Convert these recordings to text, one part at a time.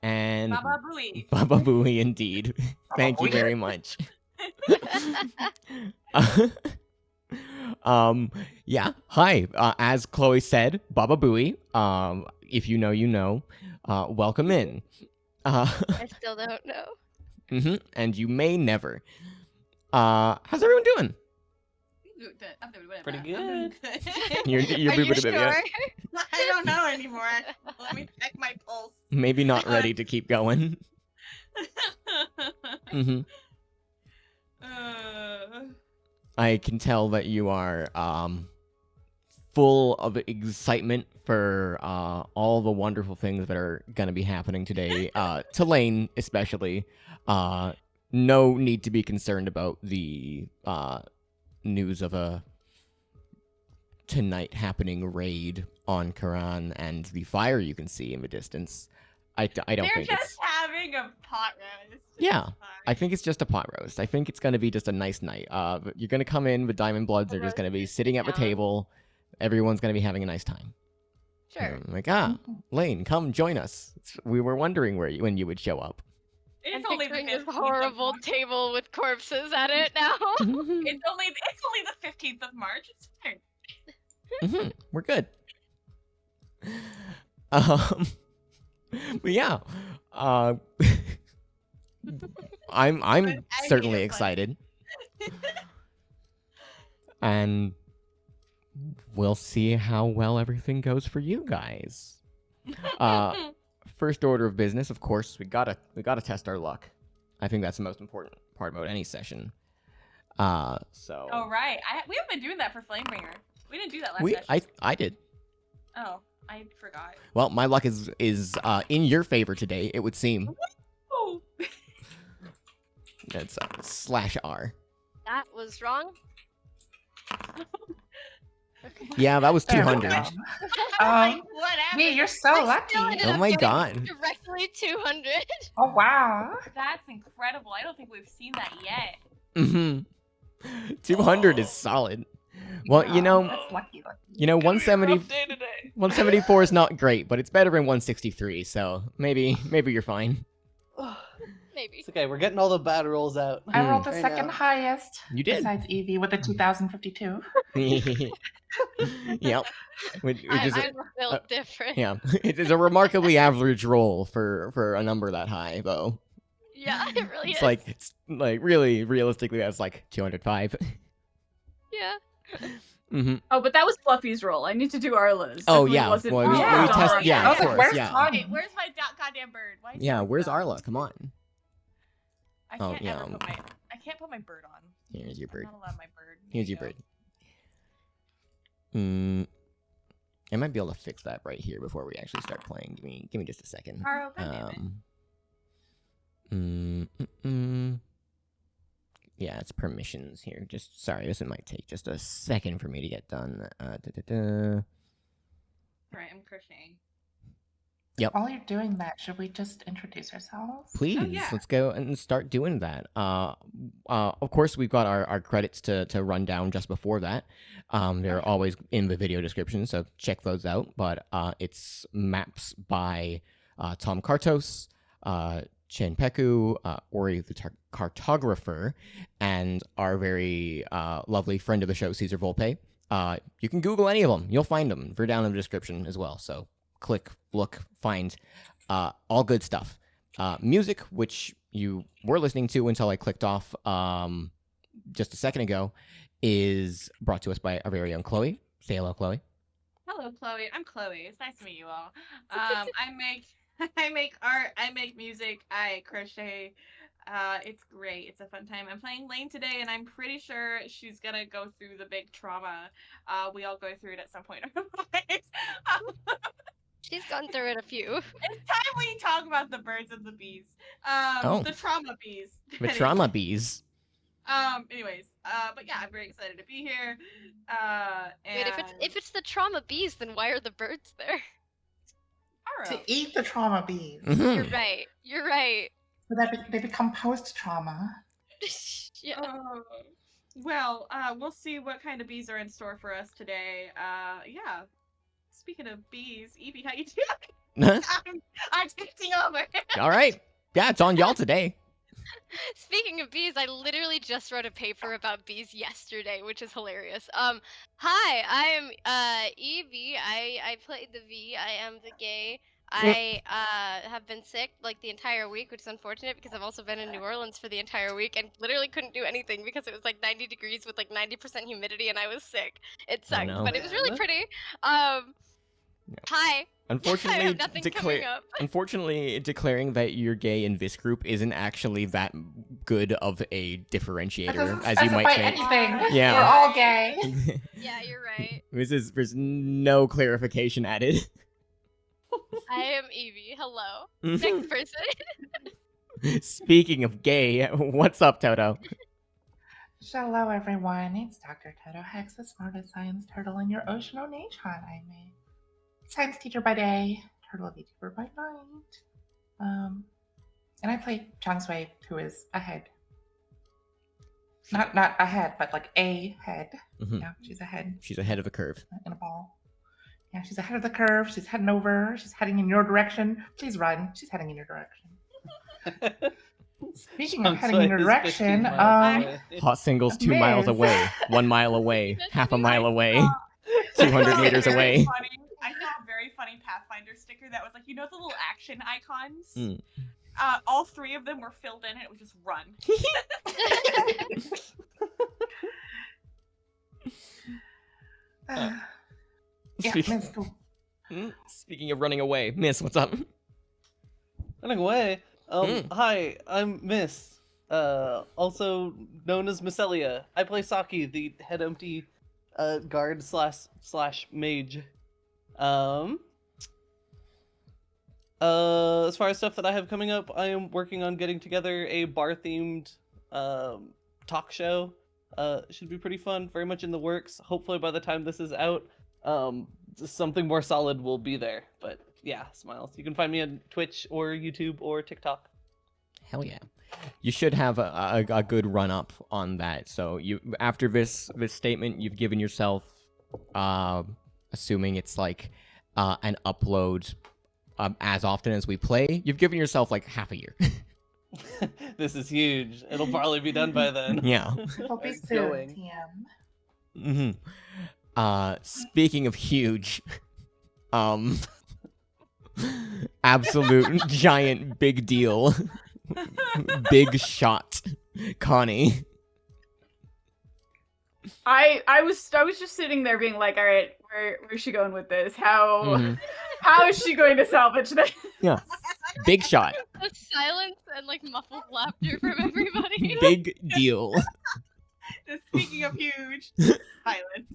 And Baba Booey. Baba Booey, indeed. Thank you Booey. very much. Yeah. Hi. As Chloe said, Baba Booey. If you know, you know. Welcome in. I still don't know. And you may never. How's everyone doing? I'm doing whatever. Pretty I'm doing good. good. You're Are you sure? yeah. I don't know anymore. Let me check my pulse. Maybe not ready to keep going. I can tell that you are full of excitement for all the wonderful things that are going to be happening today. To Lane, especially. No need to be concerned about the news of a tonight happening raid on Quran and the fire you can see in the distance. I don't They're think just it's... having a pot roast. Yeah, I think it's just a pot roast. I think it's going to be just a nice night. You're going to come in with Diamond Bloods. They're just going to be sitting at the table. Everyone's going to be having a nice time. Sure. I'm like, Lane, come join us. We were wondering when you would show up. It's I'm only the picturing 15th this of horrible March. table with corpses at it now. It's only the 15th of March. It's fine. We're good. But yeah, I'm I certainly hate it, excited, and we'll see how well everything goes for you guys. First order of business, of course, we gotta test our luck. I think that's the most important part about any session. So. Oh right, we haven't been doing that for Flamebringer. We didn't do that last session. I did. Oh, I forgot. Well, my luck is in your favor today, it would seem. Oh. It's /R. That was wrong. Yeah, that was There we 200. go. Like, whatever. Me, you're so I lucky. still ended Oh up my getting god. Directly 200. Oh wow. That's incredible. I don't think we've seen that yet. 200 is solid. Well, you know, That's lucky. 174 is not great, but it's better than 163, so maybe you're fine. Maybe. It's okay, we're getting all the bad rolls out. I rolled the Right second now. highest. You did. Besides Evie with a 2052. Yep. Which is I'm built different. yeah, it is a remarkably average roll for a number that high, though. Yeah, it really It's is. like really realistically, that's like 205. Yeah. Oh, but that was Fluffy's roll. I need to do Arla's. Oh, Definitely yeah. wasn't Well, we Arla's. test- yeah, I of was like, course, where's yeah. Tom? Wait, where's my goddamn bird? Why is Yeah, yours where's gone? Arla? Come on. I Oh, can't yeah. I can't put my bird on. Here's your bird. I'm not allowed my bird. Here's your There bird. you I might be able to fix that right here before we actually start playing. Give me just a second. go. Carl, goddammit. Yeah, it's permissions here. Just sorry, this might take just a second for me to get done. Alright, I'm crocheting. While you're doing that, should we just introduce ourselves? Please, yeah. let's go and start doing that. Of course, we've got our credits to run down just before that. They're always in the video description, so check those out. But it's maps by Tom Kartos, Chen Peku, Ori the Cartographer, and our very lovely friend of the show, Caesar Volpe. You can Google any of them. You'll find them. They're down in the description as well, so click, look, find, all good stuff. Music, which you were listening to until I clicked off just a second ago, is brought to us by our very own Chloe. Say hello, Chloe. Hello, Chloe. I'm Chloe. It's nice to meet you all. I make art. I make music. I crochet. It's great. It's a fun time. I'm playing Lane today, and I'm pretty sure she's gonna go through the big trauma. We all go through it at some point in our lives. She's gone through it a few. It's time we talk about the birds and the bees. The trauma bees. The trauma bees. Anyways, but yeah, I'm very excited to be here. Wait, if it's the trauma bees, then why are the birds there? To eat the trauma bees. You're right. You're right. So that they become post-trauma. Yeah. Well, we'll see what kind of bees are in store for us today. Yeah. Speaking of bees, Evie, how you doing? I'm taking over. All right. Yeah, it's on y'all today. Speaking of bees, I literally just wrote a paper about bees yesterday, which is hilarious. Hi, I am Evie. I played the V. I am the gay. I have been sick like the entire week, which is unfortunate because I've also been in New Orleans for the entire week and literally couldn't do anything because it was like 90 degrees with like 90% humidity and I was sick. It sucked, no. but it was really pretty. Hi. Unfortunately, I have nothing coming up. Unfortunately, declaring that you're gay in this group isn't actually that good of a differentiator, as you might think. Anything. Yeah. We're all gay. Yeah, you're right. There's no clarification added. I am Evie. Hello. Next person. Speaking of gay, what's up, Toto? Hello, everyone. It's Dr. Toto Hex, the smartest science turtle in your ocean nation. I'm a science teacher by day, turtle VTuber by night. And I play Chang Sui, who is a head. Not a head, but like a head. Mhm. Yeah, she's a head She's ahead of the curve. in a ball. Yeah, she's ahead of the curve. She's heading over. She's heading in your direction. Please run. She's heading in your direction. Speaking of heading in your direction, Hot singles 2 miles Miss. away, 1 mile away, half a mile away, saw- 200 meters Very away. funny. I saw a very funny Pathfinder sticker that was like, you know the little action icons? Mm. All 3 of them were filled in and it was just run. yeah, Speak- Miss, go. Speaking of running away, Miss, what's up? Running away. Mm. Hi, I'm Miss. Also known as Miscelia. I play Saki, the head empty guard slash mage. As far as stuff that I have coming up, I am working on getting together a bar-themed talk show. Should be pretty fun, very much in the works. Hopefully by the time this is out, something more solid will be there. But yeah, smiles. You can find me on Twitch or YouTube or TikTok. Hell yeah. You should have a good run up on that. So you after this statement, you've given yourself, assuming it's like an upload as often as we play, you've given yourself like half a year. This is huge. It'll probably be done by then. Yeah. It'll be It's soon, going. TM. Speaking of huge, absolute giant big deal, big shot, Connie. I was just sitting there being like, all right, where's she going with this? How Mhm. how is she going to salvage this? Yeah, big shot, The silence and like muffled laughter from everybody. big deal. Just speaking of huge, silence.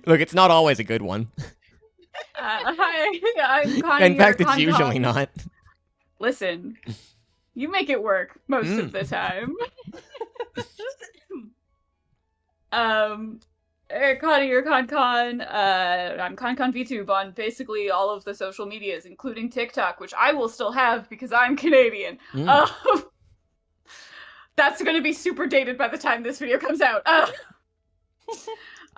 Look, it's not always a good one. Hi, I'm Connie. In fact, your it's con usually con. not. Listen, you make it work most of the time. Connie, your con. I'm ConCon VTube on basically all of the social medias, including TikTok, which I will still have because I'm Canadian. That's going to be super dated by the time this video comes out.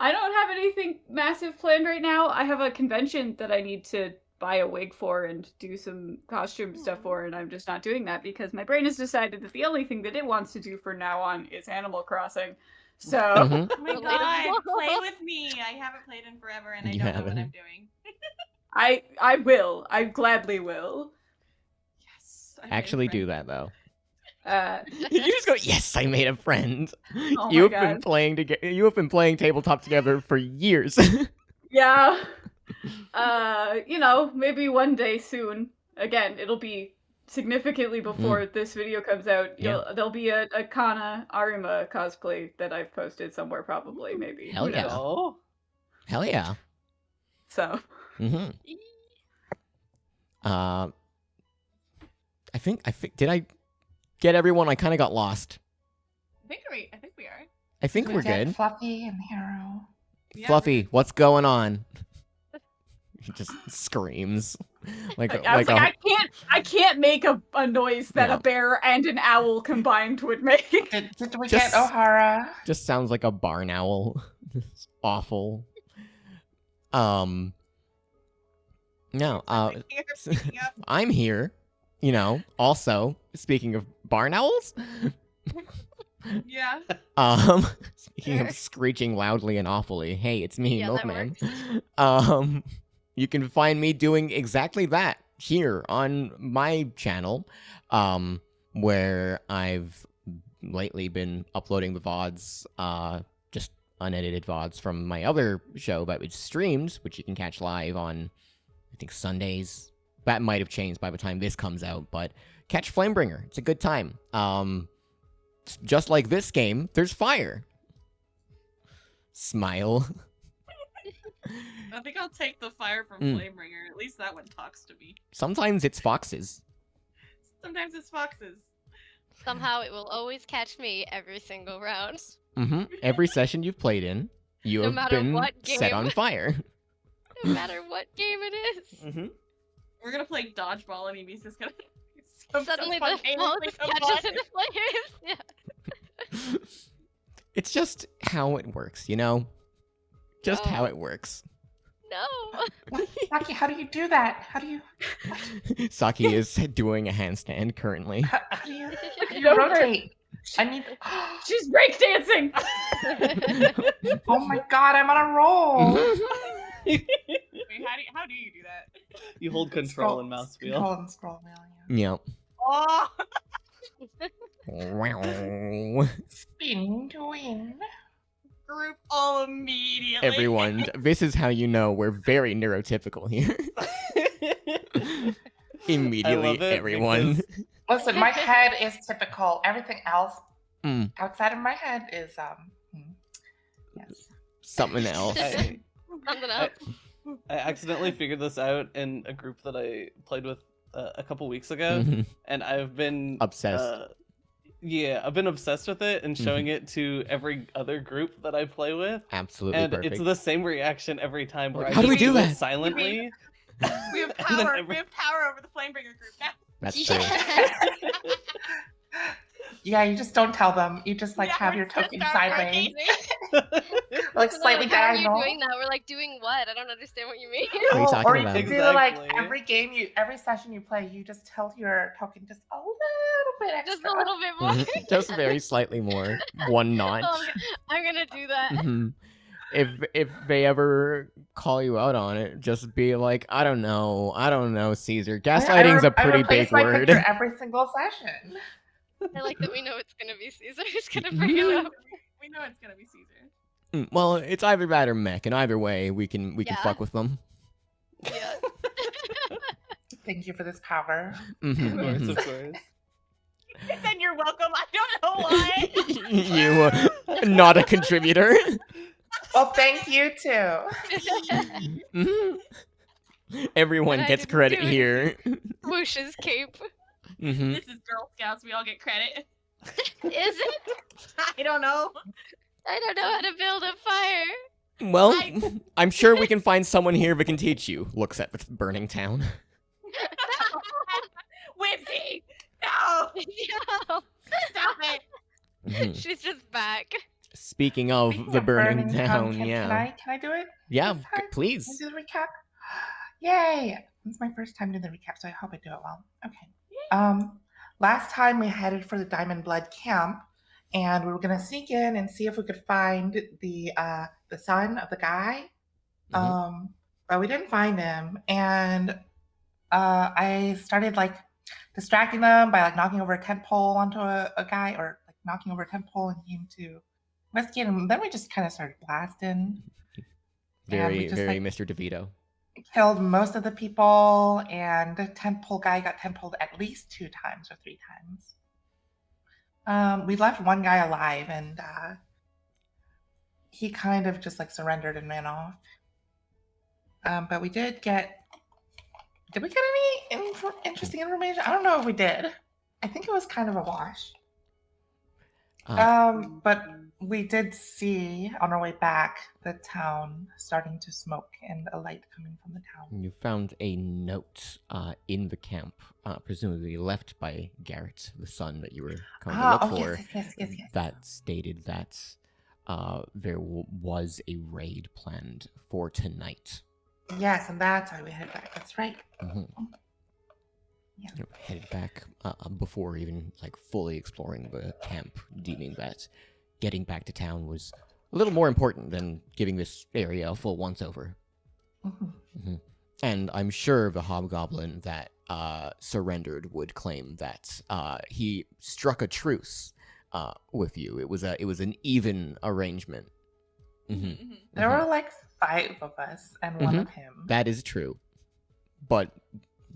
I don't have anything massive planned right now. I have a convention that I need to buy a wig for and do some costume stuff for, and I'm just not doing that because my brain has decided that the only thing that it wants to do from now on is Animal Crossing. So Mhm. Oh my god, play with me. I haven't played in forever and I You don't know what haven't. I'm doing. I will. I gladly will. Yes. I made a Actually, do friend. that though. Uh, You just go, yes, I made a friend. Oh You've my been God. playing together. You have been playing tabletop together for years. yeah. Maybe one day soon. Again, it'll be significantly before this video comes out. There'll be a Kana Arima cosplay that I've posted somewhere, probably, maybe. Hell Who yeah. knows? Oh. Hell yeah. So, Mm-hmm. I think. Did I get everyone? I kind of got lost. I think we are. I think We we're get good. Fluffy and Hero. Yeah, Fluffy, what's going on? He just screams like I was like, I can't make a noise that Yeah. a bear and an owl combined would make. Did we Just- get O'Hara? just sounds like a barn owl. It's awful. No, Speaking of, I'm here. You know. Also, speaking of barn owls, yeah. speaking Sure. of screeching loudly and awfully, hey, it's me, Yeah, that Milkman. works. You can find me doing exactly that here on my channel, where I've lately been uploading the VODs, just unedited VODs from my other show that was streamed, which you can catch live on, I think, Sundays. That might have changed by the time this comes out, but catch Flamebringer. It's a good time. Just like this game, there's fire. Smile. I think I'll take the fire from Mm. Flamebringer. At least that one talks to me. Sometimes it's foxes. Sometimes it's foxes. Somehow it will always catch me every single round. Every session you've played in, you No have matter been what set on game. fire. No matter what game it is. Mm-hmm. We're gonna play dodgeball and Evie's just gonna Suddenly the phone spontaneously come catches on. into flames. Yeah. It's just how it works, you know? Just how No. it works. No. Saki, how do you do that? How do you Saki is doing a handstand currently. how do you, rotate? I need. She's breakdancing. Oh my god, I'm on a roll. Wait, how do you do that? You hold control and mouse wheel. Control and scroll wheel. Yeah. Yep. Oh, Spin to win. group all immediately. Everyone, this is how you know we're very neurotypical here. Immediately, love it everyone. because- Listen, my head is typical. Everything else Mm. outside of my head is yes. Something else. I, Something I, else. I accidentally figured this out in a group that I played with a couple weeks ago, Mhm. and I've been Obsessed. Yeah, I've been obsessed with it and showing it to every other group that I play with, Absolutely and perfect. it's the same reaction every time. Where I How do we just do it that? silently? We have And then power. every- We have power over the Flamebringer group now. That's true. Yeah. Yeah, you just don't tell them. You just like Yeah, have we're your just token start sideways, working. like So they're slightly like, how are you diagonal. doing that? We're like, doing what? I don't understand what you mean. What are you talking or you about? can do like Exactly. every session you play, you just tilt your token just a little bit extra. Just a little bit more. Mhm. Just very slightly more. One notch. Oh, I'm gonna do that. Mhm. If they ever call you out on it, just be like, I don't know, Caesar. Gaslighting's a pretty I replace big my word. picture every single session. I like that we know it's gonna be Caesar. Who's gonna bring it up? We know it's gonna be Caesar. Well, it's either that or mech, and either way, we can Yeah. fuck with them. Yeah. Thank you for this power. Mhm, Of course, mhm. of course. I said you're welcome. I don't know why. You, not a contributor. Well, thank you too. Mhm. Everyone And I gets didn't credit do it. here. Whoosh's cape. Mhm. This is Girl Scouts. We all get credit. Is it? I don't know. I don't know how to build a fire. Well, I- I'm sure we can find someone here that can teach you. Looks at the burning town. Whimsy! No! Yo, Stop it! Mhm. she's just back. Speaking of Speaking the of burning town, can, yeah. Can I do it? Yeah, this time? please. Can I do the recap? Yay! It's my first time doing the recap, so I hope I do it well. Okay. Last time we headed for the Diamond Blood camp, and we were gonna sneak in and see if we could find the son of the guy. Mhm. But we didn't find him, and I started like distracting them by like knocking over a tent pole onto a guy, or like knocking over a tent pole and came to investigate him. Then we just kind of started blasting. And we Very, just, very like, Mr. DeVito. killed most of the people, and the tent pole guy got tent poled at least 2 times or 3 times. We left one guy alive, and he kind of just like surrendered and ran off. But we did get. Did we get any interesting information? I don't know if we did. I think it was kind of a wash. But we did see on our way back the town starting to smoke and a light coming from the town. You found a note in the camp, presumably left by Garrett, the son that you were coming to look for, yes. that stated that there was a raid planned for tonight. Yes, and that's why we head back. That's right. hmm Yeah. Headed back before even like fully exploring the camp, deeming that getting back to town was a little more important than giving this area a full once-over. Mhm. And I'm sure the hobgoblin that surrendered would claim that he struck a truce with you. It was an even arrangement. Mm-hmm. There were like 5 of us and one of him. That is true. But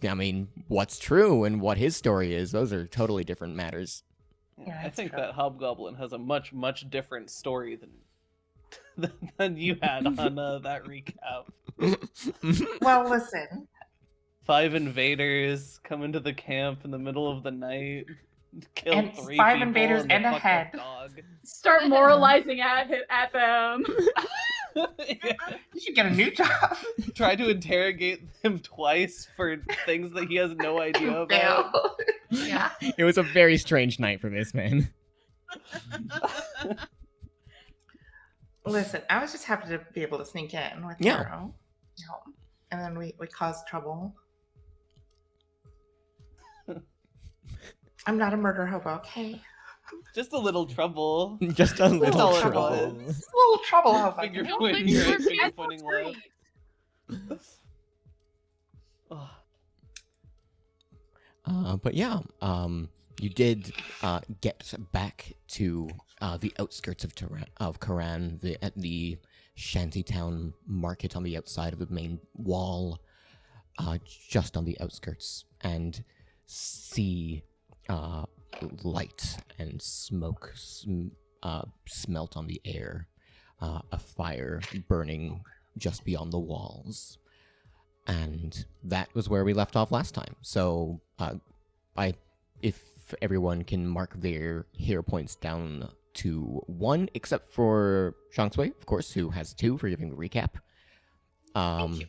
I mean, what's true and what his story is, those are totally different matters. Yeah, I it's think true. that Hobgoblin has a much, much different story than you had on that recap. Well, listen. 5 invaders come into the camp in the middle of the night, kill And 3 5 people invaders and the and a fucked up head. dog. Start moralizing at them. Yeah. You should get a new job. Try to interrogate him twice for things that he has no idea about. Fail. Yeah. It was a very strange night for this man. Listen, I was just happy to be able to sneak in with Yeah. Hero. Yeah. And then we caused trouble. I'm not a murder hobo, okay? Just a little trouble. Just a little all it trouble. was. Just a little trouble hobo. Finger Don't pointing think right, you're finger so pointing great. left. But yeah, you did get back to the outskirts of Karan, at the shantytown market on the outside of the main wall, just on the outskirts, and see light and smoke smelt on the air, a fire burning just beyond the walls. And that was where we left off last time. So, if everyone can mark their hero points down to 1, except for Shangsui, of course, who has 2 for giving the recap. Thank you.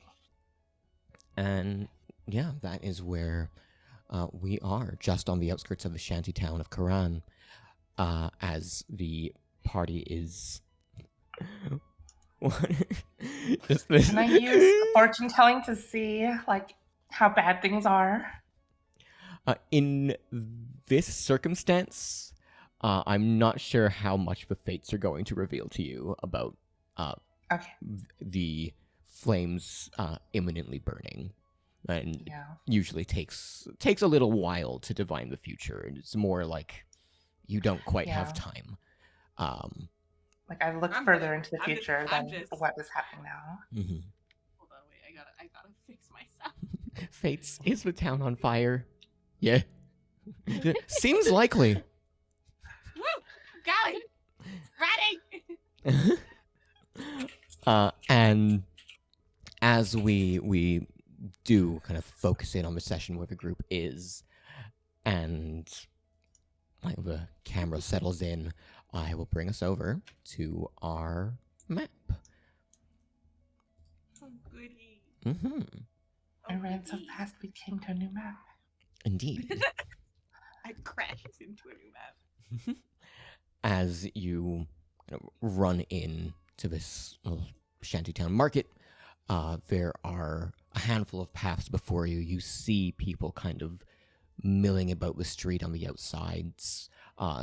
And yeah, that is where we are, just on the outskirts of the shanty town of Karan, as the party is. Just this. Can I use fortune telling to see like how bad things are? In this circumstance, I'm not sure how much the fates are going to reveal to you about Okay. the flames imminently burning, and Yeah. usually takes a little while to divine the future, and it's more like you don't quite have Yeah. time. Like I looked I'm further just- into the I'm just- future I'm than just- what is happening now. Hold on, wait. I gotta fix myself. Fates, is the town on fire? Yeah. Seems likely. Woo! Golly! Ready! And as we do kind of focus in on the session where the group is, and like the camera settles in, I will bring us over to our map. Oh, goody. Mm-hmm. I ran so goody. fast we came to a new map. Indeed. I crashed into a new map. As you kind of run in to this little shantytown market, there are a handful of paths before you. You see people kind of milling about the street on the outsides.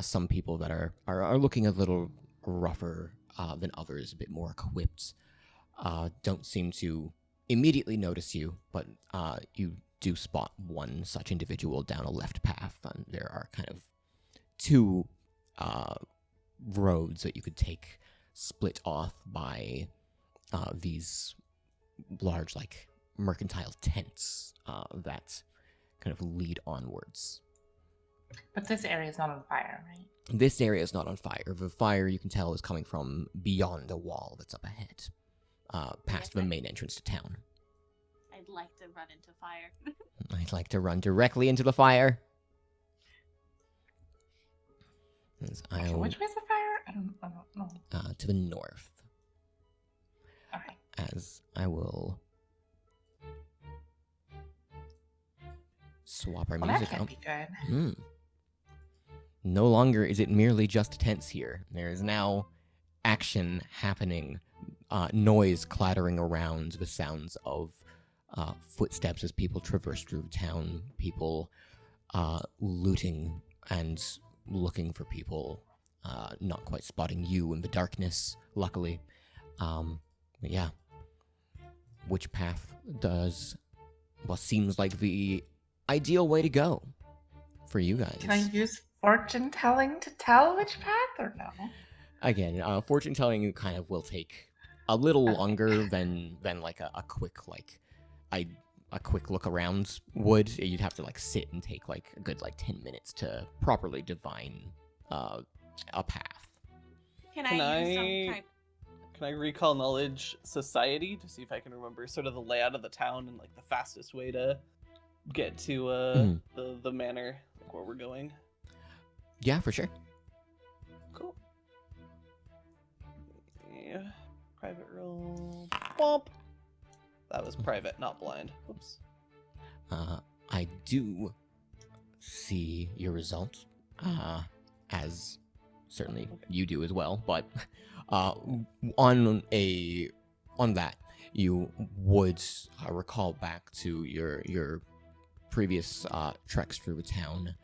Some people that are looking a little rougher than others, a bit more equipped. Don't seem to immediately notice you, but you do spot one such individual down a left path, and there are kind of 2 roads that you could take, split off by these large, like, mercantile tents that kind of lead onwards. But this area is not on fire, right? This area is not on fire. The fire, you can tell, is coming from beyond a wall that's up ahead, past the main entrance to town. I'd like to run into fire. I'd like to run directly into the fire. As Okay, I'll, which way's the fire? I don't know. to the north. Okay. As I will swap our Well, that music can't out. be good. No longer is it merely just tents here. There is now action happening noise clattering around, the sounds of footsteps as people traverse through town, people looting and looking for people, not quite spotting you in the darkness, luckily. But yeah. Which path does what seems like the ideal way to go for you guys? Can I use fortune telling to tell which path or no? Again, fortune telling kind of will take a little Okay. longer than like a quick a quick look around would. You'd have to like sit and take like a good like 10 minutes to properly divine a path. Can Can I use some I- kind? Can I recall knowledge society to see if I can remember sort of the layout of the town and like the fastest way to get to Mhm. the manor, like where we're going? Yeah, for sure. Cool. Yeah. Private roll. Bump. That was private, not blind. Oops. I do see your result, as certainly you do as well. But on that, you would recall back to your previous treks through the town,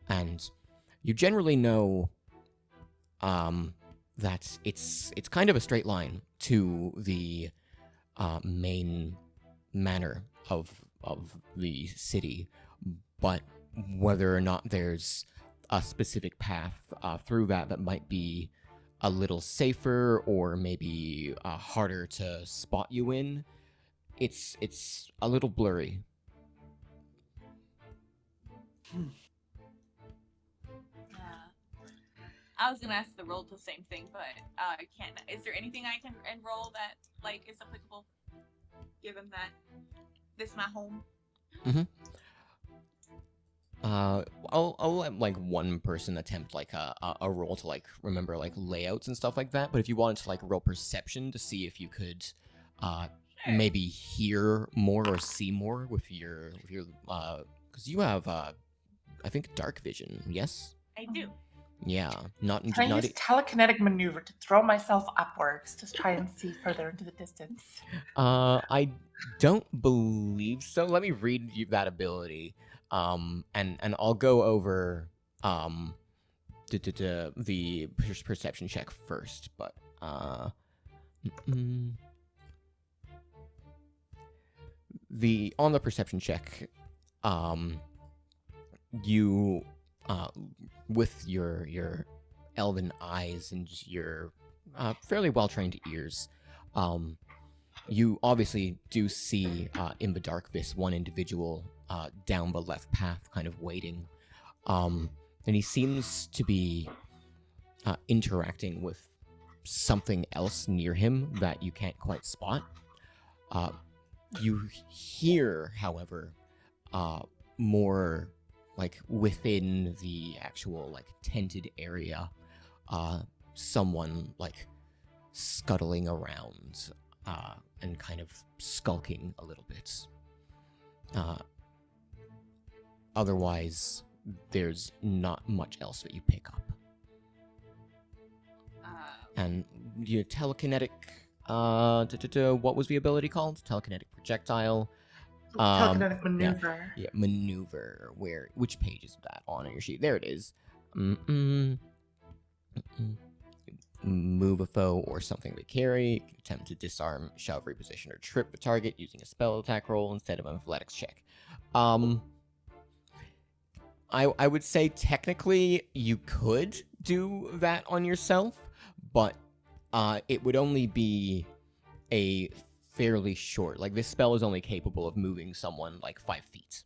and you generally know that it's kind of a straight line to the main manor of the city, but whether or not there's a specific path through that might be a little safer or maybe harder to spot you in, it's a little blurry. I was gonna ask the roll the same thing, but I can't. Is there anything I can enroll that like is applicable, given that this is my home? I'll let like one person attempt like a roll to like remember like layouts and stuff like that. But if you wanted to like roll perception to see if you could Sure. maybe hear more or see more with your because you have I think dark vision, yes? I do. Yeah, not Can I not use telekinetic maneuver to throw myself upwards to try and see further into the distance? I don't believe so. Let me read you that ability. And I'll go over the perception check first, but the on the perception check, you with your elven eyes and your fairly well trained ears, you obviously do see in the dark this one individual down the left path, kind of waiting, and he seems to be interacting with something else near him that you can't quite spot. You hear, however, more like within the actual like tented area, someone like scuttling around and kind of skulking a little bit. Otherwise, there's not much else that you pick up. And your telekinetic, what was the ability called? Telekinetic projectile. Telekinetic maneuver. Yeah, maneuver. Which page is that on your sheet? There it is. Move a foe or something they carry. Attempt to disarm, shove, reposition, or trip the target using a spell attack roll instead of an athletics check. I would say technically you could do that on yourself, but it would only be a fairly short. Like, this spell is only capable of moving someone like 5 feet.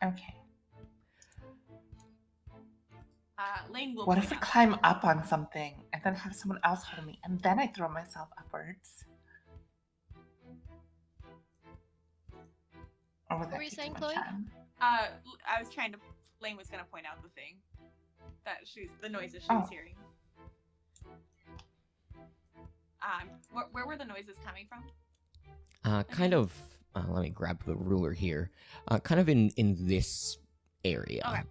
Okay. Lane will. What if point I out- climb up on something and then have someone else hold me and then I throw myself upwards? Or would that were you take saying, too much Chloe? time? I was trying to. Lane was gonna point out the thing that the noises she was Oh. hearing. Where were the noises coming from? Kind of. Let me grab the ruler here. Kind of in this area. Okay.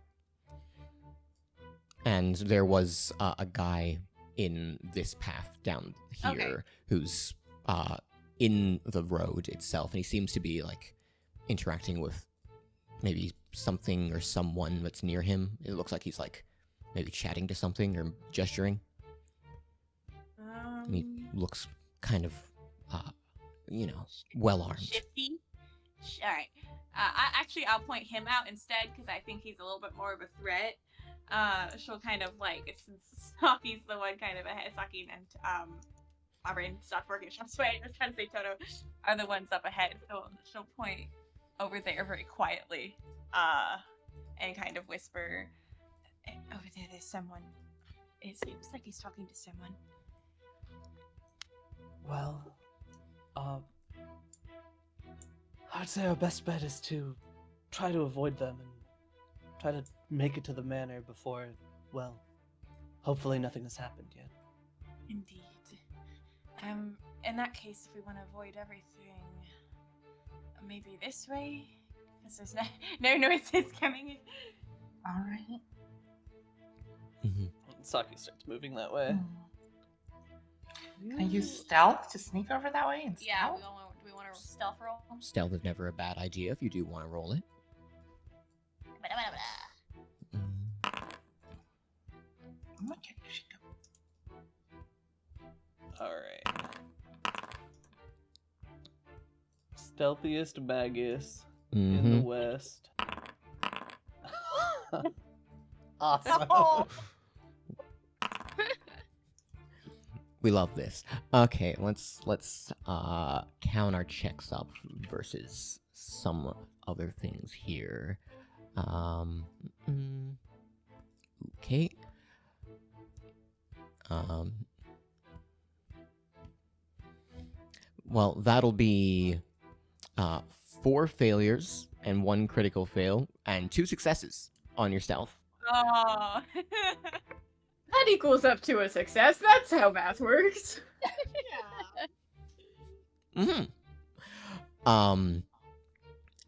And there was a guy in this path down here Okay. who's in the road itself, and he seems to be like interacting with maybe something or someone that's near him. It looks like he's like maybe chatting to something or gesturing. And he looks kind of, well armed. Shifty. All right. I'll point him out instead because I think he's a little bit more of a threat. She'll kind of like, since Saki's the one kind of ahead, Saki and my brain stopped working. I was trying to say Toto are the ones up ahead. So she'll point over there very quietly, and kind of whisper, "Over there, there's someone. It seems like he's talking to someone." Well, I'd say our best bet is to try to avoid them and try to make it to the manor before, well, hopefully nothing has happened yet. Indeed. In that case, if we want to avoid everything, maybe this way, because there's no noises coming. All right. Mm-hmm. Saki starts moving that way. Can I use stealth to sneak over that way? And Yeah, stealth? we want to stealth roll. Stealth is never a bad idea if you do want to roll it. Okay, you should go. Alright. Stealthiest Magus in the Mm-hmm. west. Awesome. Oh. We love this. Okay, let's count our checks up versus some other things here. Okay. Well, that'll be 4 failures and 1 critical fail and 2 successes on your stealth. Oh. That equals up to a success. That's how math works. Yeah.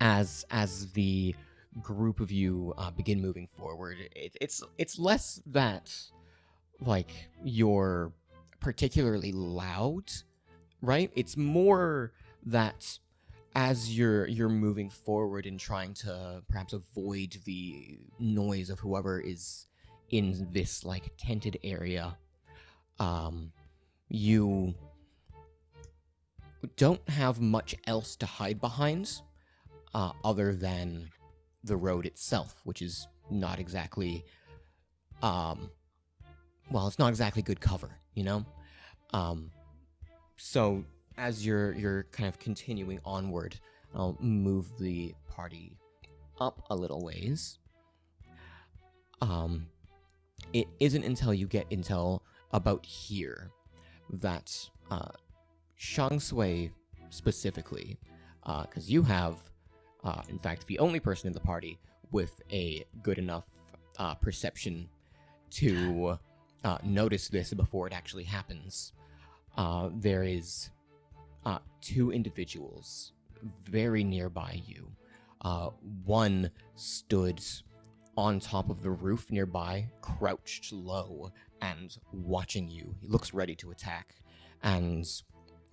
As the group of you begin moving forward, it's less that like you're particularly loud, right? It's more that as you're moving forward and trying to perhaps avoid the noise of whoever is in this like tented area, you don't have much else to hide behind other than the road itself, which is not exactly it's not exactly good cover, you know? So as you're kind of continuing onward, I'll move the party up a little ways. It isn't until you get until about here that Shang Sui specifically, because you have, in fact, the only person in the party with a good enough perception to notice this before it actually happens. There is 2 individuals very nearby you. One stood on top of the roof nearby, crouched low and watching you. He looks ready to attack. And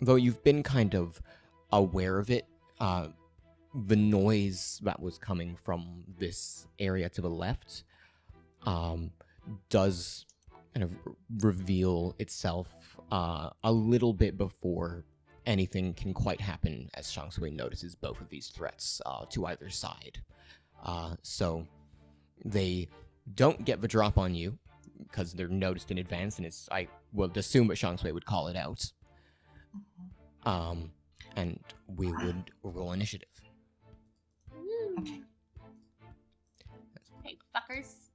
though you've been kind of aware of it, the noise that was coming from this area to the left does kind of reveal itself a little bit before anything can quite happen, as Shang Sui notices both of these threats to either side. So they don't get the drop on you because they're noticed in advance, and I would assume that Shang Sui would call it out. And we would roll initiative. Okay. Hey, fuckers.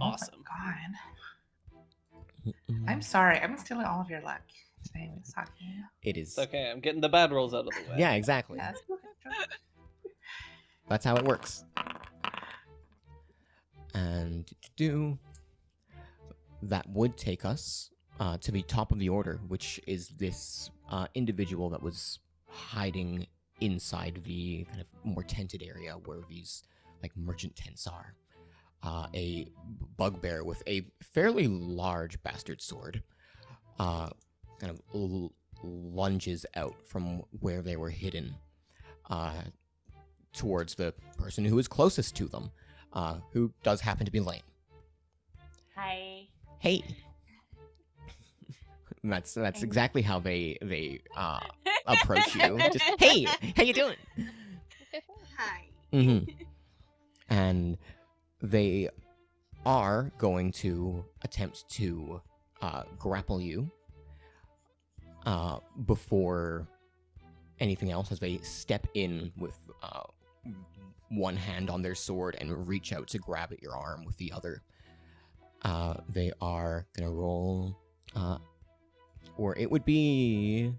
Awesome. God. I'm sorry. I'm stealing all of your luck today with Saki. It is. It's okay, I'm getting the bad rolls out of the way. Yeah, exactly. Yes. That's how it works. And that would take us to the top of the order, which is this individual that was hiding inside the kind of more tented area where these like merchant tents are. a bugbear with a fairly large bastard sword kind of lunges out from where they were hidden towards the person who is closest to them, who does happen to be Lane. Hi. Hey. That's exactly how they approach you. Just, hey, how you doing? Hi. Mm-hmm. And they are going to attempt to grapple you before anything else, as they step in with one hand on their sword and reach out to grab at your arm with the other. They are going to roll, or it would be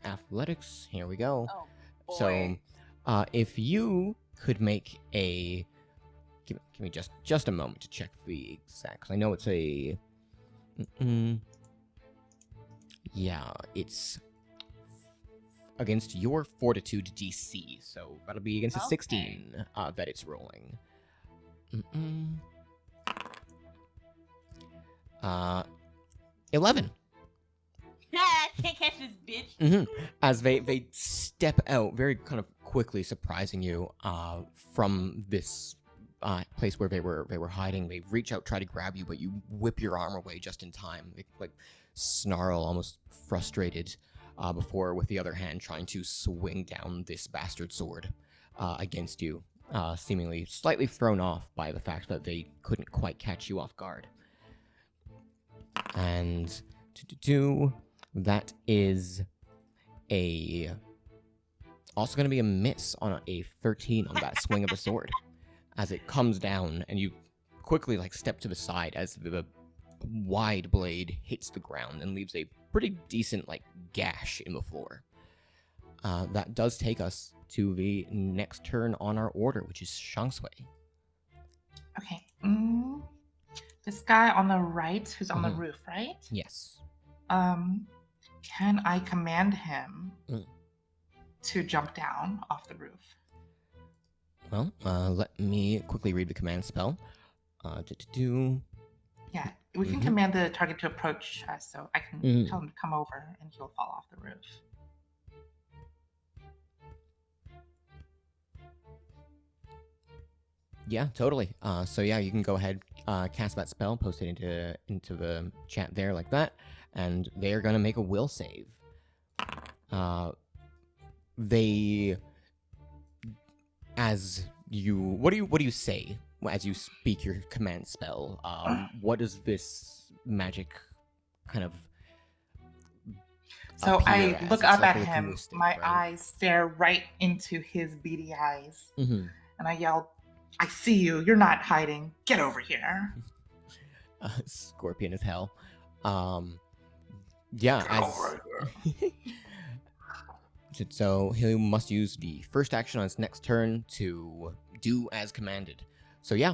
athletics. Here we go. Oh, So, boy. if you could make a, give me just a moment to check the exact. 'Cause I know it's a, yeah, it's against your fortitude DC, so that'll be against a Okay. 16 that it's rolling. 11. Can't catch this bitch. As they step out very kind of quickly, surprising you from this place where they were hiding. They reach out, try to grab you, but you whip your arm away just in time. They like snarl, almost frustrated, before with the other hand trying to swing down this bastard sword against you, seemingly slightly thrown off by the fact that they couldn't quite catch you off guard. And that is also going to be a miss on a 13 on that swing of the sword, as it comes down and you quickly like step to the side as the wide blade hits the ground and leaves a pretty decent like gash in the floor. That does take us to the next turn on our order, which is Shangshui. Okay. This guy on the right, who's on the Mhm. roof, right? Yes. Can I command him Mm. to jump down off the roof? Well, let me quickly read the command spell. Yeah, we can Mhm. command the target to approach us, so I can Mhm. tell him to come over, and he'll fall off the roof. Yeah, totally. So yeah, you can go ahead, cast that spell, post it into the chat there like that, and they are gonna make a will save. They, as you, what do you say as you speak your command spell? What does this magic kind of? So I appear as? look It's up like at him, hallucinate, my right? eyes stare right into his beady eyes, Mm-hmm. and I yell, "I see you, you're not hiding, get over here." Scorpion as hell. Yeah, Get as over here. so he must use the first action on his next turn to do as commanded. So yeah,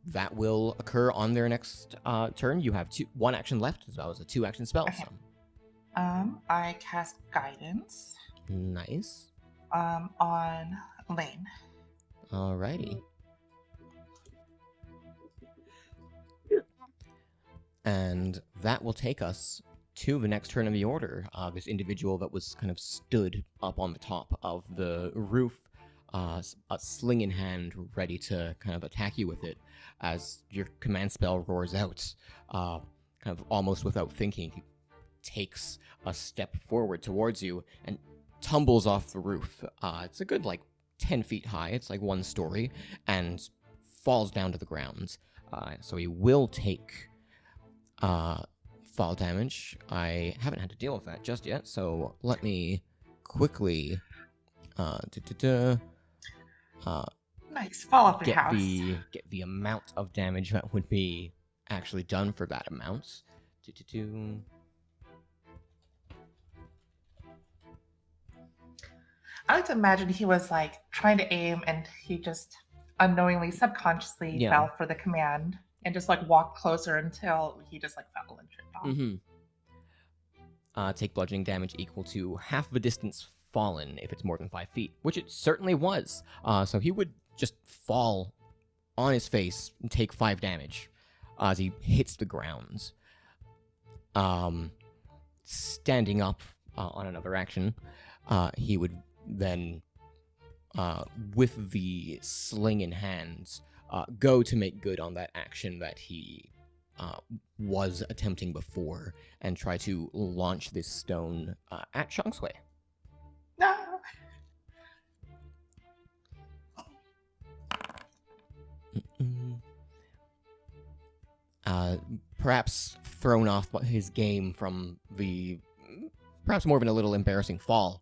that will occur on their next turn. You have one action left, as well as a 2-action spell. Okay. So I cast guidance nice. on Lane. Alrighty. And that will take us to the next turn of the order. This individual that was kind of stood up on the top of the roof, a sling in hand, ready to kind of attack you with it, as your command spell roars out, kind of almost without thinking. He takes a step forward towards you and tumbles off the roof. It's a good, like, 10 feet high. It's like 1 story, and falls down to the ground. So he will take fall damage. I haven't had to deal with that just yet, so let me quickly Nice, fall off your get house. the amount of damage that would be actually done for that amount. I like to imagine he was like trying to aim, and he just unknowingly, subconsciously Yeah. fell for the command and just like walked closer until he just like fell and tripped off. Mm-hmm. Take bludgeoning damage equal to half the distance fallen if it's more than 5 feet, which it certainly was. So he would just fall on his face and take 5 damage as he hits the ground. Standing up on another action, he would then, with the sling in hands, go to make good on that action that he was attempting before and try to launch this stone at Shungsway. No. Perhaps thrown off by his game from the perhaps more of a little embarrassing fall,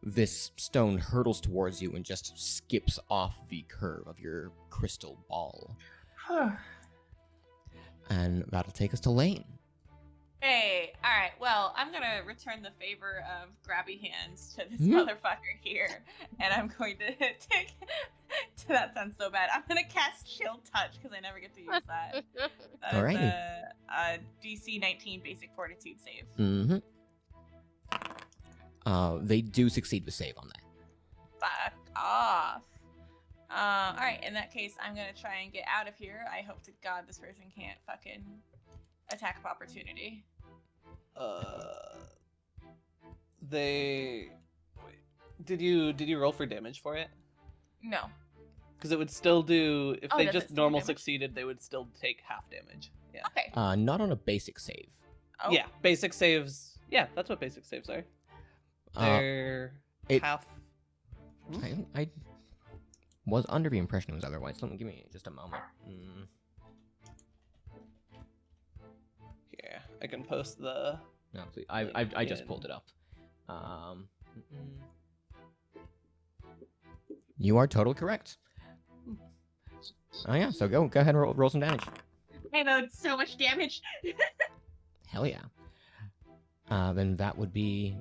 this stone hurtles towards you and just skips off the curve of your crystal ball. And that'll take us to Lane. Hey, alright, well, I'm gonna return the favor of grabby hands to this motherfucker here, and I'm going to take... that sounds so bad. I'm gonna cast Chill Touch, because I never get to use that. That is Alrighty. a DC 19 basic fortitude save. Mm-hmm. They do succeed the save on that. Fuck off. Alright, in that case, I'm gonna try and get out of here. I hope to God this person can't fucking attack of opportunity. Wait. Did you roll for damage for it? No. Because it would still do, if Oh, they does it just still do normal damage? succeeded, they would still take half damage. Yeah. Okay. Not on a basic save. Oh. Yeah, basic saves. Yeah, that's what basic saves are. They're it- half. I was under the impression it was otherwise. Let me give me just a moment. Yeah, I can post the. No, please. I just pulled it up. You are totally correct. Oh yeah, so go ahead and roll some damage. Hey, mode, so much damage. Hell yeah. Then that would be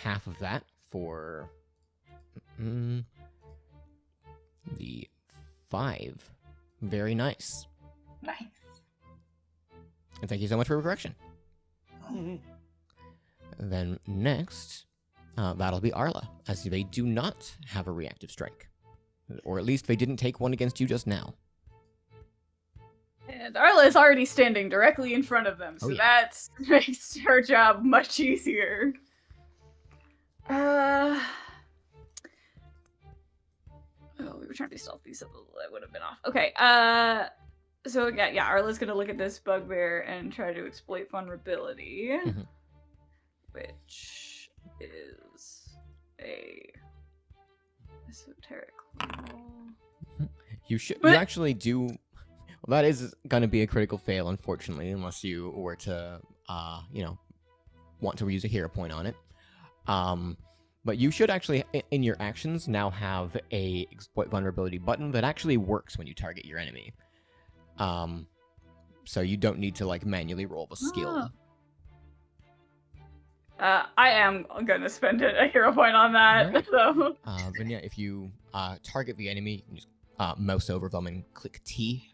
half of that for the 5. Very nice. Nice. And thank you so much for the correction. Mhm. Then next, that'll be Arla, as they do not have a reactive strike. Or at least they didn't take one against you just now. And Arla is already standing directly in front of them, so Oh, yeah. that makes her job much easier. Oh, we were trying to be stealthy, so that would have been off. Okay, so yeah, Arla's gonna look at this bugbear and try to exploit vulnerability, Mhm. which is a esoteric level. You should. But- You actually do. Well, that is going to be a critical fail, unfortunately, unless you were to, want to use a hero point on it. But you should actually, in your actions, now have a exploit vulnerability button that actually works when you target your enemy. So you don't need to manually roll the skill. I am gonna spend a hero point on that. Alright. So Then yeah, if you target the enemy, you can just mouse over them and click T.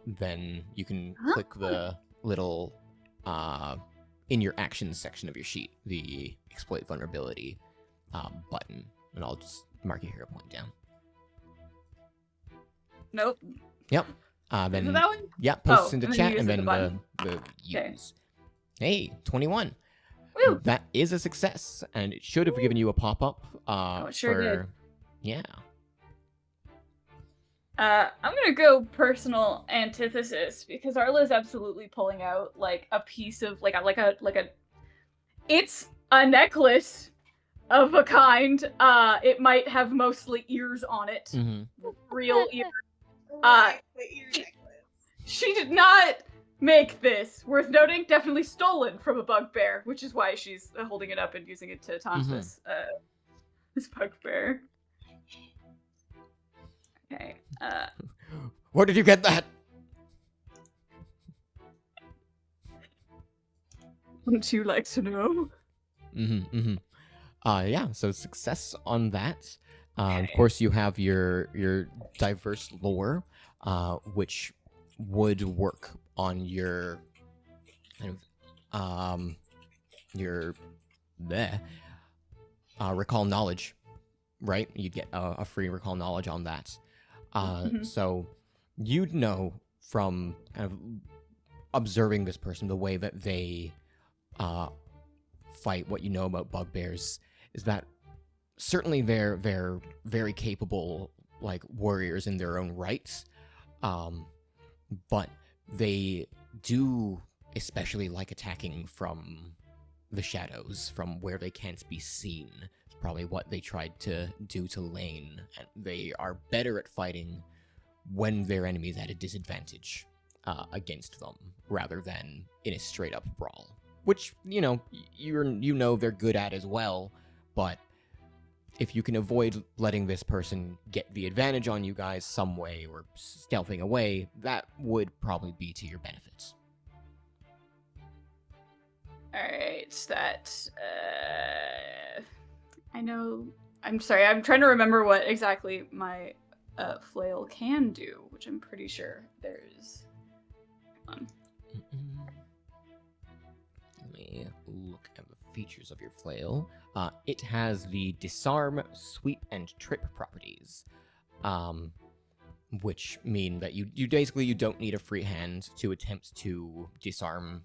Then you can click the little in your actions section of your sheet, the exploit vulnerability button, and I'll just mark your hero point down. nope. Yep. Is Then it that one? yeah, post Oh, this into and then chat use and the then button. the Okay. use. Hey, 21. Woo! That is a success, and it should have given you a pop up. it sure did. Yeah. I'm gonna go personal antithesis because Arla is absolutely pulling out a piece of it's a necklace of a kind. It might have mostly ears on it. Mm-hmm. Real ears. Right, the ear necklace. She did not make this. Worth noting, definitely stolen from a bugbear, which is why she's holding it up and using it to taunt this bugbear. Okay. Where did you get that? Wouldn't you like to know? Mm-hmm. Mm-hmm. Yeah. So success on that. Of course, you have your diverse lore, which would work on your kind of your recall knowledge, right? You'd get a free recall knowledge on that. So you'd know from kind of observing this person, the way that they fight, what you know about bugbears, is that certainly they're very capable, like, warriors in their own rights, but they do especially like attacking from the shadows, from where they can't be seen. It's probably what they tried to do to Lane, and they are better at fighting when their enemy's at a disadvantage against them, rather than in a straight-up brawl. Which, you know, they're good at as well, but if you can avoid letting this person get the advantage on you guys some way, or stealthing away, that would probably be to your benefits. Alright, I know... I'm sorry, I'm trying to remember what exactly my flail can do, which I'm pretty sure there's... Hold on. Let me look at the features of your flail. It has the disarm, sweep, and trip properties, which mean that you basically don't need a free hand to attempt to disarm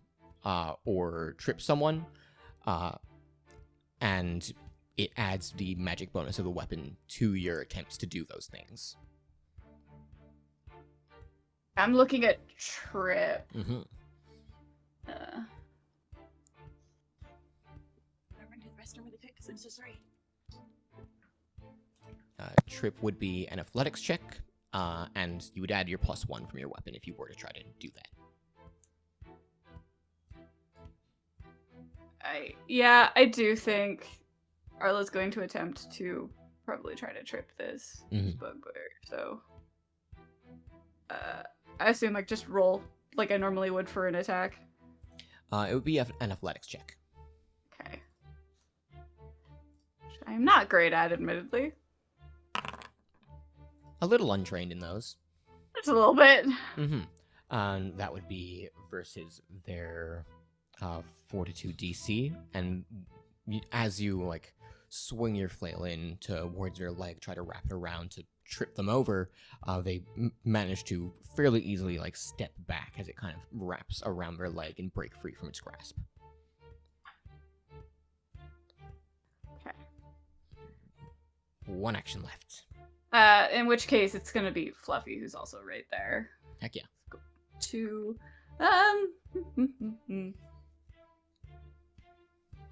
or trip someone, and it adds the magic bonus of the weapon to your attempts to do those things. I'm looking at trip. Mm-hmm. I'm running to the restroom really quick because I'm so sorry. Trip would be an athletics check, and you would add your +1 from your weapon if you were to try to do that. I do think Arla's going to attempt to probably try to trip this bugbear, so I assume, like, just roll like I normally would for an attack. It would be an athletics check. Okay. Which I am not great at, admittedly. A little untrained in those. Just a little bit. And that would be versus their fortitude DC, and as you, like, swing your flail in towards their leg, try to wrap it around to trip them over, they manage to fairly easily, like, step back as it kind of wraps around their leg and break free from its grasp. Okay. One action left. In which case it's gonna be Fluffy, who's also right there. Heck yeah.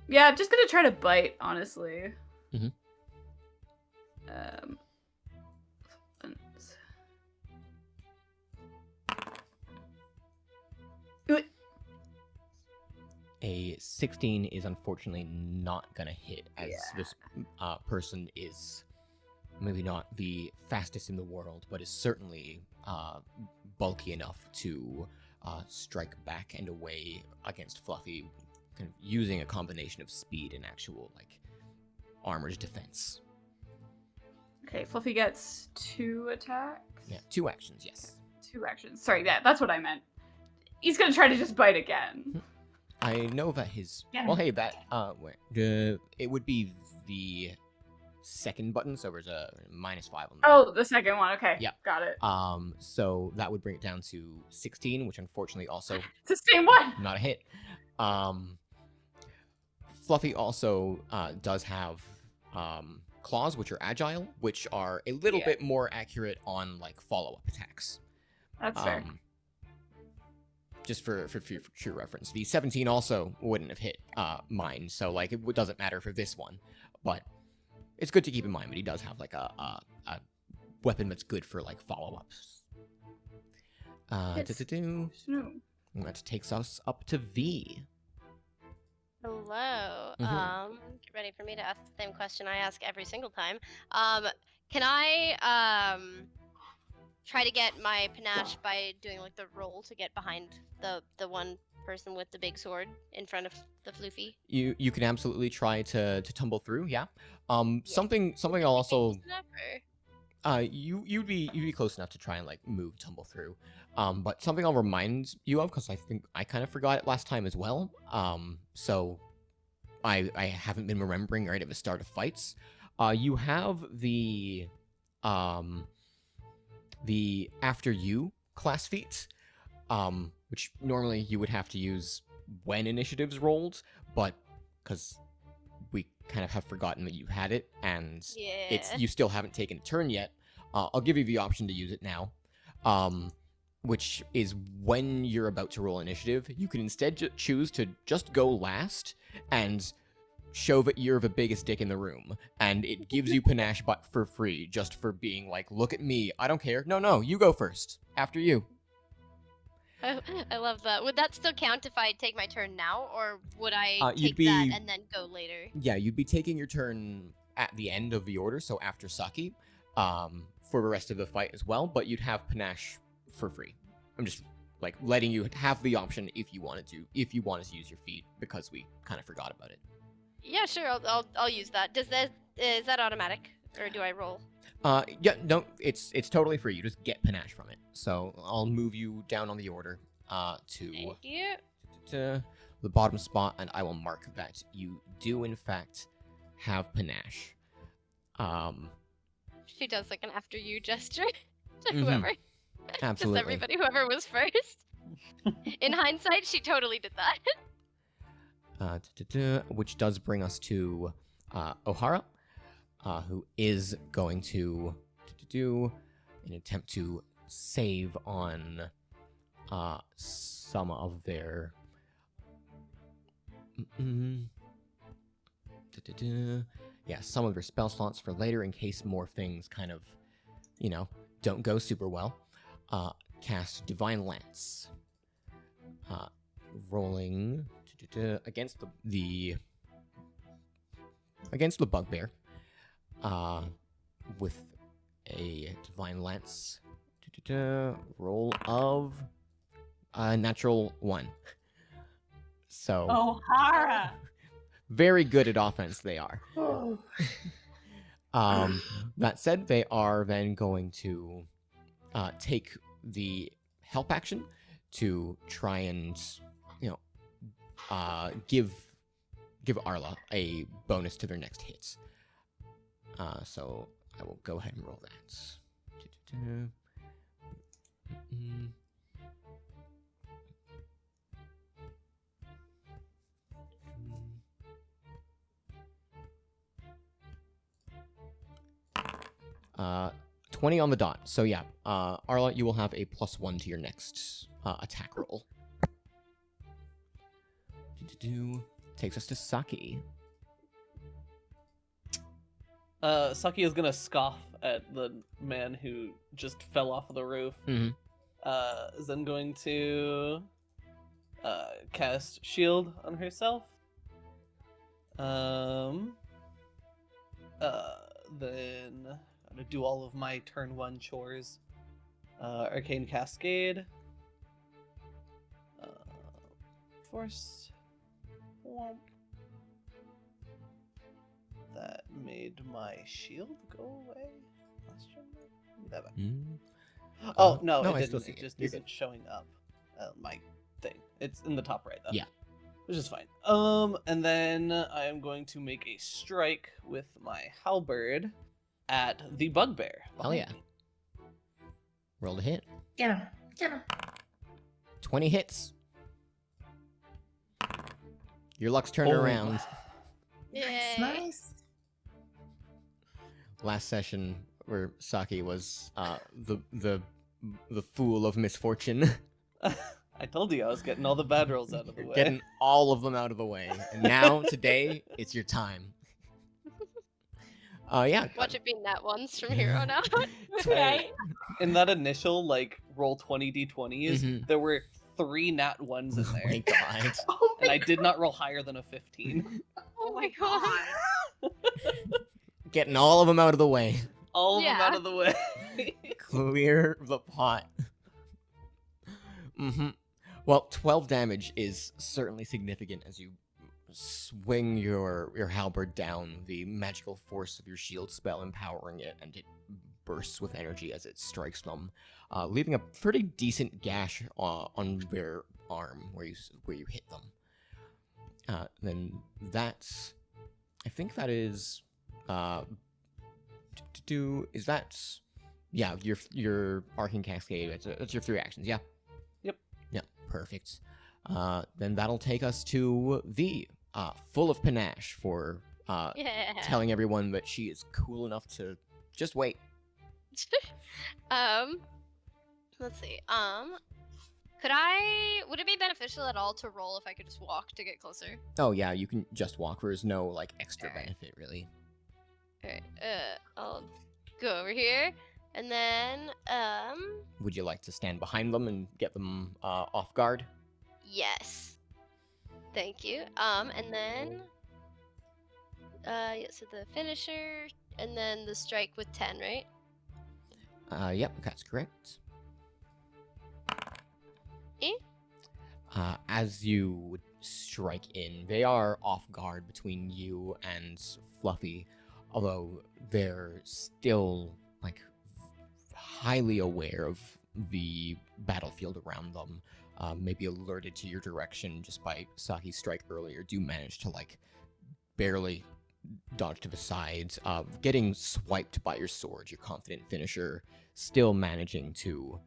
Yeah, I'm just gonna try to bite, honestly. A 16 is unfortunately not gonna hit, as this person is maybe not the fastest in the world, but is certainly bulky enough to strike back and away against Fluffy, kind of using a combination of speed and actual, like, armor's defense. Okay, Fluffy gets 2 attacks. Yeah, 2 actions, yes. 2 actions. Sorry, yeah, that's what I meant. He's gonna try to just bite again. I know that his... Yeah. Well, hey, that... it would be the second button, so there's a -5 on that. Oh, the second one. Okay, Yeah. got it. So that would bring it down to 16, which unfortunately also It's the same one. not a hit. Fluffy also does have claws, which are agile, which are a little bit more accurate on, like, follow-up attacks. That's fair. Just for true reference, the 17 also wouldn't have hit mine, so, like, it doesn't matter for this one, but it's good to keep in mind that he does have, like, a weapon that's good for, like, follow-ups. That takes us up to V. Hello. Get ready for me to ask the same question I ask every single time. Can I try to get my panache by doing, like, the roll to get behind the one person with the big sword in front of the Floofy? You can absolutely try to tumble through, yeah. Something I'll also you'd be close enough to try and, like, tumble through. But something I'll remind you of, because I think I kind of forgot it last time as well. So I haven't been remembering right at the start of fights. You have the the After You class feat, which normally you would have to use when initiatives rolled, but because we kind of have forgotten that you had it, and Yeah. you still haven't taken a turn yet, I'll give you the option to use it now. Which is when you're about to roll initiative, you can instead choose to just go last and show that you're the biggest dick in the room, and it gives you panache but for free, just for being like, look at me, I don't care. No, you go first. After you. I love that. Would that still count if I take my turn now, or would I You'd take that be- and then go later? Yeah, you'd be taking your turn at the end of the order, so after Saki, for the rest of the fight as well, but you'd have panache for free. I'm just like letting you have the option if you wanted to use your feat, because we kind of forgot about it. Yeah, sure. I'll use that. Is that automatic, or do I roll? Yeah, no, it's totally free. You just get panache from it. So I'll move you down on the order to Thank you. the bottom spot, and I will mark that you do in fact have panache. She does like an after you gesture to Mhm. whoever. Absolutely. Just everybody, whoever was first. In hindsight, she totally did that. Which does bring us to O'Hara, who is going to do an attempt to save on some of their some of their spell slots for later, in case more things kind of, don't go super well. Cast Divine Lance. Rolling against the bugbear, with a Divine Lance roll of natural 1. So O'Hara. very good at offense they are. Oh. That said, they are then going to take the help action to try and give Arla a bonus to their next hits. So I will go ahead and roll that. Uh, 20 on the dot. So yeah, Arla, you will have a +1 to your next attack roll. Takes us to Saki. Saki is gonna scoff at the man who just fell off of the roof. Mhm. Is then going to cast shield on herself. Then I'm gonna do all of my turn 1 chores. Arcane Cascade. Force. Womp. That made my shield go away. Question mark? That back. Oh no, no, it I still didn't. see It it. just You're isn't showing up. My thing. It's in the top right though. Yeah. Which is fine. And then I am going to make a strike with my halberd at the bugbear. Hell behind yeah. me. Roll to hit. Get him. Get him. 20 hits. Your luck's turned Oh. around. Yay. Nice. Last session, where Saki was the fool of misfortune, I told you I was getting all the bad rolls out of the way. getting all of them out of the way. And now, today, it's your time. Yeah. Watch it be nat ones from here on out. Right. In that initial roll 20 d20s, Mhm. there were 3 nat 1s in Oh there. my god. Oh And my I did not roll higher than a 15. Oh my god. Getting all of them out of the way. All of them Yeah. out of the way. Clear the pot. Well, 12 damage is certainly significant as you swing your halberd down, the magical force of your shield spell empowering it, and it bursts with energy as it strikes them, leaving a pretty decent gash on their arm where you hit them. Then that's, I think that is, is that Yeah, your Arcane Cascade. That's your 3 actions. Yeah. Yep. Yeah. Perfect. Then that'll take us to V. Full of panache for Yeah. telling everyone that she is cool enough to just wait. Let's see. Would it be beneficial at all to roll if I could just walk to get closer? Oh yeah, you can just walk. There's no like extra Alright. benefit really. Alright, I'll go over here, and then, Would you like to stand behind them and get them off guard? yes. Thank you. And then, yeah, so the finisher, and then the strike with 10, right? Yep, that's correct. Eh? As you strike in, they are off guard between you and Fluffy, although they're still like highly aware of the battlefield around them. Maybe alerted to your direction just by Saki's strike earlier. Do manage to like barely dodge to the sides, getting swiped by your sword, your confident finisher, still managing to,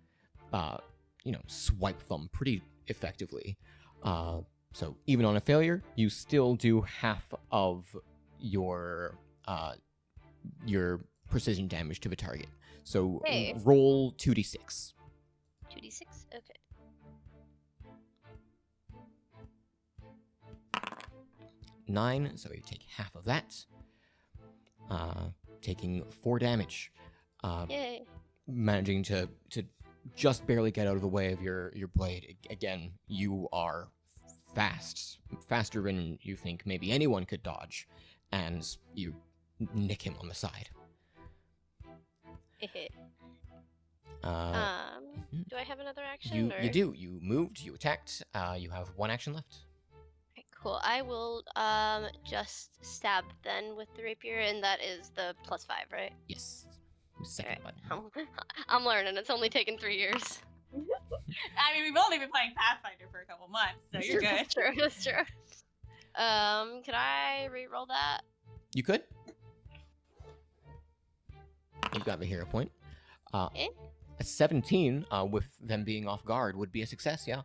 swipe them pretty effectively. So even on a failure, you still do half of your precision damage to the target. So Hey. roll 2d6. 2d6? Okay. 9, so you take half of that. Taking 4 damage. Yay. Managing to just barely get out of the way of your blade. Again, you are fast. Faster than you think maybe anyone could dodge. And you nick him on the side. Do I have another action? You or... do. You moved, you attacked, you have 1 action left. Okay, cool. I will just stab then with the rapier, and that is the +5, right? Yes. Second button. I'm learning. It's only taken 3 years. I mean, we've only been playing Pathfinder for a couple months, so you're good. That's true. That's true. Can I re-roll that? You could. You got the hero point. Eh? A 17, with them being off guard, would be a success, yeah.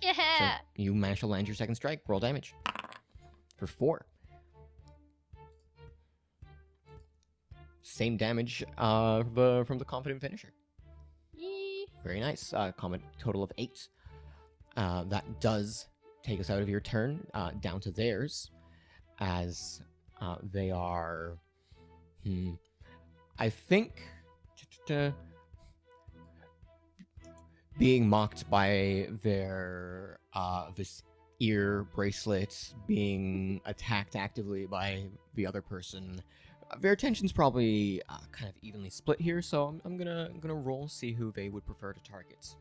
So Yeah. you managed to land your second strike. Roll damage. For 4. Same damage from the confident finisher. Yee. Very nice. Total of 8. That does take us out of your turn, down to theirs, as they are. I think being mocked by their this ear bracelets, being attacked actively by the other person. Their attention's probably kind of evenly split here, so I'm gonna roll, see who they would prefer to target.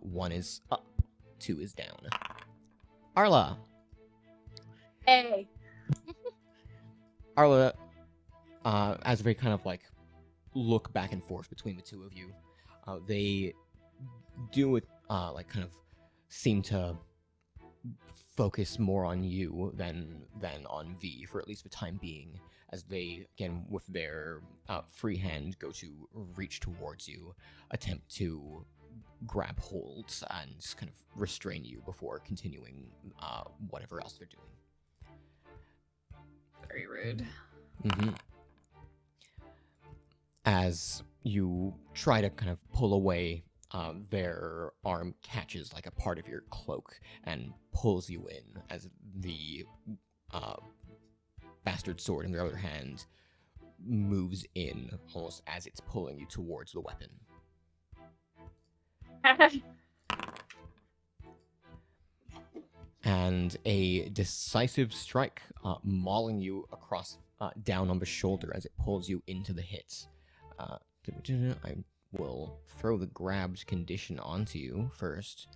1 is up, 2 is down. Arla. Hey. Arla, as they kind of like look back and forth between the two of you, they do like kind of seem to focus more on you than on V for at least the time being, as they again with their free hand go to reach towards you, attempt to grab holds and kind of restrain you before continuing whatever else they're doing. Very rude. Mm-hmm. As you try to kind of pull away, their arm catches like a part of your cloak and pulls you in, as the bastard sword in their other hand moves in almost as it's pulling you towards the weapon. And a decisive strike, mauling you across down on the shoulder as it pulls you into the hit. I will throw the grabbed condition onto you first,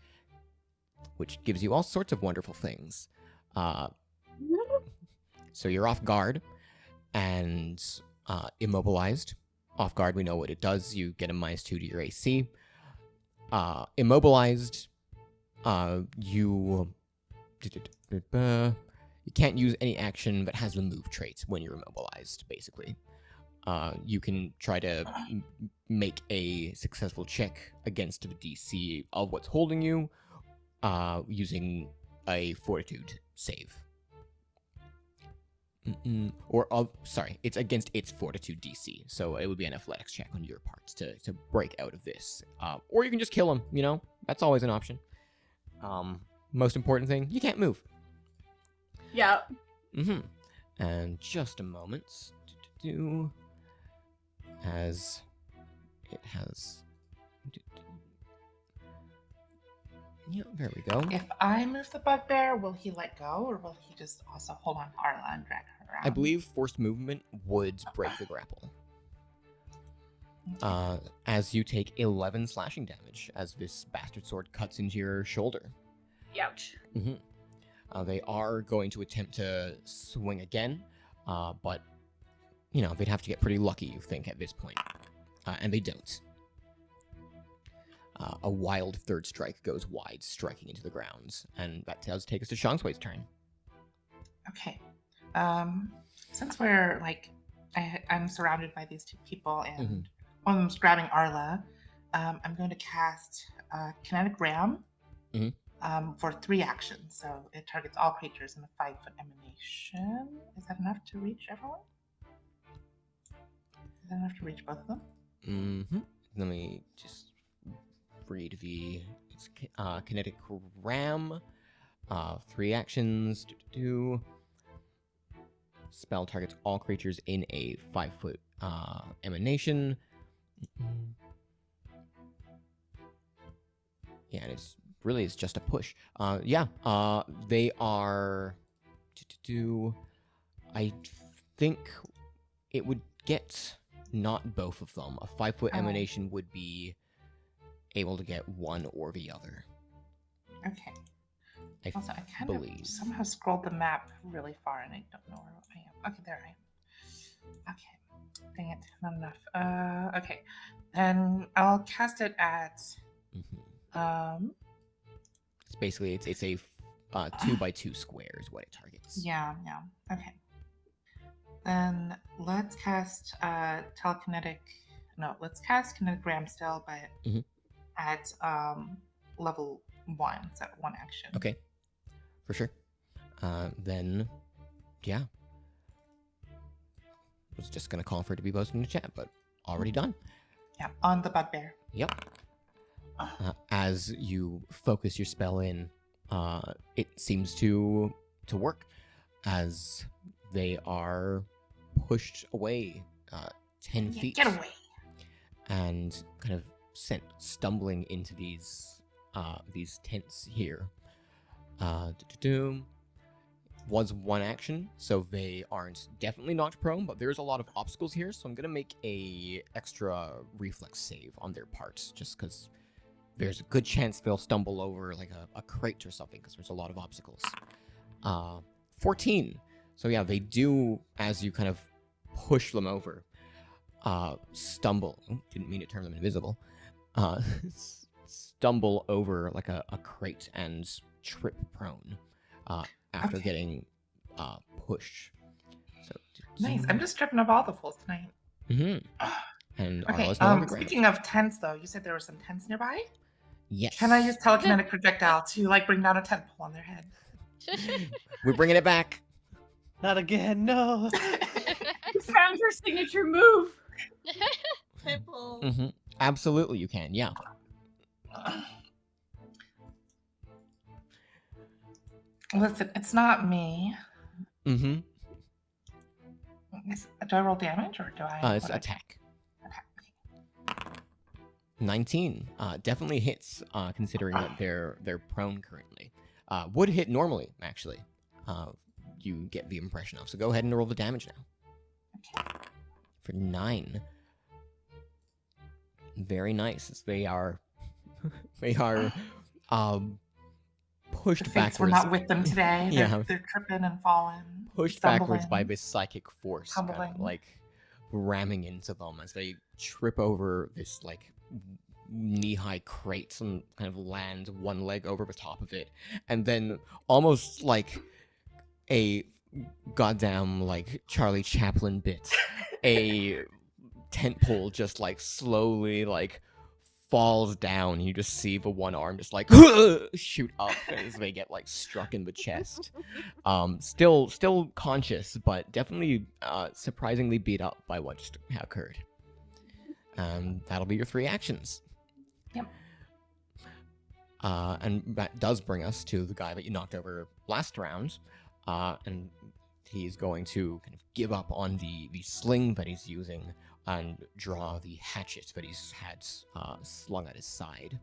which gives you all sorts of wonderful things. So you're off guard and immobilized. Off guard, we know what it does. You get a -2 to your AC. Immobilized, you can't use any action that has the move trait when you're immobilized, basically. you can try to make a successful check against the DC of what's holding you, using a fortitude save. Sorry, it's against its fortitude DC, so it would be an athletics check on your parts to break out of this. Or you can just kill him, you know? That's always an option. Most important thing, you can't move. Yeah. And just a moment. As it has... Yeah, there we go. If I move the bugbear, will he let go, or will he just also hold on to Arla and drag her around? I believe forced movement would break the grapple. As you take 11 slashing damage as this bastard sword cuts into your shoulder. Ouch. They are going to attempt to swing again, but, you know, they'd have to get pretty lucky, you think, at this point. And they don't. A wild third strike goes wide, striking into the ground. And that does take us to Shangshui's turn. Okay. Since we're, like, I'm surrounded by these two people, and one of them's grabbing Arla, I'm going to cast Kinetic Ram for 3 actions. So it targets all creatures in a 5-foot emanation. Is that enough to reach everyone? Is that enough to reach both of them? Let me just read it's Kinetic Ram. 3 actions. Spell targets all creatures in a 5-foot emanation. Yeah, and it's just a push. They are. I think it would get not both of them. A 5-foot emanation would be able to get one or the other. Okay. I Also, I kind believe. of somehow scrolled the map really far, and I don't know where I am. Okay, there I am. Okay. Dang it, not enough. Okay. Then I'll cast it at It's basically it's a 2x2 square is what it targets. Yeah. Okay. Then let's cast telekinetic. No, let's cast kinetic ram still, but at level 1. It's at 1 action. Okay, for sure. Then, yeah. I was just gonna call for it to be posted in the chat, but already done. Yeah, on the bugbear. Yep. As you focus your spell in, it seems to work, as they are pushed away 10 feet. Get away. And kind of sent stumbling into these tents here. Was 1 action, so they aren't definitely knocked prone, but there's a lot of obstacles here, so I'm gonna make a extra reflex save on their part, just because there's a good chance they'll stumble over like a crate or something, because there's a lot of obstacles. 14. So yeah, they do, as you kind of push them over, stumble. Didn't mean to turn them invisible. Stumble over like a crate and trip prone after getting pushed. So Nice. I'm just stripping up all the fools tonight. And Okay. Arla's no longer grounded. Speaking of tents, though, you said there were some tents nearby. Yes. Can I use telekinetic projectile to like bring down a tent pole on their head? We're bringing it back. Not again, no. You found your signature move. Pimple. Absolutely, you can. Yeah. Listen, it's not me. Do I roll damage or do I? It's attack. 19. Definitely hits, considering that they're prone currently. Would hit normally, actually. You get the impression of. So go ahead and roll the damage now. For 9. Very nice. As they are pushed The fates backwards. were not with them today. Yeah. They're tripping and falling. Pushed stumbling, backwards by this psychic force, kind tumbling. of like ramming into them as they trip over this like knee-high crate and kind of land one leg over the top of it, and then almost like a goddamn like Charlie Chaplin bit, a tent pole just like slowly like falls down. You just see the one arm just like shoot up as they get like struck in the chest. Still conscious, but definitely surprisingly beat up by what just occurred. That'll be your 3 actions. Yep. And that does bring us to the guy that you knocked over last round. And he's going to kind of give up on the sling that he's using and draw the hatchet that he's had slung at his side.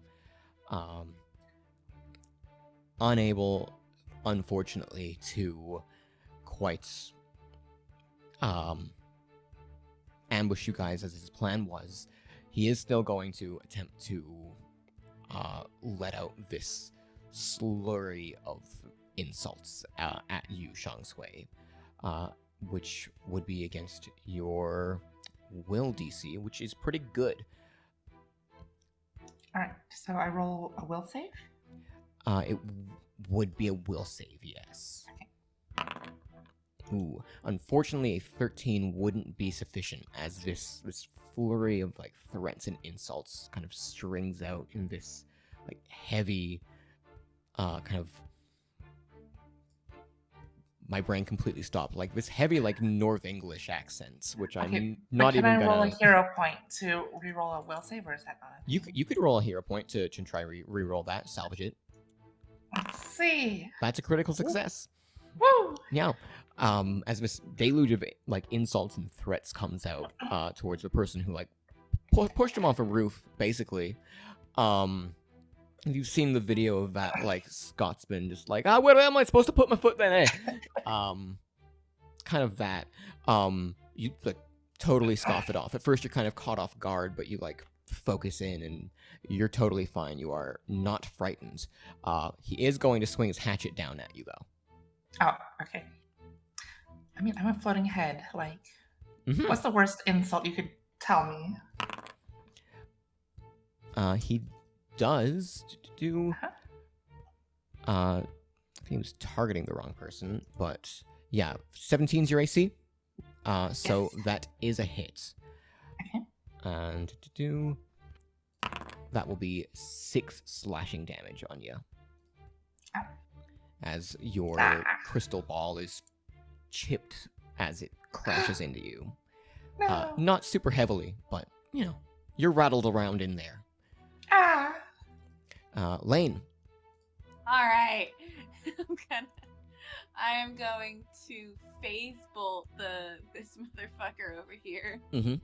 Unable, unfortunately, to quite ambush you guys as his plan was, he is still going to attempt to let out this slurry of insults at you, Shang Sui, which would be against your will DC, which is pretty good. Alright, so I roll a will save? It would be a will save, yes. Ooh, unfortunately, a 13 wouldn't be sufficient, as this flurry of like threats and insults kind of strings out in this like heavy, kind of. My brain completely stopped. Like this heavy, like North English accents, which I'm not even Can I gonna. roll a hero point to re-roll a will save, or is that not? You could roll a hero point to try re-roll that, salvage it. Let's see. That's a critical success. Woo! Yeah. As this deluge of like insults and threats comes out towards the person who like pushed him off a roof, basically. You've seen the video of that like Scotsman just like, where am I supposed to put my foot then? Kind of that. You like totally scoff it off. At first you're kind of caught off guard, but you like focus in and you're totally fine. You are not frightened. He is going to swing his hatchet down at you though. Oh, okay. I mean, I'm a floating head. Like, Mhm. what's the worst insult you could tell me? He does do. I think he was targeting the wrong person, but yeah, 17's your AC. So Yes. that is a hit. Okay. And that will be 6 slashing damage on you. Ah. As your crystal ball is chipped as it crashes into you. No. Not super heavily, but you know, you're rattled around in there. Ah. Lane. All right. I am going to phase bolt this motherfucker over here. Mm-hmm.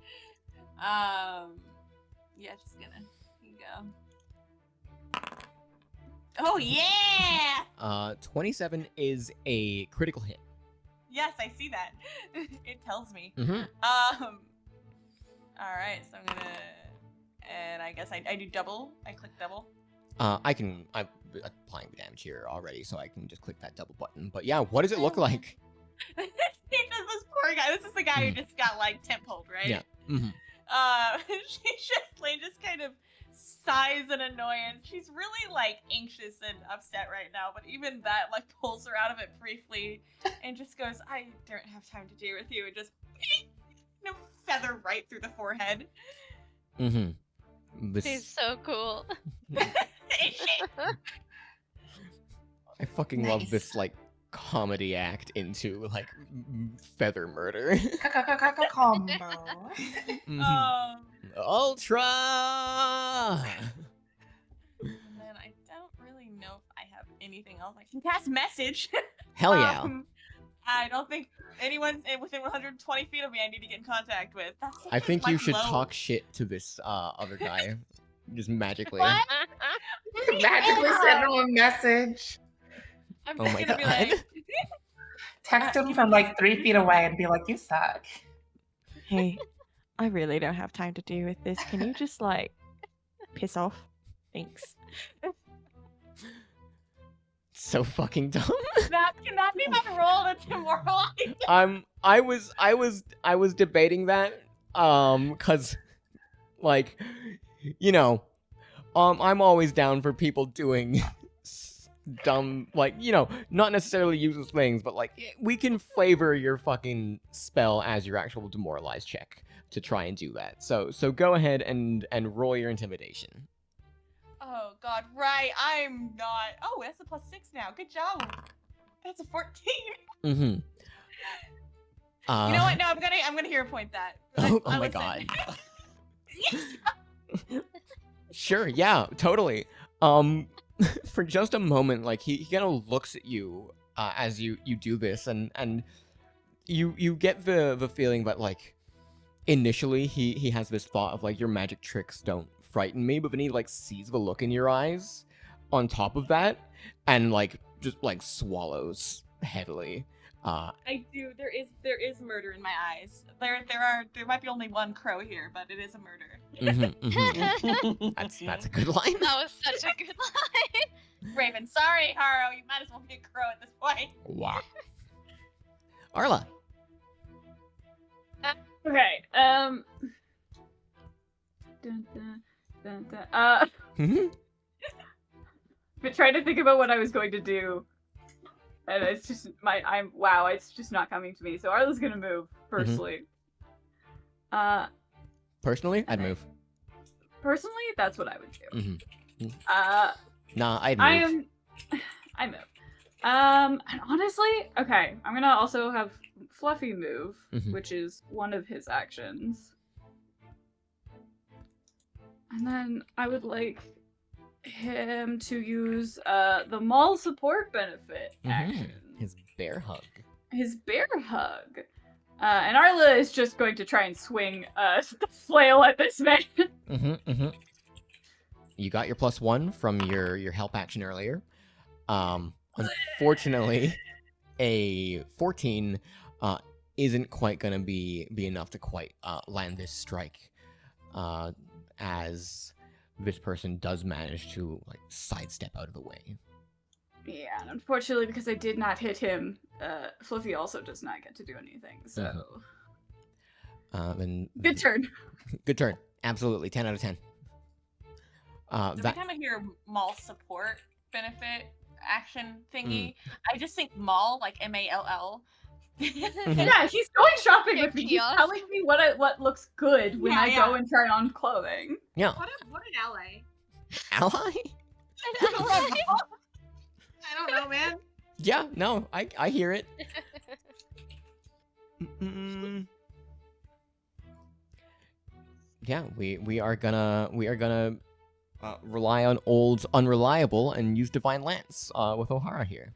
Yeah, just gonna. Here you go. Oh yeah! 27 is a critical hit. Yes, I see that. It tells me. Mm-hmm. All right, so I'm gonna, and I guess I do double. I click double. I'm applying the damage here already, so I can just click that double button. But yeah, what does it look like? This poor guy. This is the guy who just got like temp hold, right? Yeah. Mm-hmm. Lane just kind of sighs in annoyance. She's really like anxious and upset right now, but even that like pulls her out of it briefly, and just goes, "I don't have time to deal with you," and just feather right through the forehead. Mm-hmm. He's so cool. I fucking love this like comedy act into like feather murder. Combo. Mhm. Ultra. And then I don't really know if I have anything else. I can cast message. Hell yeah. I don't think anyone's within 120 feet of me I need to get in contact with. That's I think you like, should low. talk shit to this other guy, just magically. What? Magically send him a message. I'm Oh just my gonna be God. like, Text him from like 3 feet away and be like, "You suck." Hey, I really don't have time to deal with this. Can you just like piss off? Thanks. So fucking dumb. that cannot be my role. That's demoralizing. I was debating that, cause, like, you know, I'm always down for people doing dumb, like, not necessarily useless things, but like we can flavor your fucking spell as your actual demoralize check to try and do that. So go ahead and roll your intimidation. Oh God, right. I'm not. Oh, that's a +6 now. Good job. That's a 14. Mm-hmm. You know what? No, I'm gonna hero point that. Oh my Listen. god. Sure, yeah, totally. For just a moment, like he kind of looks at you as you do this, and you get the feeling that like initially he has this thought of like your magic tricks don't frighten me, but then he like sees the look in your eyes on top of that, and like just like swallows heavily. I do. There is murder in my eyes. There might be only one crow here, but it is a murder. That's a good line. That was such a good line. Raven, sorry, Haro. You might as well be a crow at this point. Wow. Arla. Okay. Dun, dun, dun, dun. Mhm. But trying to think about what I was going to do, and it's just it's just not coming to me. So Arla's gonna move firstly. Personally, I'd move. Personally, that's what I would do. Mhm. Nah, I'd move. I move. And honestly, okay, I'm gonna also have Fluffy move, Mhm. which is one of his actions. And then I would like him to use the mall support benefit action. His bear hug. His bear hug. And Arla is just going to try and swing the flail at this man. You got your +1 from your help action earlier. Unfortunately, a 14 isn't quite gonna be enough to quite land this strike, as this person does manage to like sidestep out of the way. Yeah, and unfortunately, because I did not hit him, Fluffy also does not get to do anything, so... Then Good turn. Good turn. Absolutely, 10 out of 10. Every time I hear mall support benefit action thingy, I just think mall, like MALL. Yeah, he's going shopping with me. He's Kiosk. telling me what looks good when Yeah, I yeah. go and try on clothing. Yeah. What an ally. Ally? I don't know, man. Yeah, no, I hear it. Yeah, we are gonna rely on old unreliable and use divine lance with O'Hara here.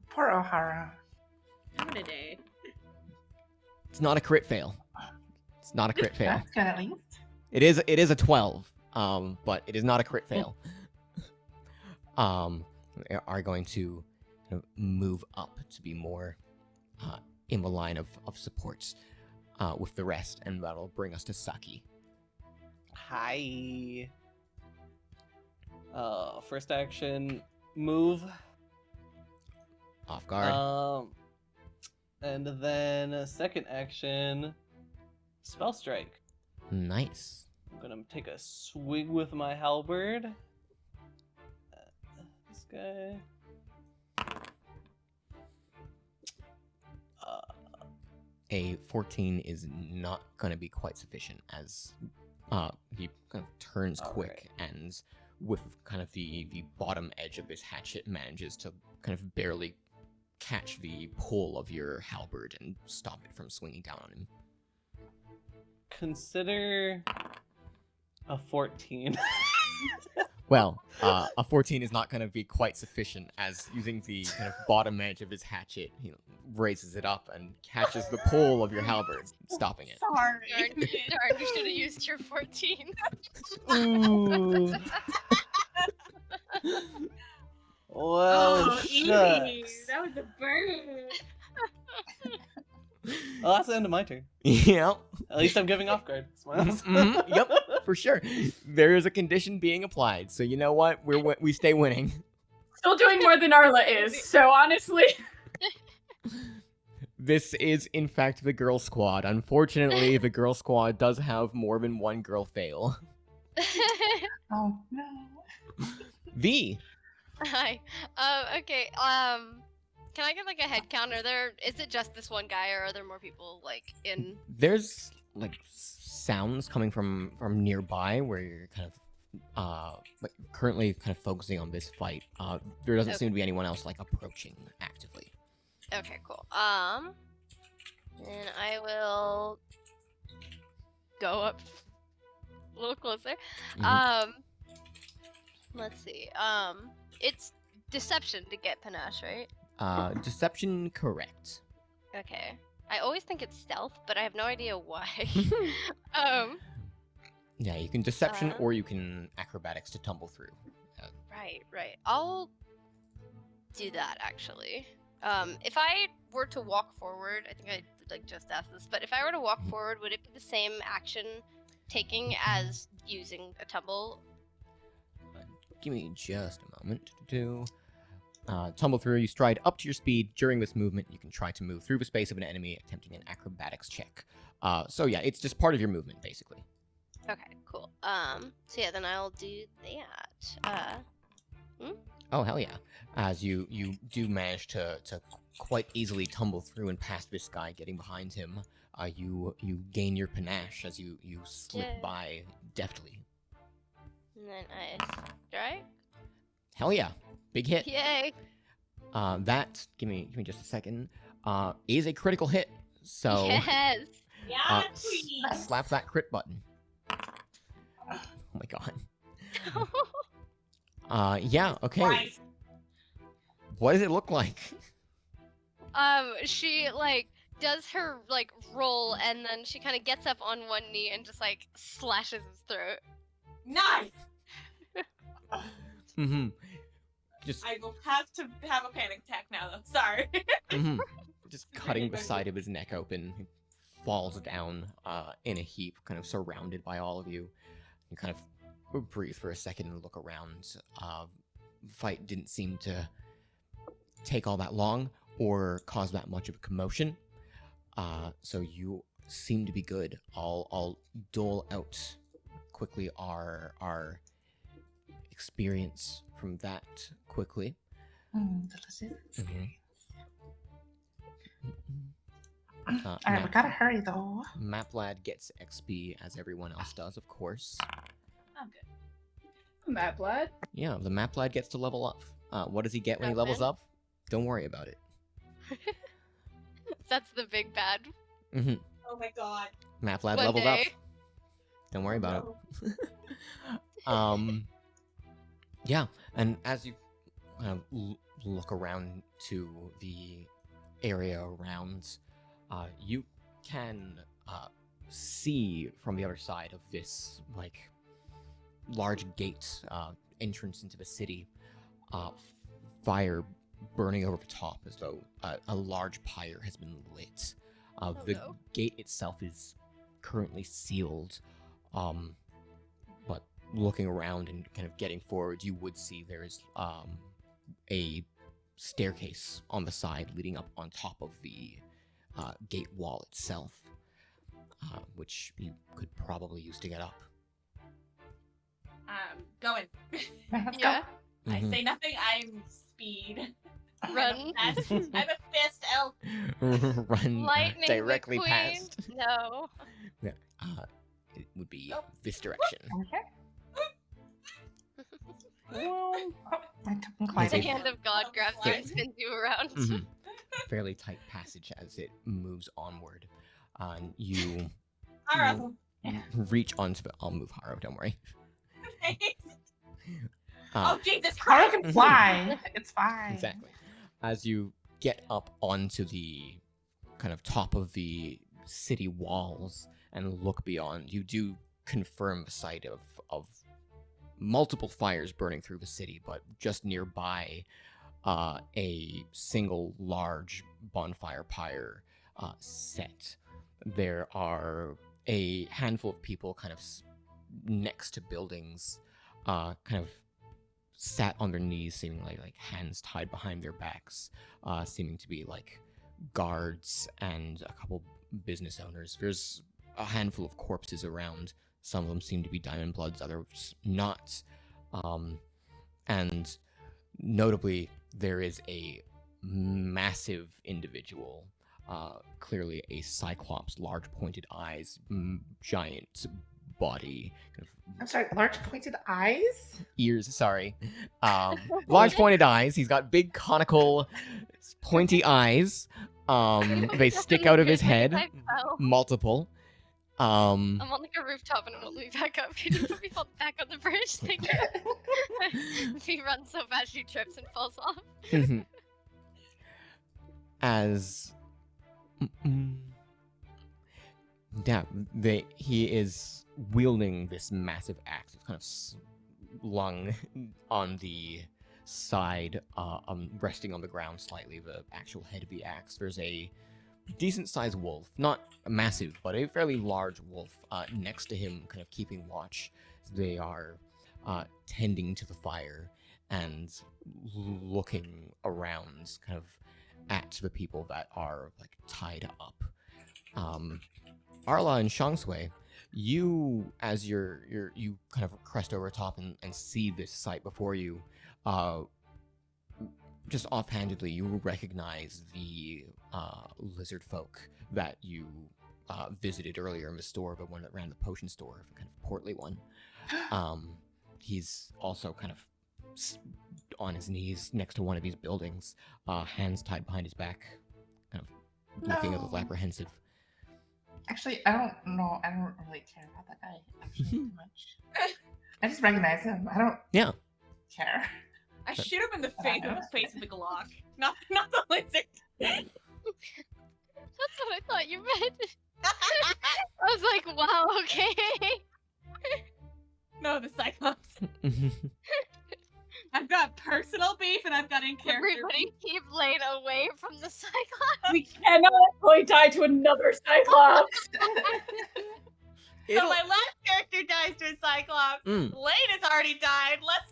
Poor O'Hara. What a day. It's not a crit fail. It's not a crit fail. That's good at least. It is a 12, but it is not a crit fail. We are going to move up to be more in the line of supports with the rest, and that'll bring us to Saki. Hi. First action, move. Off guard. And then second action, spell strike. Nice. I'm gonna take a swing with my halberd. This guy. A 14 is not going to be quite sufficient, as he kind of turns quick and with kind of the bottom edge of his hatchet manages to kind of barely catch the pull of your halberd and stop it from swinging down on him. Consider a 14. Well, a 14 is not going to be quite sufficient, as using the kind of bottom edge of his hatchet, he raises it up and catches the pull of your halberd, stopping it. Sorry. Darn, you should have used your 14. Ooh. Well, shucks. That was a burn. Well, that's the end of my turn. Yep. At least I'm giving off guard. Smiles. Yep, for sure. There is a condition being applied, so you know what? We stay winning. Still doing more than Arla is, so honestly... This is, in fact, the girl squad. Unfortunately, the girl squad does have more than one girl fail. Oh no. V. Hi. Okay. Can I get like a head count? Is it just this one guy, or are there more people like in? There's like sounds coming from nearby where you're kind of like currently kind of focusing on this fight. There doesn't seem to be anyone else like approaching actively. Okay, cool. Then I will go up a little closer. Mhm. Let's see. It's deception to get panache, right? Deception, correct. Okay. I always think it's stealth, but I have no idea why. um. Yeah, you can deception Uh, or you can acrobatics to tumble through. Right. I'll do that actually. If I were to walk forward, I think I like just asked this, but if I were to walk forward, would it be the same action taking as using a tumble? Give me just a moment to tumble through. You stride up to your speed. During this movement, you can try to move through the space of an enemy, attempting an acrobatics check. So yeah, it's just part of your movement, basically. Okay, cool. So yeah, then I'll do that. Oh hell yeah! As you do manage to quite easily tumble through and past this guy, getting behind him. You gain your panache as you slip Yay. by deftly. And then I strike. Hell yeah! Big hit. Yay! That give me just a second. Is a critical hit. So Yes. Yeah, slap that crit button. Oh my god. Yeah. Okay. Right. What does it look like? She like does her like roll, and then she kind of gets up on one knee and just like slashes his throat. Nice. Mm-hmm. Just I will have to have a panic attack now, though. Sorry. mhm. Just cutting the side of his neck open. He falls down in a heap, kind of surrounded by all of you. You kind of breathe for a second and look around. Fight didn't seem to take all that long or cause that much of a commotion. So you seem to be good. I'll dole out quickly our experience from that quickly. Delicious. Mhm. Alright, we gotta hurry though. Maplad gets XP as everyone else does, of course. I'm good. Matt Blood. Yeah, the Maplad gets to level up. What does he get when he levels Nothing. up? Don't worry about it. That's the big bad. Mm-hmm. Oh my god. Maplad One leveled up. day. Don't worry about No. it. Yeah, and as you look around to the area around, you can see from the other side of this like large gate entrance into the city, fire burning over the top as though a large pyre has been lit. The no. gate itself is currently sealed, but looking around and kind of getting forward, you would see there is a staircase on the side leading up on top of the gate wall itself, which you could probably use to get up. Going. Let's Yeah. I Mhm. say nothing. I'm speed. Run. I'm a fist elf. Run Lightning directly McQueen. past. No. It would be Oh. this direction. Okay. Well, Oh, my tongue The glided. hand of God grabs you and spins you around. Mhm. Fairly tight passage as it moves onward. You Alright. reach onto the. I'll move Haro. Don't worry. Oh Jesus Haro Christ! can fly. It's fine. Exactly. As you get up onto the kind of top of the city walls and look beyond, you do confirm the sight of multiple fires burning through the city, but just nearby, a single large bonfire pyre set. There are a handful of people kind of next to buildings, kind of sat on their knees, seemingly like hands tied behind their backs, seeming to be like guards and a couple business owners. There's a handful of corpses around, Some of them seem to be Diamond Bloods, others not. And notably, there is a massive individual, clearly a Cyclops, large pointed eyes, giant body, kind of I'm sorry, large pointed eyes? ears, sorry. Large pointed eyes. He's got big conical pointy eyes. They stick out of his head. I fell. Multiple. I'm on like a rooftop and it won't let me back up. Can you put me back on the bridge? Thank you. He runs so fast she trips and falls off. As yeah, he is wielding this massive axe. It's kind of slung on the side, resting on the ground slightly. The actual head of the axe. There's a decent-sized wolf, not massive, but a fairly large wolf next to him, kind of keeping watch. They are tending to the fire and looking around, kind of at the people that are like tied up. Arla and Shangshui, you, as you kind of crest over top and see this sight before you, just offhandedly, you recognize the lizard folk that you visited earlier in the store, the one that ran the potion store, the kind of portly one. He's also kind of on his knees next to one of these buildings, hands tied behind his back, kind of looking a little apprehensive. Actually, I don't know. I don't really care about that guy actually too much. I just recognize him. I don't care. I shoot him in the face with a Glock. Not the lizard. That's what I thought you meant. I was like, wow, okay. No, the Cyclops. I've got personal beef and I've got in character. Everybody keep Lane away from the Cyclops. We cannot point die to another Cyclops. So my last character dies to a Cyclops. Lane has already died. Let's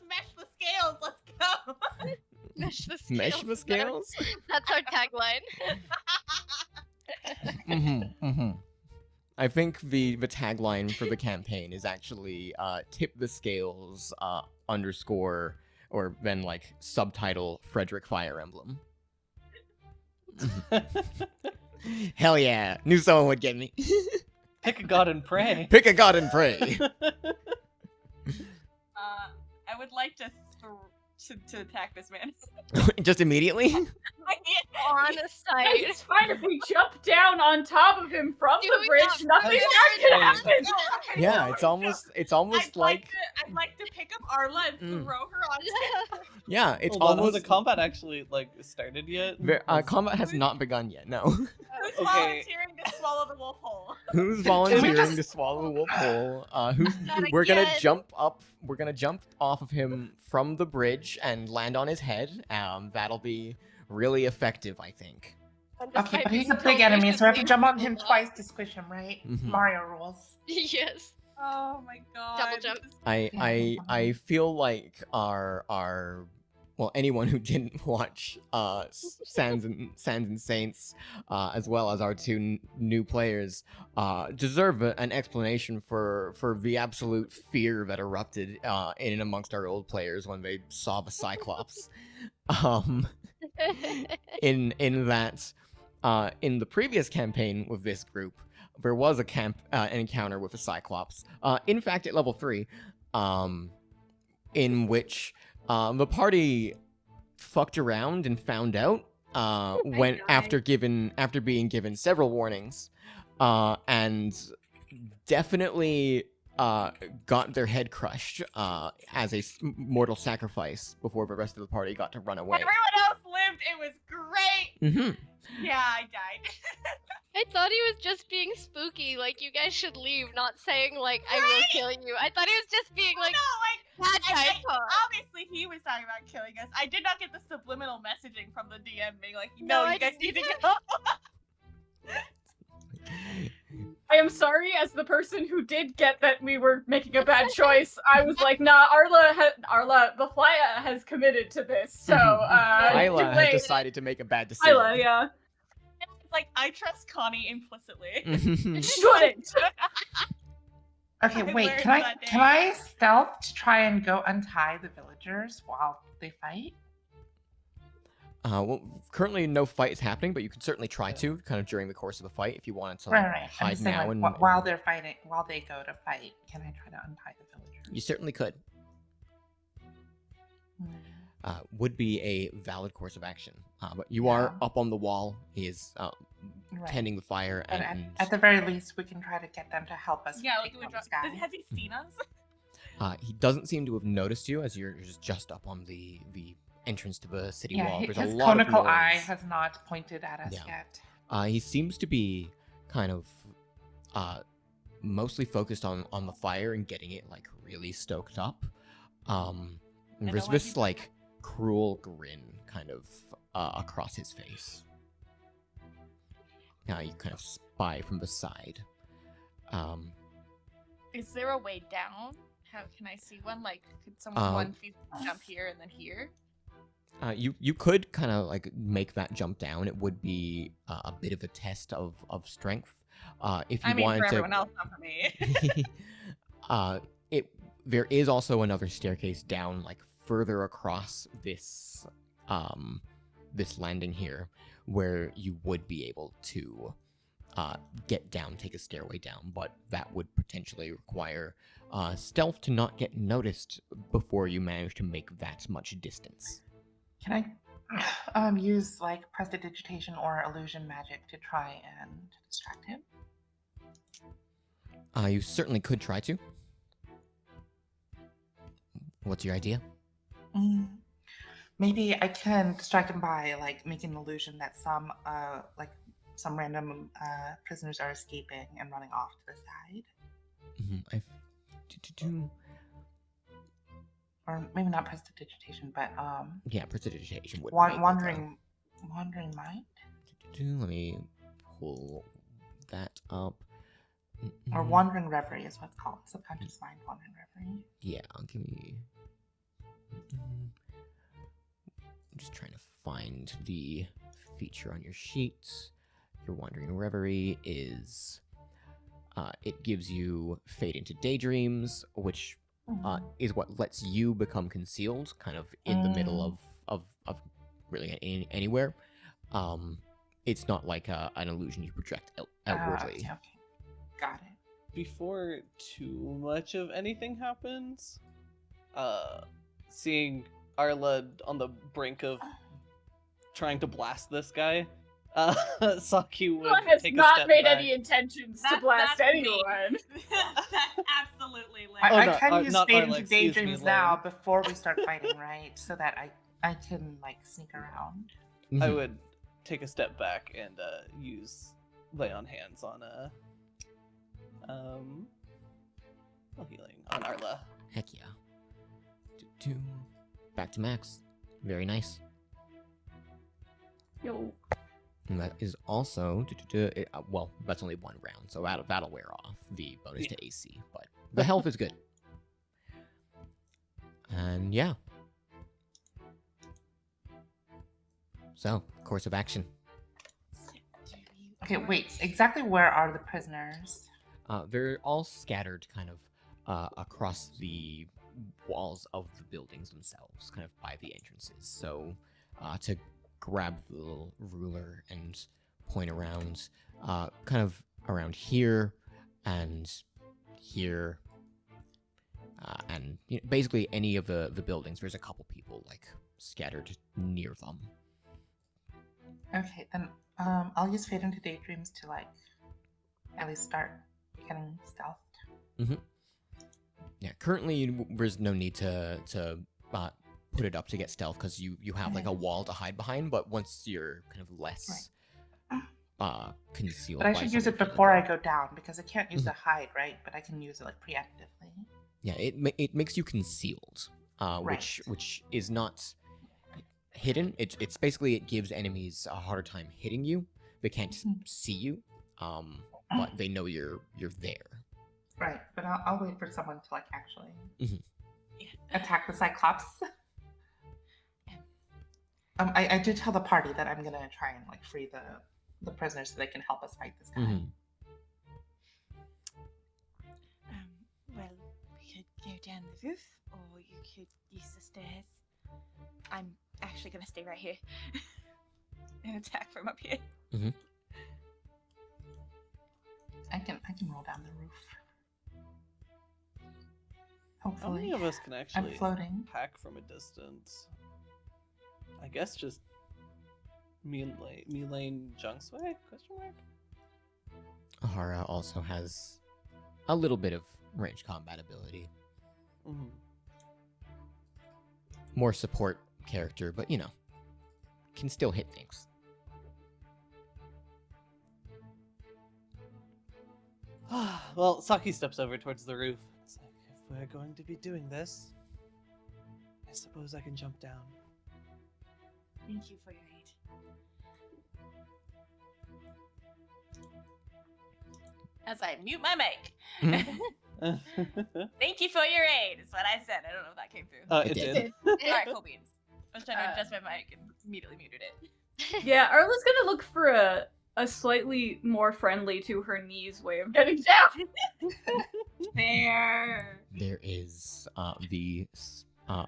mesh the scales. Let's go. Mesh the scales. Mesh the scales? That's our tagline. I think the tagline for the campaign is actually tip the scales underscore or then like subtitle Frederick Fire Emblem. Hell yeah, knew someone would get me. Pick a god and pray. Pick a god and pray. I would like to attack this man. Just immediately? On a site. It's fine if we jump down on top of him from Do the we bridge. not- Nothing bad can happen. Yeah, it's almost I'd like to pick up Arla and throw her on. yeah, it's Hold on, has almost the combat actually like started yet? combat has not begun yet. No. Who's Okay. volunteering to swallow the wolf whole? Who's volunteering to swallow the wolf whole? We're gonna again. jump up. We're gonna jump off of him from the bridge and land on his head. That'll be really effective, I think. Okay, but he's a big enemy, so I have to jump on him twice to squish him, right? Mhm. Mario rules. Yes. Oh my god. Double jump. I feel like anyone who didn't watch Sands and Saints, as well as our two new players, deserve an explanation for the absolute fear that erupted in and amongst our old players when they saw the Cyclops. In that, in the previous campaign with this group, there was an encounter with a Cyclops. In fact, at level 3, in which the party fucked around and found out when after being given several warnings, and definitely got their head crushed as a mortal sacrifice before the rest of the party got to run away. Everyone else lived. It was great. Mm-hmm. Yeah, I died. I thought he was just being spooky, like you guys should leave, not saying like I will kill you. I thought he was just being like bad guy talk. Obviously he was talking about killing us. I did not get the subliminal messaging from the DM being like, no, I you guys didn't need to either. go. I am sorry, as the person who did get that we were making a bad choice. I was like, nah, Arla, the Flya has committed to this, so Isla too has late. decided to make a bad decision. Isla, yeah, It's like I trust Connie implicitly. Mhm. shouldn't. Okay, I wait. learned Can that day. I stealth to try and go untie the villagers while they fight? Well, currently no fight is happening, but you could certainly try to, kind of during the course of the fight, if you wanted to like, Right. I'm hide just saying, now. like, And while they're fighting, while they go to fight, can I try to untie the villagers? you certainly could. Hmm. Would be a valid course of action. But you are Yeah. up on the wall. He is Right. tending the fire, But and at the very least, we can try to get them to help us. Yeah, take like we down drop. this guy. Has he seen us? he doesn't seem to have noticed you as you're just up on the entrance to the city Yeah, wall. There's his a lot of conical eye noise. has not pointed at us Yeah. yet. He seems to be kind of mostly focused on the fire and getting it like really stoked up. And I there's know why this people- like cruel grin kind of across his face. You kind of spy from the side. Is there a way down? How can I see one? Like, could someone one feet jump here and then here? You could kind of like make that jump down. It would be a bit of a test of strength. If you I mean, wanted for to, everyone else, not for me. there is also another staircase down, like further across this this landing here, where you would be able to get down, take a stairway down, but that would potentially require stealth to not get noticed before you manage to make that much distance. Can I use like prestidigitation or illusion magic to try and distract him? You certainly could try to. What's your idea? Maybe I can distract him by like making an illusion that some random prisoners are escaping and running off to the side, or maybe not prestidigitation, but Yeah, prestidigitation would. wandering mind, Let me pull that up. or wandering reverie is what it's called. Subconscious mind, wandering reverie. Yeah, give me. I'm just trying to find the feature on your sheet. Your wandering reverie is. It gives you fade into daydreams, which is what lets you become concealed, kind of in the middle of really anywhere. It's not like an illusion you project outwardly. Okay. Got it. Before too much of anything happens, seeing Arla on the brink of trying to blast this guy, Saki would One has take a not step made back. any intentions to That's blast me. anyone. That's absolutely like. I no, can use not fade Arla, into excuse me, daydreams Lane. now before we start fighting, right? So that I can like sneak around. I Mhm. would take a step back and use lay on hands on healing on Arla. Heck yeah. Back to Max. Very nice. Yo. And that is also well, that's only one round, so that'll wear off the bonus to AC, but the health is good. And yeah. So, course of action. Okay, wait. Exactly where are the prisoners? They're all scattered kind of across the walls of the buildings themselves, kind of by the entrances. So, to grab the little ruler and point around, kind of around here and here, and basically any of the buildings. There's a couple people like scattered near them. Okay, then I'll use fade into daydreams to like at least start getting stealth. Yeah, currently there's no need to put it up to get stealth because you have like a wall to hide behind. But once you're kind of less concealed, But I by should use it something before I physical. go down because I can't use the hide, right? But I can use it like preemptively. Yeah, it makes you concealed, which is not hidden. It's basically it gives enemies a harder time hitting you. They can't see you, but they know you're there. Right, but I'll wait for someone to like actually Mhm. attack the Cyclops. I did tell the party that I'm gonna try and like free the prisoners so they can help us fight this guy. Mhm. go down the roof, or you could use the stairs. I'm actually gonna stay right here and attack from up here. I can roll down the roof. How Hopefully. many of us can actually floating. hack from a distance? I guess just Lane Junksway? Question mark? Hara also has a little bit of range combat ability. Mm-hmm. More support character, but can still hit things. Well, Saki steps over towards the roof. It's like, if we're going to be doing this, I suppose I can jump down. Thank you for your aid. As I mute my mic. Thank you for your aid, is what I said. I don't know if that came through. It It did. Alright, cool beans. I was trying to adjust my mic and immediately muted it. Yeah, Arla's gonna look for a slightly more friendly to her knees way of getting down. There. There is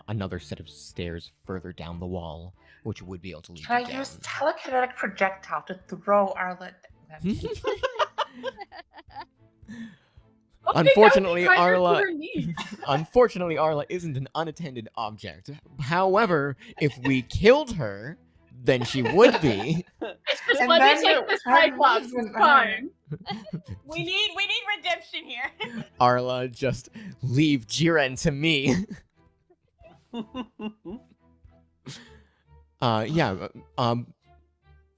another set of stairs further down the wall, which would be able to lead Can you I down. use telekinetic projectile to throw Arla? Okay, Unfortunately, that would be kinder to Arla- her knees. Unfortunately, Arla isn't an unattended object. However, if we killed her, then she would be. Just And let then me take you this try Cyclops, using it's her. fine. We need redemption here. Arla, just leave Jiren to me.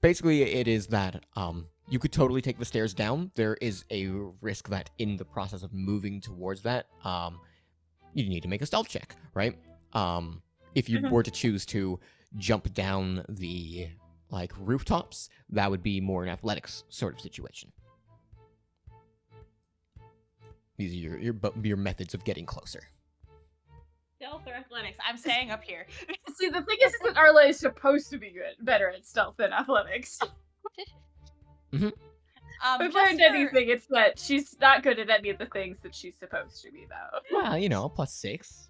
Basically it is that you could totally take the stairs down. There is a risk that in the process of moving towards that, you need to make a stealth check, right? If you were to choose to jump down the rooftops, that would be more an athletics sort of situation. These are your methods of getting closer. Stealth or athletics? I'm staying up here. See, the thing is that Arla is supposed to be better at stealth than athletics. If I learned anything, it's that she's not good at any of the things that she's supposed to be, though. Well, +6.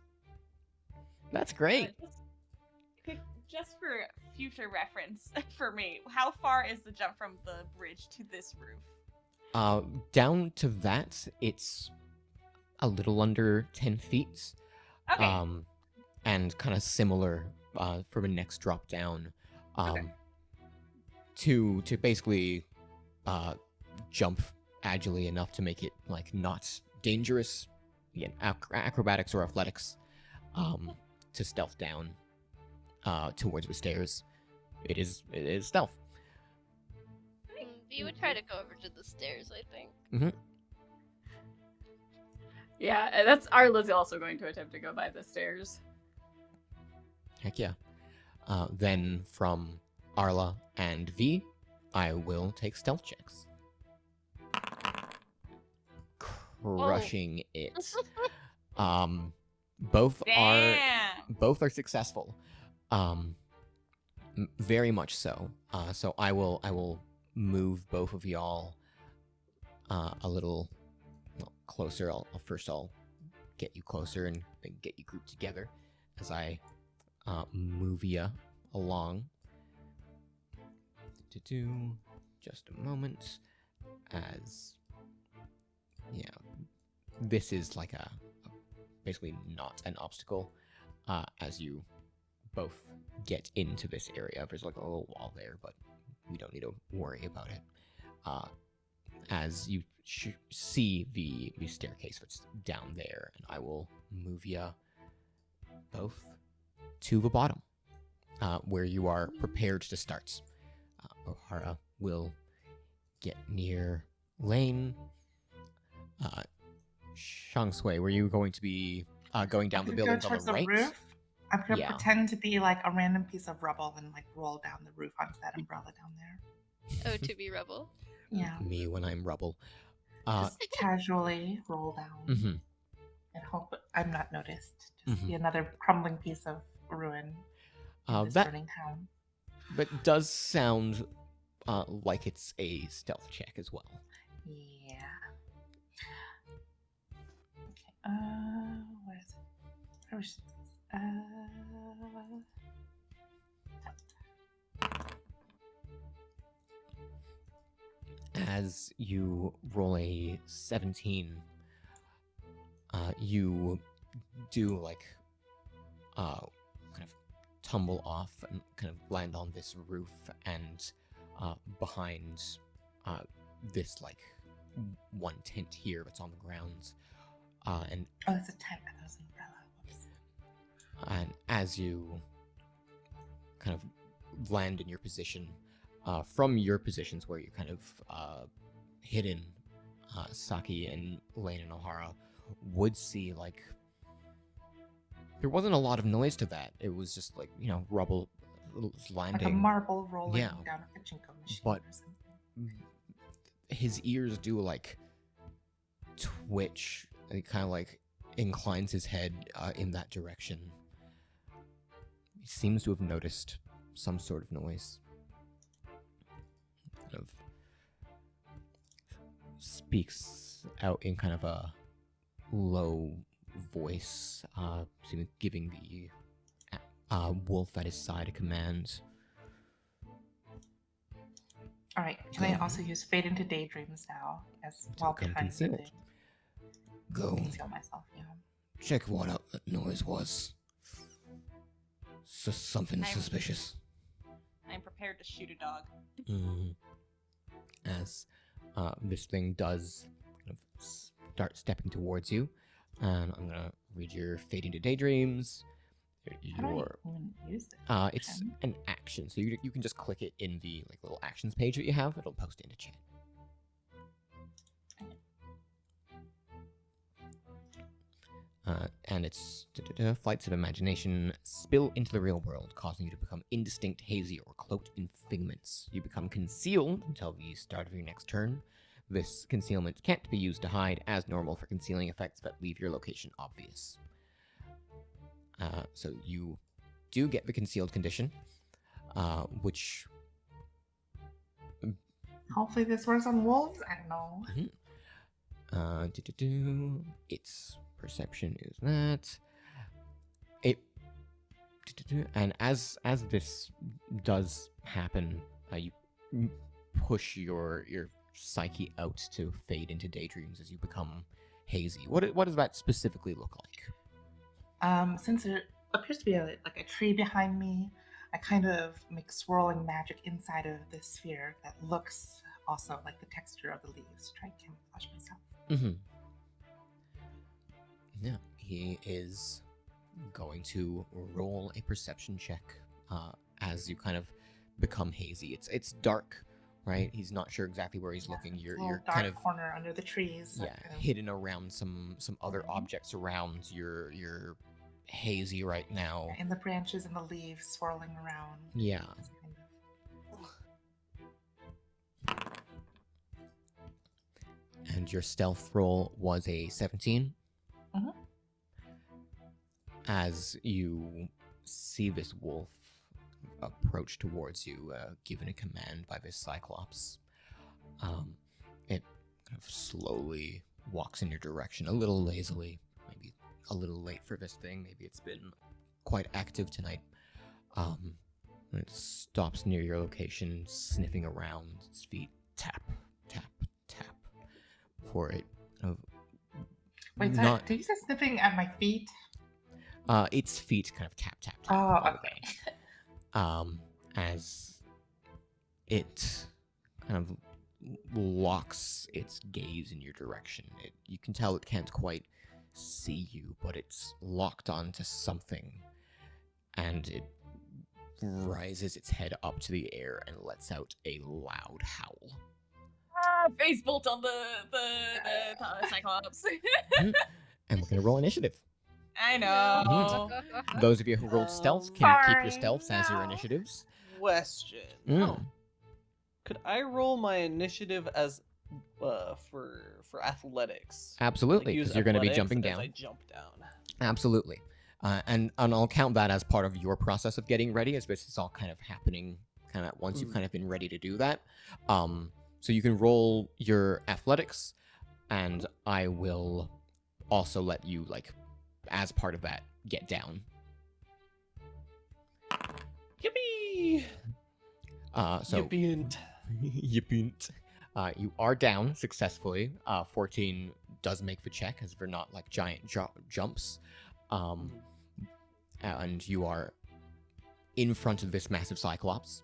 That's great. Just for future reference, for me, how far is the jump from the bridge to this roof? Down to that, it's a little under 10 feet. Okay. And kind of similar for the next drop down. Okay. To basically jump agilely enough to make it not dangerous. Again, acrobatics or athletics. To stealth down towards the stairs. It is stealth. You would try to go over to the stairs, I think. Yeah, that's Arla's also going to attempt to go by the stairs. Heck yeah. Then from Arla and V, I will take stealth checks. Crushing it. Both are successful. Very much so. So I will move both of y'all a little closer. I'll get you closer and then get you grouped together as I move ya along. Just a moment. As this is basically not an obstacle as you both get into this area. There's a little wall there, but we don't need to worry about it. As you see the staircase that's down there, and I will move ya both to the bottom, where you are prepared to start. O'Hara will get near Lane. Shangsui, were you going to be going down the buildings on the right? Roof. I'm gonna Yeah. pretend to be like a random piece of rubble and roll down the roof onto that umbrella down there. Oh, to be rebel. Yeah, Me when I'm rubble. just casually roll down Mhm. and hope I'm not noticed. Just be Mhm. another crumbling piece of ruin in this That burning town. does sound like it's a stealth check as well. Yeah. Okay. Where's where she is. As you roll a 17, you do like kind of tumble off and kind of land on this roof, and behind this like one tent here that's on the ground, and Oh, it's a tent. That was an umbrella. Whoops. and as you kind of land in your position, from your positions where you're kind of hidden, Saki and Lane and Ohara would see like there wasn't a lot of noise to that. It was just like, you know, rubble landing. Like a marble rolling Yeah. down a pachinko machine But- or something. His ears do like twitch. He kind of like inclines his head in that direction. He seems to have noticed some sort of noise. Kind of speaks out in kind of a low voice, giving the wolf at his side a command. All right. Can I Go. also use fade into daydreams now as To well become behind the concealed. thing? Go Conceal myself. Yeah. check what that noise was. Something I'm- suspicious. I'm prepared to shoot a dog. Mhm. As this thing does kind of start stepping towards you, and I'm gonna read your fade into daydreams. How do Your I even use this? it's action? an action, so you can just click it in the like little actions page that you have. It'll post into chat. And it's flights of imagination spill into the real world, causing you to become indistinct, hazy, or cloaked in figments. You become concealed until the start of your next turn. This concealment can't be used to hide, as normal for concealing effects that leave your location obvious. So you do get the concealed condition, which Hopefully this works on wolves. I don't know. its perception is that it, and as this does happen, you push your psyche out to fade into daydreams as you become hazy. What does that specifically look like? Since there appears to be like a tree behind me, I kind of make swirling magic inside of this sphere that looks also like the texture of the leaves to try and camouflage myself. Mm-hmm. Yeah, he is going to roll a perception check as you kind of become hazy. It's dark, right? He's not sure exactly where he's looking. You're Little dark kind of corner under the trees. that kind of- hidden around some other Mhm. objects around. You're hazy right now. in the branches and the leaves swirling around. Yeah. Just kind of- And your stealth roll was a 17. Mhm. As you see this wolf approach towards you, given a command by this cyclops, it kind of slowly walks in your direction, a little lazily, maybe a little late for this thing. Maybe it's been quite active tonight. And it stops near your location, sniffing around. Its feet tap, tap, tap. For it, Wait, so not did you say sniffing at my feet? its feet kind of tap, tap, tap. Oh, on the okay. ground. As it kind of locks its gaze in your direction. You can tell it can't quite see you, but it's locked onto something, and it rises its head up to the air and lets out a loud howl. Face bolt on the Cyclops. And we're gonna roll initiative. I know. Those of you who rolled stealth can keep your Sorry, stealths as your no. initiatives. Question. Mm. Could I roll my initiative as for athletics? Absolutely, use because you're going to be athletics jumping as down. I jump down. Absolutely. And I'll count that as part of your process of getting ready, as this is all kind of happening kind of once you've kind of been ready to do that. So you can roll your athletics, and I will also let you like as part of that, get down. Yippee! So Yippee! Yippee. You are down successfully. 14 does make the check, as they're not like giant jumps. And you are in front of this massive cyclops,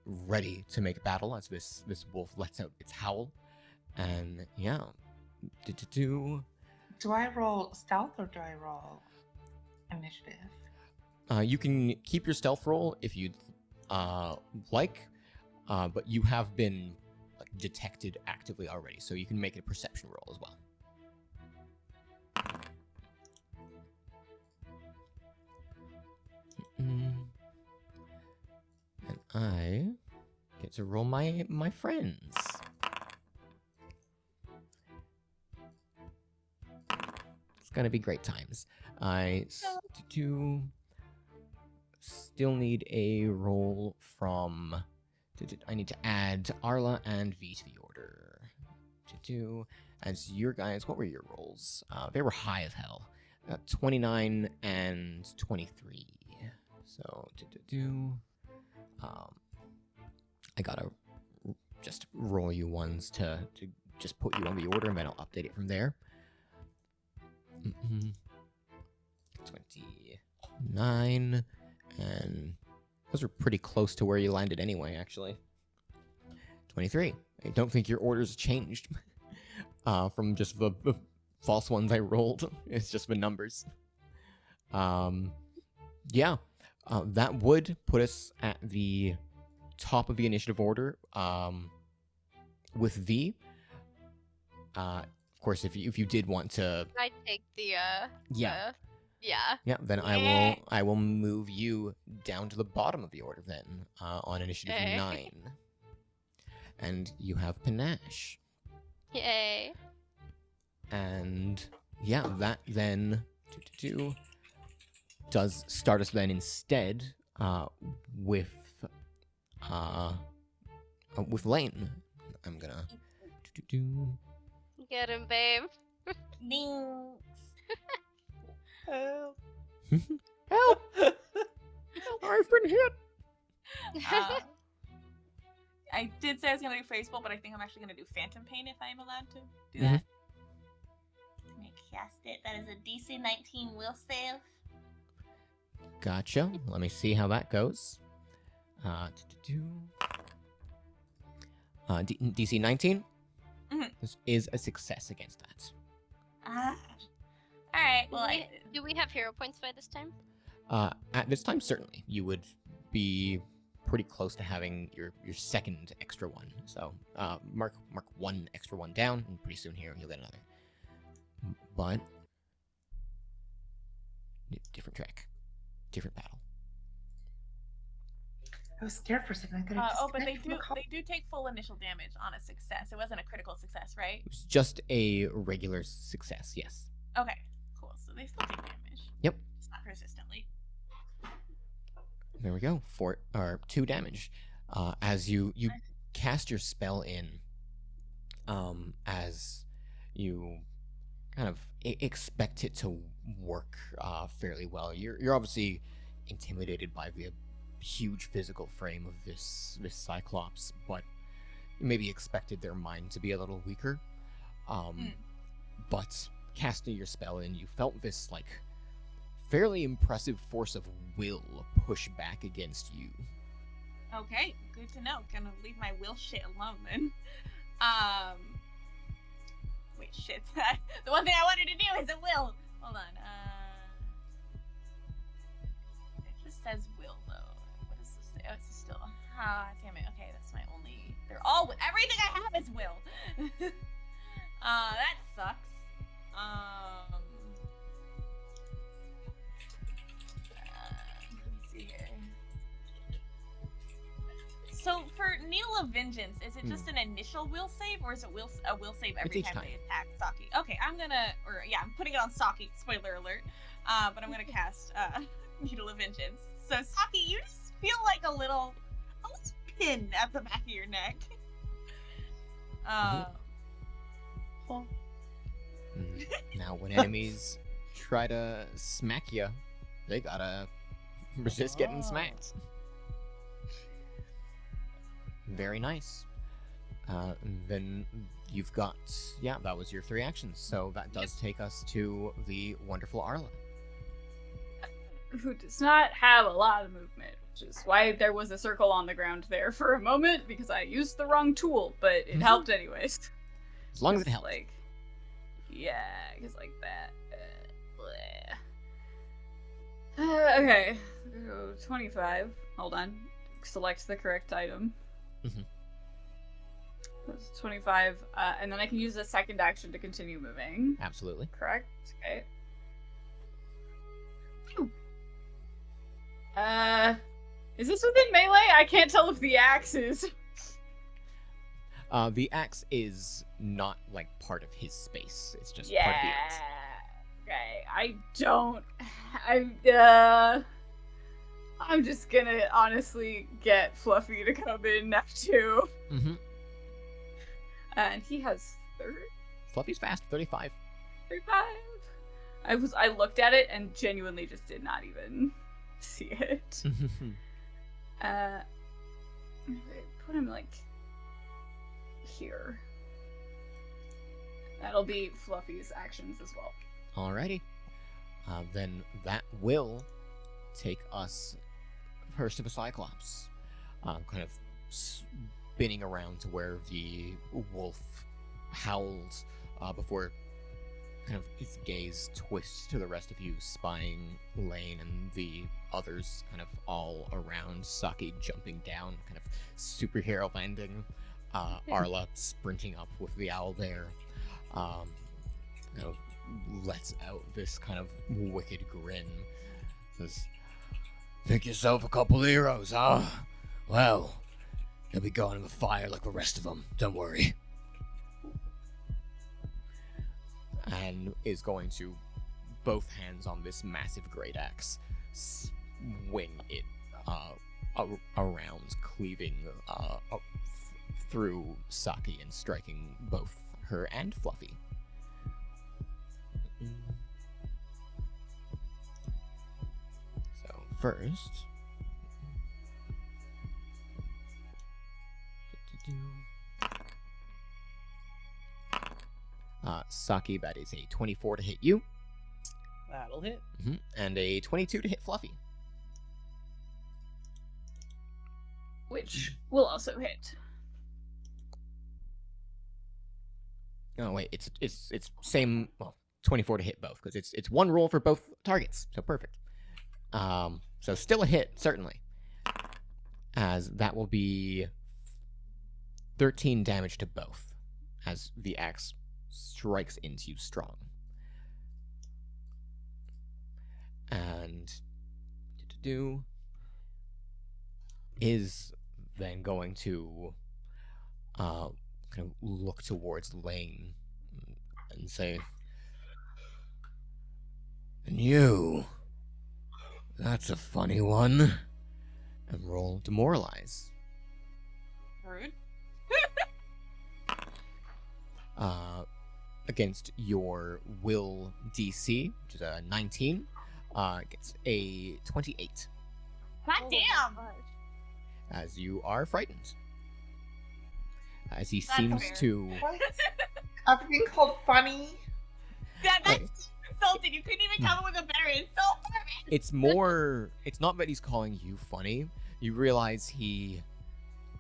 ready to make battle as this wolf lets out its howl. And yeah, Do I roll stealth or do I roll initiative? you can keep your stealth roll if you'd like, but you have been detected actively already, so you can make a perception roll as well. And I get to roll my friends. It's gonna be great times. I still need a roll from. I need to add Arla and V to the order. As your guys, what were your rolls? They were high as hell. 29 and 23. So I gotta just roll you ones to just put you on the order, and then I'll update it from there. 29, and those are pretty close to where you landed anyway, actually. 23. I don't think your orders changed from just the false ones I rolled. It's just the numbers. Yeah, that would put us at the top of the initiative order with V. Of course, if you did want to, I take the yeah. Yeah. Then I will move you down to the bottom of the order then on initiative 9, and you have Panache. Yay. And yeah, that then does start us then instead with Lane. I'm gonna Get him, babe. Thanks. Help! Help! I've been hit. I did say I was gonna do Facebol, but I think I'm actually gonna do Phantom Pain if I'm allowed to do that. Let me cast it. That is a DC 19 will save. Gotcha. Let me see how that goes. DC 19. This is a success against that. Alright, well, Do we have hero points by this time? At this time, certainly, you would be pretty close to having your second extra one. So mark one extra one down, and pretty soon here you'll get another. But different track, different battle. I was scared for a second. but they do take full initial damage on a success. It wasn't a critical success, right? It was just a regular success, yes. Okay, cool. So they still take damage. Yep. Just not persistently. There we go. 2 damage. As you cast your spell in, as you kind of expect it to work fairly well. You're obviously intimidated by the huge physical frame of this Cyclops, but you maybe expected their mind to be a little weaker. But casting your spell in, you felt this like fairly impressive force of will push back against you. Okay, good to know. Gonna leave my will shit alone then. Wait, shit. The one thing I wanted to do is a will. Hold on. It just says will though. What does this say? Oh, it's still. Damn it. Okay, that's my only. They're all. Everything I have is will. That sucks. Let me see here. So for Needle of Vengeance, is it just an initial will save, or is it a will save every time they attack Saki? Okay, I'm putting it on Saki. Spoiler alert. But I'm gonna cast Needle of Vengeance. So Saki, you just feel like a little pin at the back of your neck. Now, when enemies try to smack you, they gotta resist getting smacked. Very nice. Then you've got, yeah, that was your 3 actions. So that does take us to the wonderful Arla. Who does not have a lot of movement, which is why there was a circle on the ground there for a moment, because I used the wrong tool, but it helped anyways. As long as it Just helps. Like, yeah, just like that. Okay, 25. Hold on. Select the correct item. Mhm. That's 25, and then I can use a second action to continue moving. Absolutely. Correct? Okay. Is this within melee? I can't tell if the axe is. The axe is not like part of his space. It's just Yeah. part of the axe. Okay. I'm just gonna honestly get Fluffy to come in now too. Mm-hmm. And he has 35. Fluffy's fast, 35. I looked at it and genuinely just did not even see it. Put him like here. That'll be Fluffy's actions as well. Alrighty. Then that will take us first to the Cyclops. Kind of spinning around to where the wolf howled before kind of its gaze twists to the rest of you, spying Lane and the others kind of all around. Saki jumping down, kind of superhero landing. Arla sprinting up with the owl there. Kind of lets out this kind of wicked grin. Says, "Think yourself a couple of heroes, huh? Well, you'll be going in the fire like the rest of them. Don't worry." And is going to, both hands on this massive great axe, swing it around, cleaving through Saki and striking both her and Fluffy. So first, Saki, that is a 24 to hit you. That'll hit. And a 22 to hit Fluffy. Which will also hit. Oh wait, it's same. Well, 24 to hit both because it's one roll for both targets, so perfect. So still a hit certainly, as that will be 13 damage to both, as the axe strikes into you strong. And is then going to kind of look towards Lane and say, "And you, that's a funny one," and roll Demoralize. Rude. Against your will DC, which is a 19, gets a 28, God damn. as you are frightened. As he That's seems fair. to... What? After being called funny? That's insulting. You couldn't even come up with a better insult for me. It's more... It's not that he's calling you funny. You realize he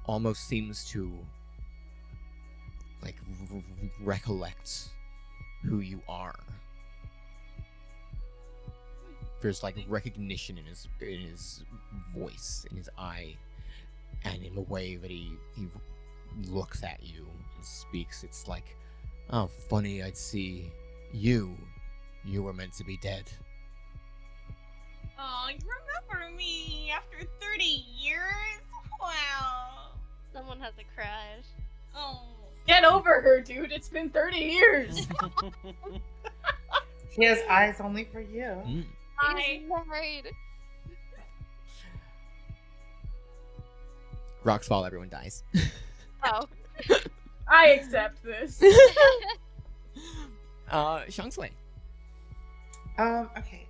almost seems to, like, recollect who you are. There's, like, recognition in his voice, in his eye, and in the way that he looks at you and speaks. It's like, "Oh, funny, I'd see you. You were meant to be dead." Oh, you remember me after 30 years? Wow. Someone has a crush. Oh. Get over her, dude. It's been 30 years. He has eyes only for you. Mm. He's married. Rocks fall, everyone dies. Oh. I accept this. Shang Tsung. Okay.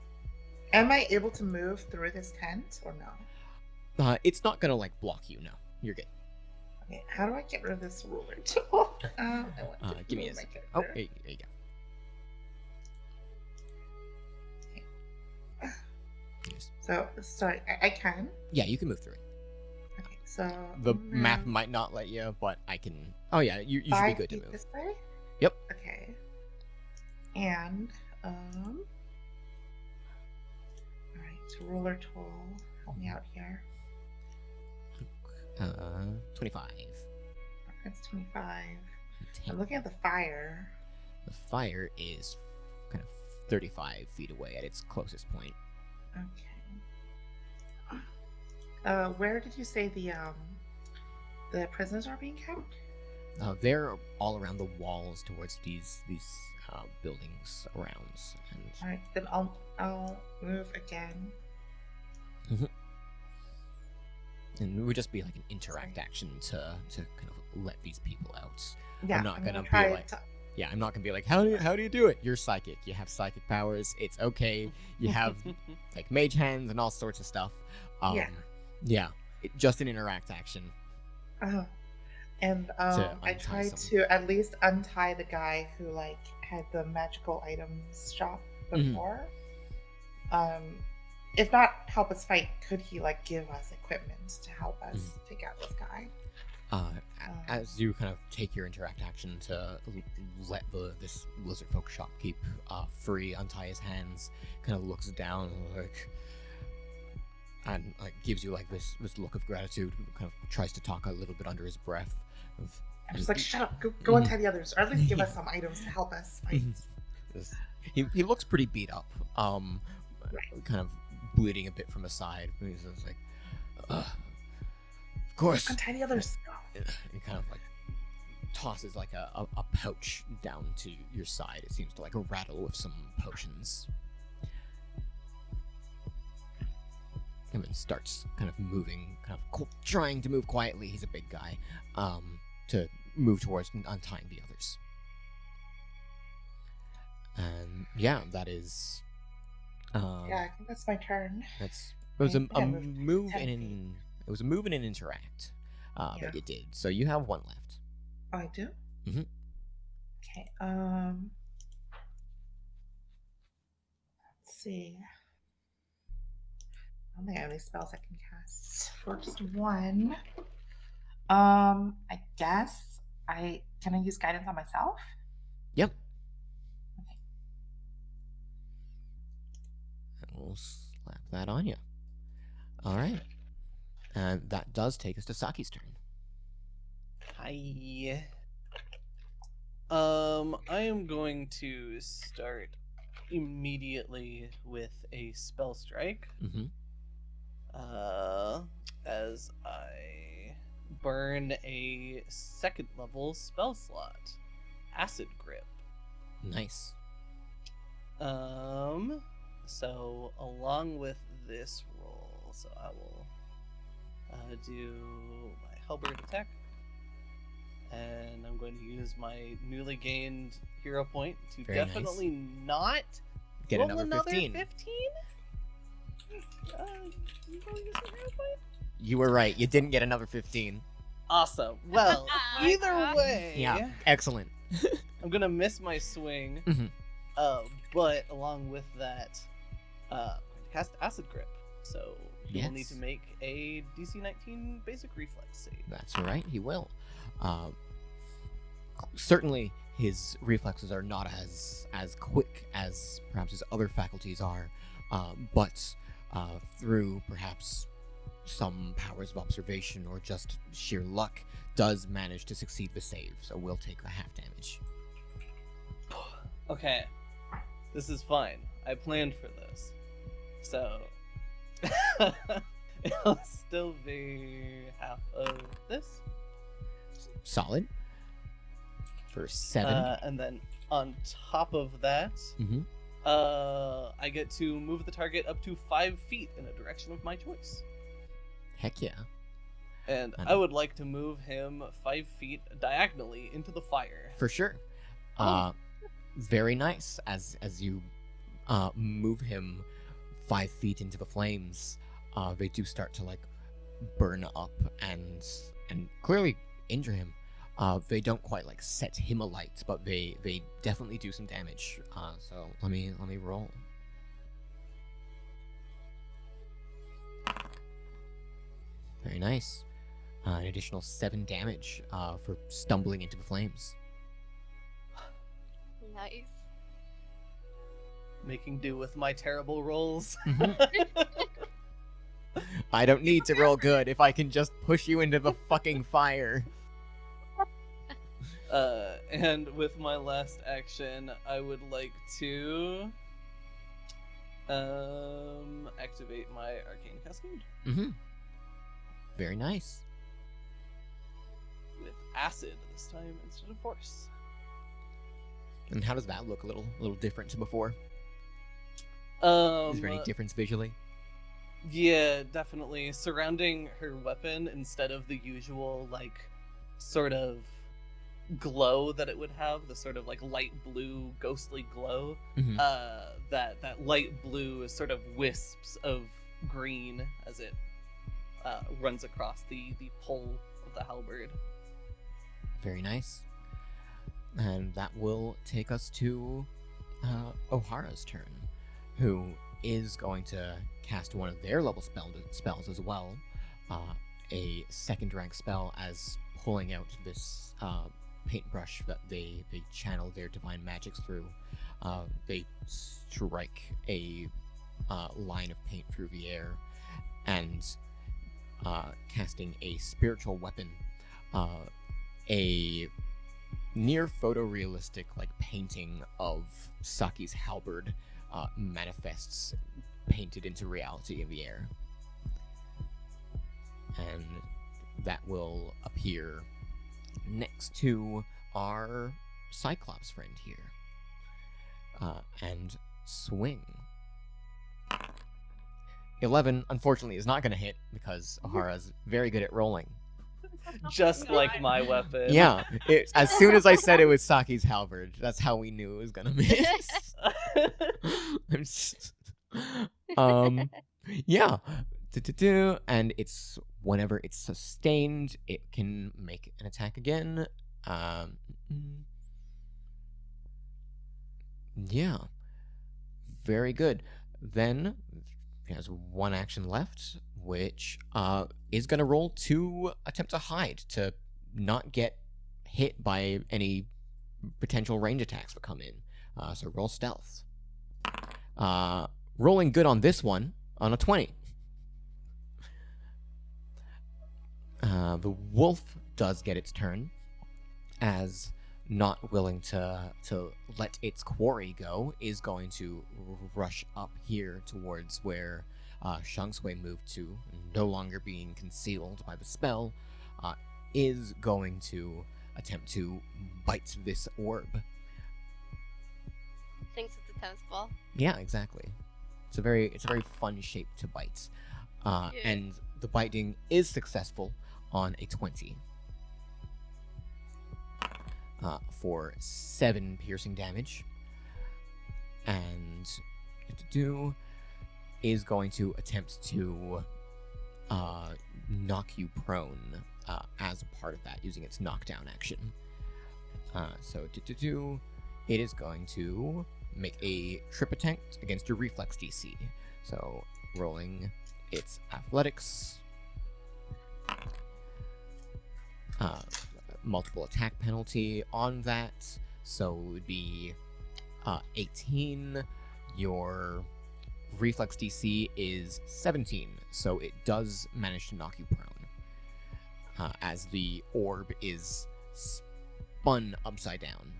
Am I able to move through this tent or no? It's not gonna like block you. No, you're good. Okay, how do I get rid of this ruler tool? I want to Give me move a my second. Oh, character. there you go. Yes. So, sorry, I can. Yeah, you can move through it. Okay, so The map might not let you, but I can. Oh yeah, you should be 5 good to feet move. this way. Yep. Okay. And all right, ruler tool, help me out here. 25. That's 25. 10. I'm looking at the fire. The fire is kind of 35 feet away at its closest point. Okay. Where did you say the prisoners are being kept? They're all around the walls towards these buildings around. And All right, then I'll move again. and it would just be like an interact action to kind of let these people out. Yeah, I'm not gonna be try like, yeah, I'm not gonna be like, how do you do it? You're psychic. You have psychic powers. It's okay. You have like mage hands and all sorts of stuff. Yeah, just an interact action. And To I untie tried someone. to at least untie the guy who like had the magical items shop before. If not help us fight, could he like give us equipment to help us take out this guy? As you kind of take your interact action to let this lizard folk shopkeep free, untie his hands, kind of looks down and gives you like this look of gratitude. Kind of tries to talk a little bit under his breath. I'm just like, shut up, go untie the others, or at least give us some items to help us fight. He looks pretty beat up, kind of bleeding a bit from the side. He's just like, of course. Untie the others. He kind of like tosses like a pouch down to your side. It seems to like rattle with some potions. And then starts kind of moving, trying to move quietly. He's a big guy, to move towards untying the others. And yeah, that is. Yeah, I think that's my turn. It was a I moved move 10 and feet. it was a move and an interact. Yeah. But you did. So you have one left. Oh, I do? Mhm. Okay, let's see. I don't think I have any spells I can cast for just one. I guess can I use guidance on myself? Yep. Okay. And we'll slap that on you. All right. And that does take us to Saki's turn. Hi. I am going to start immediately with a spell strike. Mm-hmm. As I burn a 2nd level spell slot, Acid Grip. Nice. So along with this roll, so I will do my halberd attack, and I'm going to use my newly gained hero point to Very nice. definitely not Get roll another 15. 15? You gonna use a hero point? You were right. You didn't get another 15. Awesome. Well, either God. way, Yeah. Excellent. I'm gonna miss my swing. Mhm. But along with that, I'm going to cast Acid Grip. So you will need Yes. to make a DC 19 basic reflex save. That's all right. He will. Certainly, his reflexes are not as quick as perhaps his other faculties are, but through perhaps some powers of observation or just sheer luck, does manage to succeed the save. So we'll take the half damage. Okay, this is fine. I planned for this. So it'll still be half of this. Solid. For 7. And then on top of that, Mhm. I get to move the target up to 5 feet in a direction of my choice. Heck yeah. And I I would like to move him 5 feet diagonally into the fire. For sure. Oh. Very nice. As you move him 5 feet into the flames, they do start to like burn up and clearly injure him. They don't quite like set him alight, but they definitely do some damage. So let me roll. Very nice. An additional 7 damage for stumbling into the flames. Nice. Making do with my terrible rolls. I don't need to roll good if I can just push you into the fucking fire. And with my last action, I would like to activate my Arcane Cascade. Mm-hmm. Very nice. With acid this time instead of force. And how does that look? A little different to before? Is there any difference visually? Yeah, definitely. Surrounding her weapon instead of the usual, like, sort of glow that it would have, the sort of like light blue ghostly glow, Mhm. that light blue is sort of wisps of green as it runs across the pole of the halberd. Very nice. And that will take us to O'Hara's turn, who is going to cast one of their level spells as well. A second rank spell, as pulling out this paintbrush that they channel their divine magics through. They strike a line of paint through the air, and casting a spiritual weapon, a near photorealistic like painting of Saki's halberd manifests, painted into reality in the air, and that will appear next to our Cyclops friend here, and swing. 11, unfortunately, is not going to hit because O'Hara's very good at rolling. Just like my weapon. Yeah, as soon as I said it was Saki's halberd, that's how we knew it was gonna miss. Yeah. And it's whenever it's sustained, it can make an attack again. Yeah. Very good. Then he has one action left, which is going to roll to attempt to hide, to not get hit by any potential range attacks that come in. So roll stealth. Rolling good on this one, on a 20. The wolf does get its turn, as not willing to let its quarry go, is going to rush up here towards where Shanxue moved to, no longer being concealed by the spell, is going to attempt to bite this orb. Thinks it's a tennis ball. Yeah, exactly. It's a very fun shape to bite, and the biting is successful on a 20. For 7 piercing damage, and is going to attempt to knock you prone as a part of that, using its knockdown action. So it is going to make a trip attempt against your reflex DC. So rolling its athletics, multiple attack penalty on that, so it would be 18. Your reflex DC is 17, so it does manage to knock you prone, as the orb is spun upside down.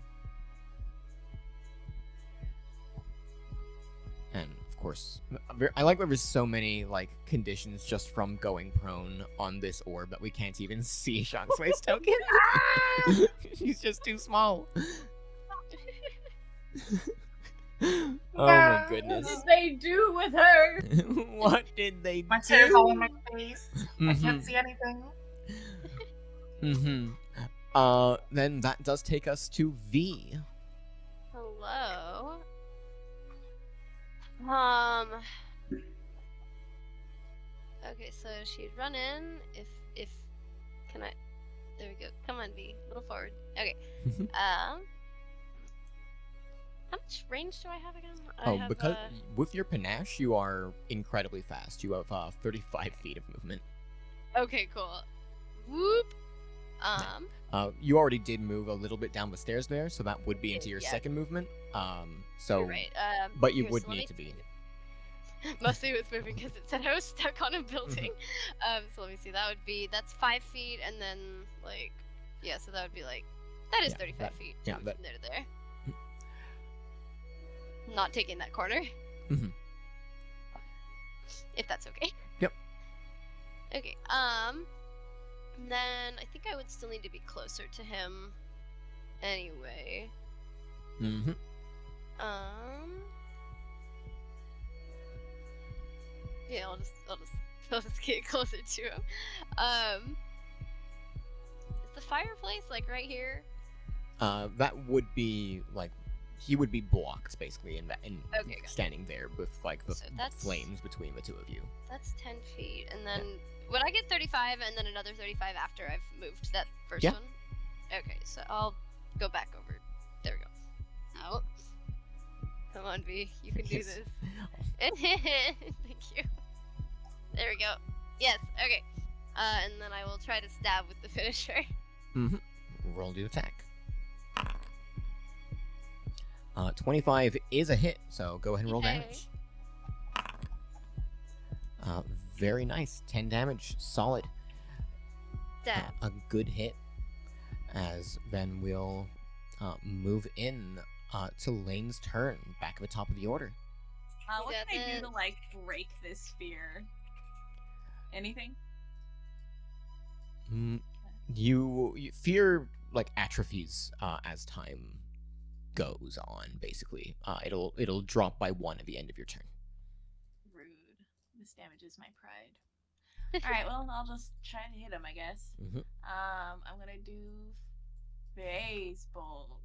And of course, I like that there's so many like conditions just from going prone on this orb that we can't even see Shanxue's token. She's just too small. Oh my goodness. What did they do with her? What did they My do? hair's all in my face. I Mhm. can't see anything. Then that does take us to V. Hello. Okay, so she'd run in if can I? There we go. Come on, V. A little forward. Okay. How much range do I have again? I have, because with your panache, you are incredibly fast. You have 35 feet of movement. Okay, cool. Whoop. You already did move a little bit down the stairs there, so that would be into your Yeah. second movement. So, You're right. but you here, would so let need me to be. Mostly it was moving because it said I was stuck on a building. So let me see. That's 5 feet, and then like, yeah. So that would be like, that is Yeah, 35 that- feet. yeah, from that- there to there. Not taking that corner. Mhm. If that's okay. Yep. Okay. Then I think I would still need to be closer to him. Anyway. Mm-hmm. Yeah, I'll just get closer to him. Is the fireplace like right here? That would be like he would be blocked basically in Okay, got it. standing there with like the So that's- flames between the two of you. That's 10 feet, and then would I get 35 and then another 35 after I've moved that first Yeah. one? Okay, so I'll go back over. There we go. Oh. Come on, V. You can do Yes. this. Thank you. There we go. Yes, okay. And then I will try to stab with the finisher. Roll to attack. 25 is a hit, so go ahead and roll Yay. damage. Very nice. 10 damage. Solid. Stab. A good hit. As then we'll move in to Lane's turn, back at the top of the order. What got can I do this. to like break this fear? Anything? You fear like atrophies as time goes on. Basically, it'll drop by 1 at the end of your turn. Rude. This damages my pride. All right, well, I'll just try to hit him, I guess. Mhm. I'm gonna do phase bolt.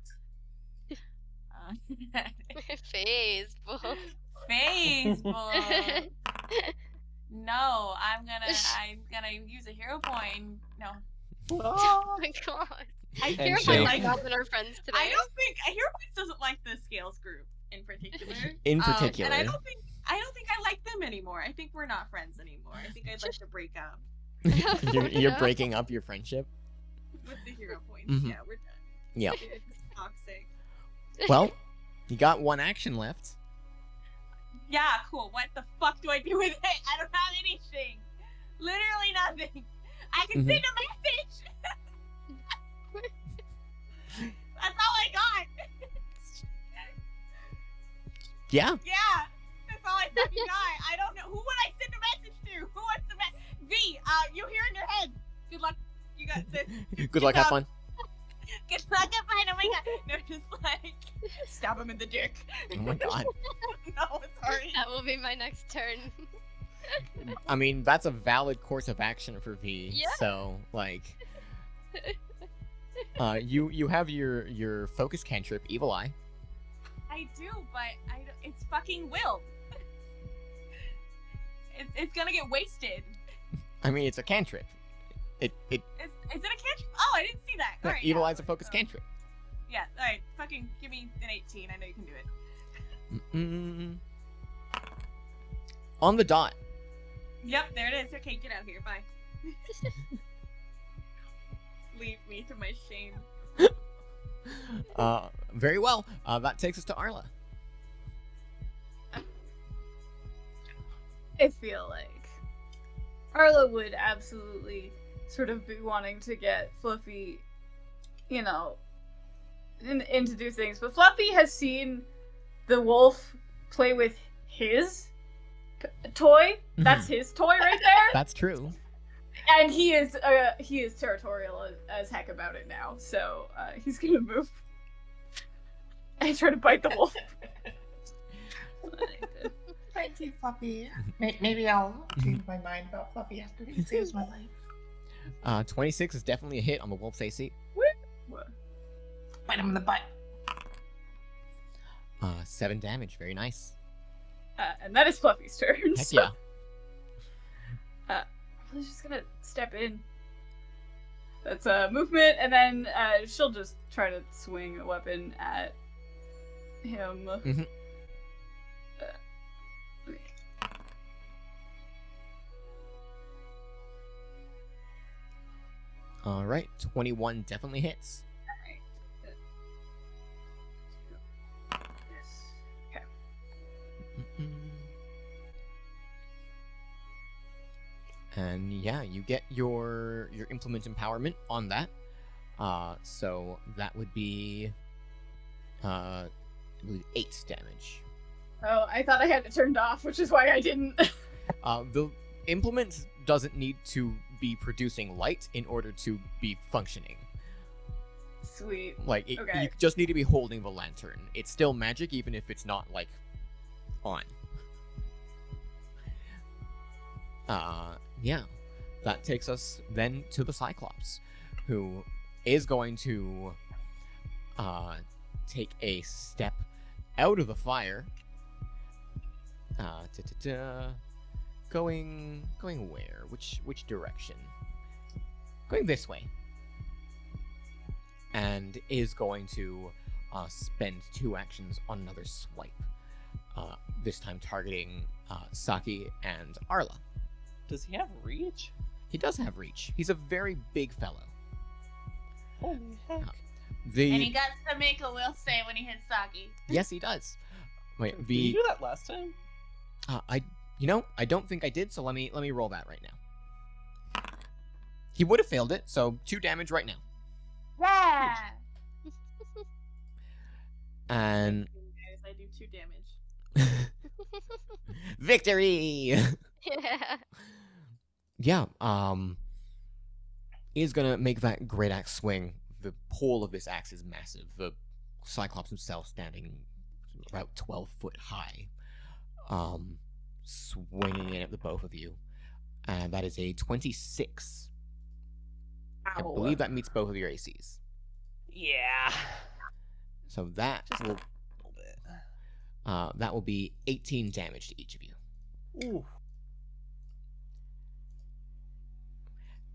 Phase bolt. Phase bolt. No, I'm gonna use a hero point. No, Oh my god. I And hear shake. like Helping our friends today. I don't think Hero Points doesn't like the scales group in particular. In particular, and I don't think I like them anymore. I think we're not friends anymore. I think I'd like to break up you're No. breaking up your friendship. with the hero points. Mhm. Yeah, we're done. Yeah. It's toxic. Well, you got 1 action left. Yeah, cool. What the fuck do I do with it? I don't have anything. Literally nothing. I can send a message. That's all I got. Yeah. Yeah, that's all I fucking got. I don't know. Who would I send a message to? Who wants the message? V, you hear in your head. Good luck. You got this. Good luck. Have fun. Good luck and fine. Oh my god. No, just like stab him in the dick. Oh my god. No, sorry. That will be my next turn. I mean, that's a valid course of action for V. Yeah. So, like, you have your focus cantrip, Evil Eye. I do, but it's fucking will. It's gonna get wasted. I mean, it's a cantrip. Is Is it a cantrip? Oh, I didn't see that. All right, Evil yeah. Eye's a focus cantrip. Yeah, alright. Fucking give me an 18. I know you can do it. Mm-mm. On the dot. Yep, there it is. Okay, get out of here. Bye. Leave me to my shame. Very well. That takes us to Arla. I feel like Arla would absolutely sort of be wanting to get Fluffy, you know, in to do things. But Fluffy has seen the wolf play with his toy. That's his toy right there. That's true. And he is territorial as heck about it now. So he's gonna move and try to bite the wolf. Thank you, Fluffy. Maybe I'll change my mind about Fluffy after he saves my life. 26 is definitely a hit on the wolf's AC. Bite him in the butt. 7 damage. Very nice. And that is Fluffy's turn. Heck so, yeah. I was just gonna step in. That's a movement, and then she'll just try to swing a weapon at him. Mhm. All right, 21 definitely hits. Yes. Okay. And yeah, you get your implement empowerment on that. So that would be I believe 8 damage. Oh, I thought I had it turned off, which is why I didn't. The implement doesn't need to be producing light in order to be functioning. Sweet. Like, Okay. you just need to be holding the lantern. It's still magic, even if it's not, like, on. Yeah. That takes us then to the Cyclops, who is going to take a step out of the fire. Going where? Which direction? Going this way. And is going to spend 2 actions on another swipe. This time targeting Saki and Arla. Does he have reach? He does have reach. He's a very big fellow. Holy heck. And The he got to make a will save when he hit Saki. yes, he does. Wait, Did you the do that last time? I don't think I did. So let me roll that right now. He would have failed it. So 2 damage right now. Yeah. And Guys, I do 2 damage. victory. Yeah. Yeah, is gonna make that great axe swing. The pole of this axe is massive. The Cyclops himself standing about 12 foot high, swinging in at the both of you, and that is a 26. I Ow. believe that meets both of your ACs. Yeah. So that Just a will little bit. that will be 18 damage to each of you. Ooh.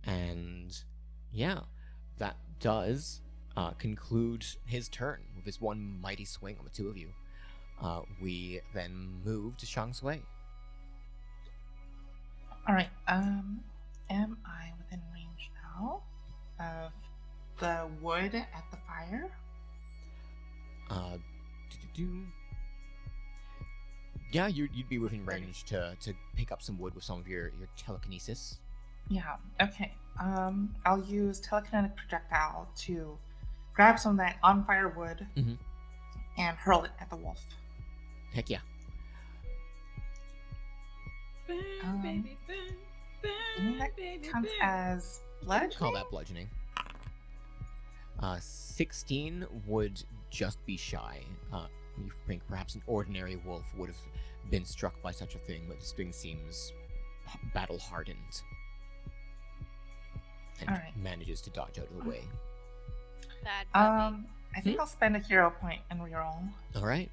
And yeah, that does conclude his turn with his one mighty swing on the 2 of you. We then move to Shang Sui. All right. Am I within range now of the wood at the fire? Yeah, you'd be within range to pick up some wood with some of your telekinesis. Yeah. Okay. I'll use telekinetic projectile to grab some of that on fire wood Mhm. and hurl it at the wolf. Heck yeah. Baby, burn, And that baby, counts burn. as blood. Call that bludgeoning. 16 would just be shy. You think perhaps an ordinary wolf would have been struck by such a thing, but this thing seems battle hardened. And Alright. manages to dodge out of the way. Bad puppy. I think I'll spend a hero point and reroll. Alright.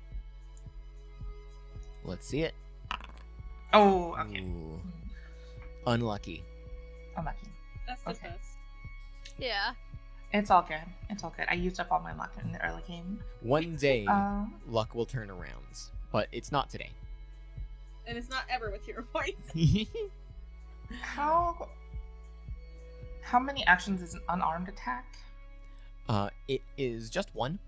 Let's see it. Oh, okay. Ooh. Unlucky. Unlucky. That's the Okay. best. Yeah. It's all good. It's all good. I used up all my luck in the early game. One day, Um, luck will turn around, but it's not today. And it's not ever with hero points. how many actions is an unarmed attack? It is just one.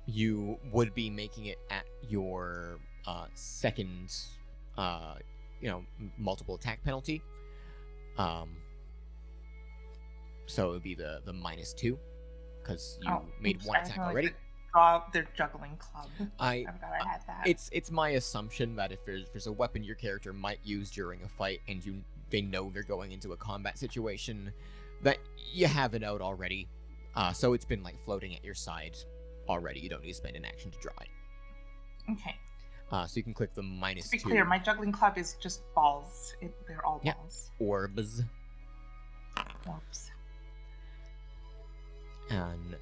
You would be making it at your second, multiple attack penalty. So it would be the -2, because you made oops, one I attack feel like already. Their juggling club. I forgot I had that. it's my assumption that if there's a weapon your character might use during a fight and they know they're going into a combat situation, that you have it out already. So it's been like floating at your side already. You don't need to spend an action to draw it. Okay. So you can click the To -2 be clear, my juggling club is just balls. They're all Yeah. balls. orbs, Orbs. and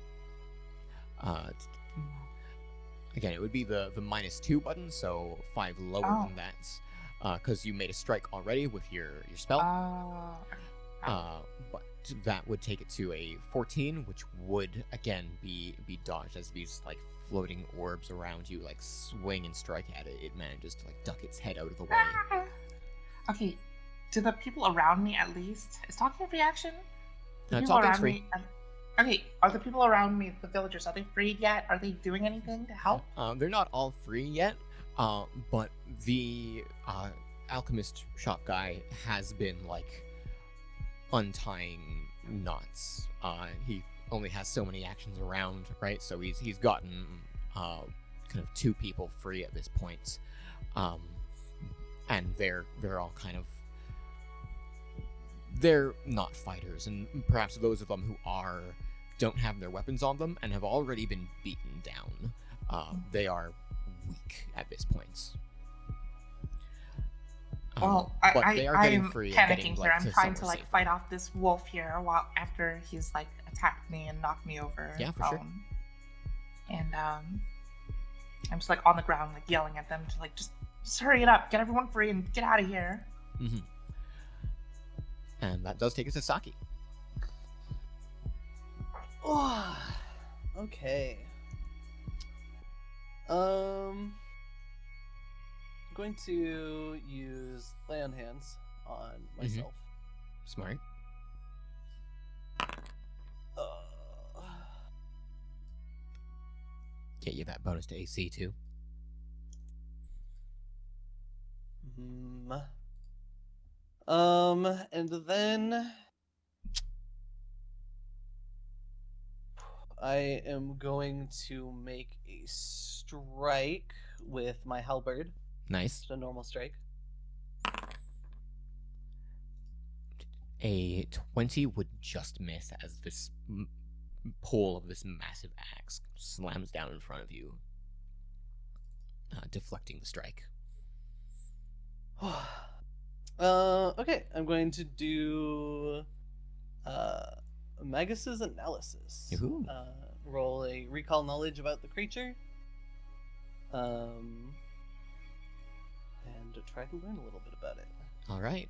Again, it would be the -2 button, so 5 lower Oh. than that, because you made a strike already with your spell. Oh. But that would take it to a 14, which would again be dodged as these like floating orbs around you like swing and strike at it. It manages to like duck its head out of the way. Ah. Okay. Do the people around me at least is talking a free action? The people Talking's around free. me. Okay. Are the people around me, the villagers, are they freed yet? Are they doing anything to help? They're not all free yet, but the alchemist shop guy has been like untying knots. He only has so many actions around, right? So he's gotten kind of 2 people free at this point, and they're all kind of, they're not fighters, and perhaps those of them who are don't have their weapons on them and have already been beaten down. They are weak at this point. Well, but they are getting I'm free and panicking getting, here. like, I'm to trying to somewhere like safe. fight off this wolf here while after he's like attacked me and knocked me over. Yeah, for sure. And I'm just like on the ground, like yelling at them to like just hurry it up, get everyone free, and get out of here. Mm-hmm. And that does take us to Saki. Okay. I'm going to use lay on hands on myself. Smart. Get you that bonus to AC too. And then I am going to make a strike with my halberd. Nice. Just a normal strike. A 20 would just miss as this pole of this massive axe slams down in front of you, deflecting the strike. Okay, I'm going to do Magus's analysis. Ooh. Roll a recall knowledge about the creature. And try to learn a little bit about it. All right.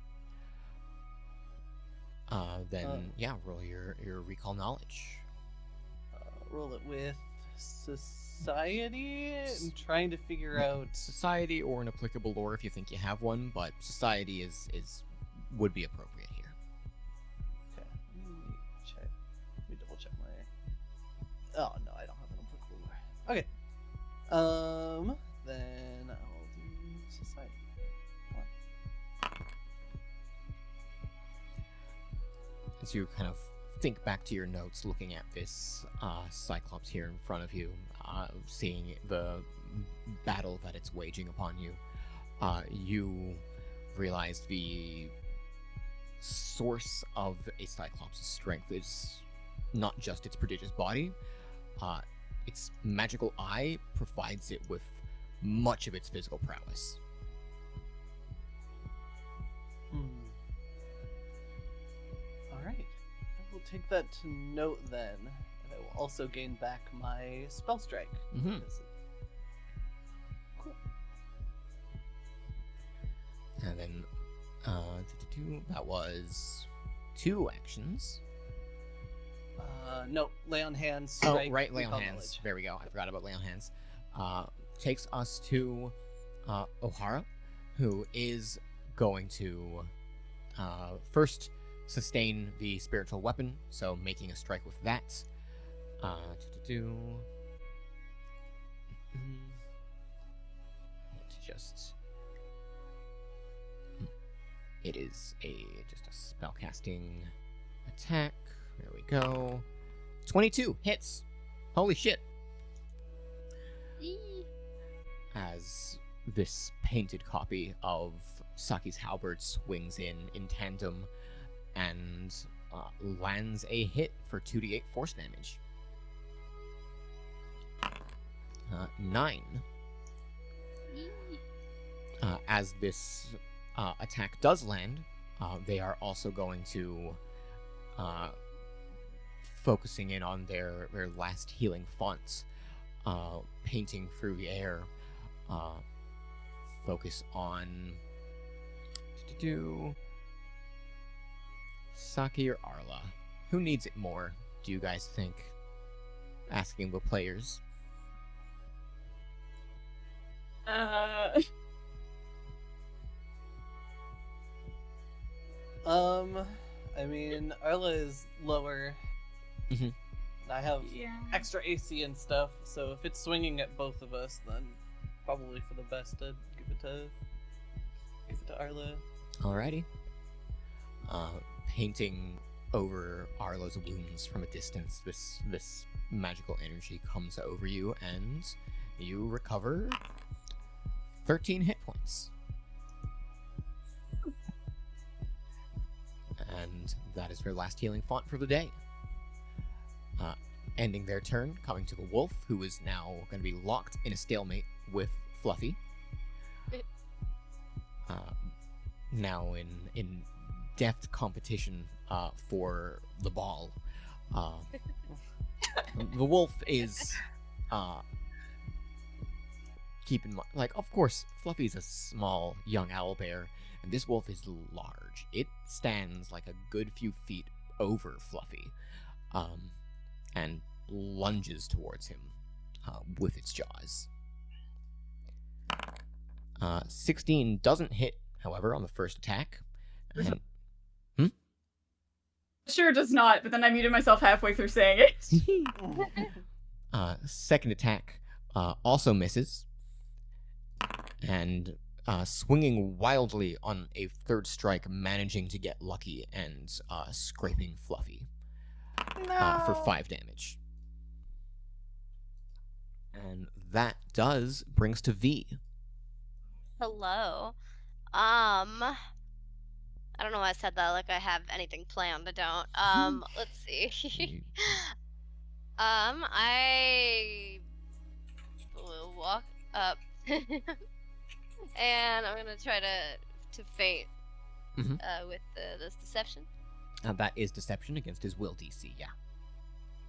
Then roll your recall knowledge. Roll it with society. I'm trying to figure out Society or an applicable lore if you think you have one, but society is would be appropriate here. Okay, let me check. Let me double check my. Oh no, I don't have an applicable lore. Okay. Then I'll do society. As you kind of think back to your notes, looking at this Cyclops here in front of you, seeing the battle that it's waging upon you, you realize the source of a Cyclops' strength is not just its prodigious body. Its magical eye provides it with much of its physical prowess. Alright. I will take that to note then. And I will also gain back my spell strike. Mm-hmm. Cool. And then, that was 2 actions. No, lay on hands. Oh, Strike, right, lay on recall hands. knowledge. There we go. I forgot about lay on hands. Takes us to O'Hara, who is going to first sustain the spiritual weapon, so making a strike with that. It is just a spellcasting attack. There we go. 22 hits. Holy shit. As this painted copy of Saki's halberd swings in tandem and lands a hit for 2d8 force damage. 9. As this attack does land, they are also going to focusing in on their last healing fonts. painting through the air. Focus on Saki or Arla. Who needs it more, do you guys think? Asking the players. I mean, Arla is lower. Mhm. I have Yeah. extra AC and stuff, so if it's swinging at both of us, then probably for the best to give it to Arla. Alrighty. Painting over Arla's wounds from a distance, this magical energy comes over you, and you recover 13 hit points. And that is their last healing font for the day. Ending their turn, coming to the wolf, who is now going to be locked in a stalemate with Fluffy. Now in deft competition for the ball. The wolf is keep in mind, like, of course, Fluffy's a small young owlbear, and this wolf is large. It stands like a good few feet over Fluffy, and lunges towards him with its jaws. 16 doesn't hit, however, on the first attack. And... Sure does not, but then I muted myself halfway through saying it. Second attack also misses. And swinging wildly on a third strike, managing to get lucky and scraping Fluffy for 5 damage. And that brings to V. Hello. I don't know why I said that like I have anything planned. I don't. Let's see. I will walk up and I'm gonna try to feint with this deception. That is deception against his will DC, yeah.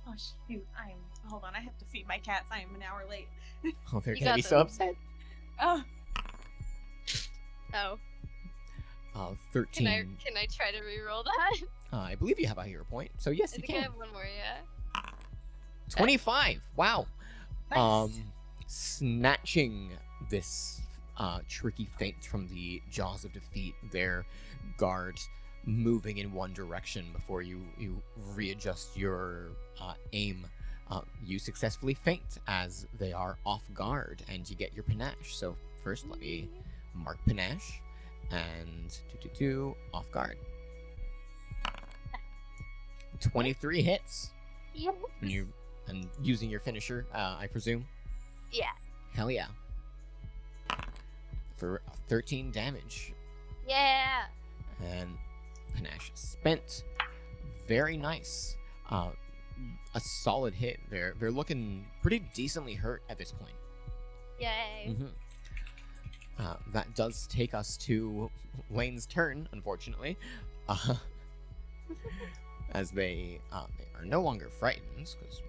Oh shoot! Hold on. I have to feed my cats. I am an hour late. Oh, they're You gonna got be so them. upset. Oh. Oh. 13. Can I try to reroll that? I believe you have a hero point, so yes, I you think I can. have one more, yeah. 25. Wow. Nice. Snatching this tricky feint from the jaws of defeat, their guard moving in one direction before you readjust your aim. You successfully feint as they are off guard, and you get your panache. So first, let me mark panache, and 2 off guard. 23 hits. Yes. And using your finisher, I presume. Yeah. Hell yeah. For 13 damage. Yeah. And panache spent. Very nice. A solid hit. They're looking pretty decently hurt at this point. Yay. That does take us to Lane's turn, unfortunately. As they are no longer frightened, because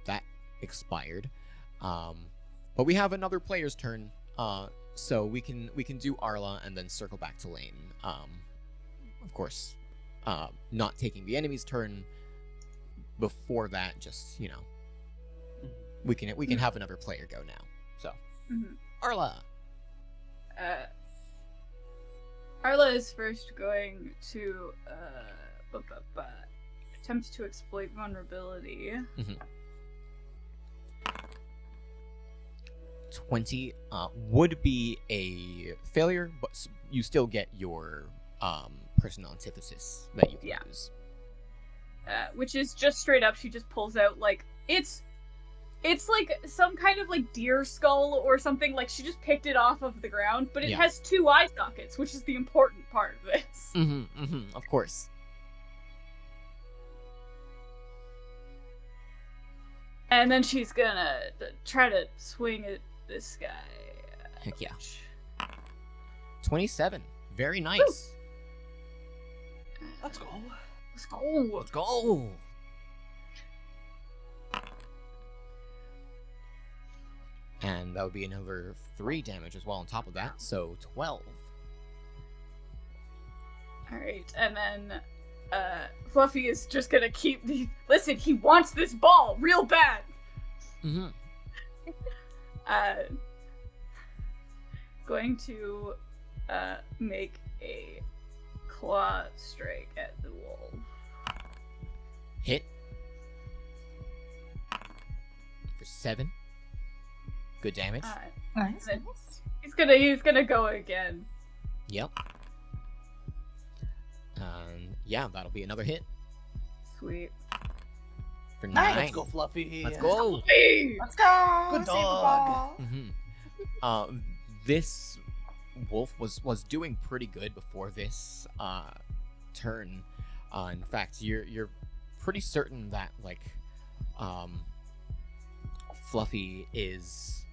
that expired. But we have another player's turn, so we can do Arla and then circle back to Lane. Of course, not taking the enemy's turn before that. Just we can have another player go now. So Arla. Arla is first going to attempt to exploit vulnerability. 20 would be a failure, but you still get your personal antithesis that you can use. Which is just straight up, she just pulls out like it's like some kind of like deer skull or something. Like she just picked it off of the ground, but it has 2 eye sockets, which is the important part of this. Of course. And then she's gonna try to swing at this guy. Heck yeah. 27. Very nice. Let's go. Let's go. Let's go. And that would be another 3 damage as well on top of that, so 12. Alright, and then Fluffy is just gonna keep the. Listen, he wants this ball real bad! Mm-hmm. Going to make a claw strike at the wolf. Hit. For 7. Good damage. Nice. Then he's gonna go again. Yep. Yeah, that'll be another hit. Sweet. For Nice. 9. Let's go, Fluffy. Let's go. Let's go. Good Save the dog. ball. This wolf was doing pretty good before this turn. In fact, you're pretty certain that like Fluffy is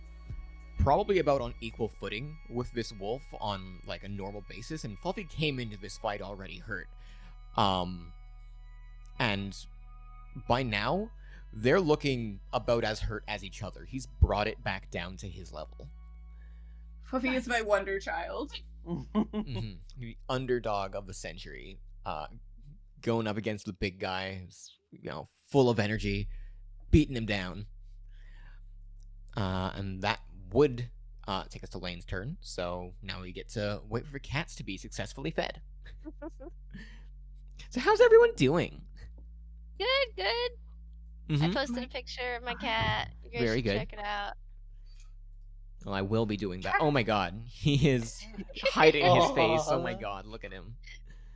probably about on equal footing with this wolf on like a normal basis, and Fluffy came into this fight already hurt. And by now they're looking about as hurt as each other. He's brought it back down to his level. Fluffy is my wonder child. Mhm. The underdog of the century, going up against the big guy, who's, full of energy, beating him down. And that would take us to Lane's turn. So now we get to wait for cats to be successfully fed. So how's everyone doing? Good. I Mhm. posted a picture of my cat. You guys Very should good. check it out. Well, I will be doing that. Oh my god, he is hiding his face. Oh my god, look at him.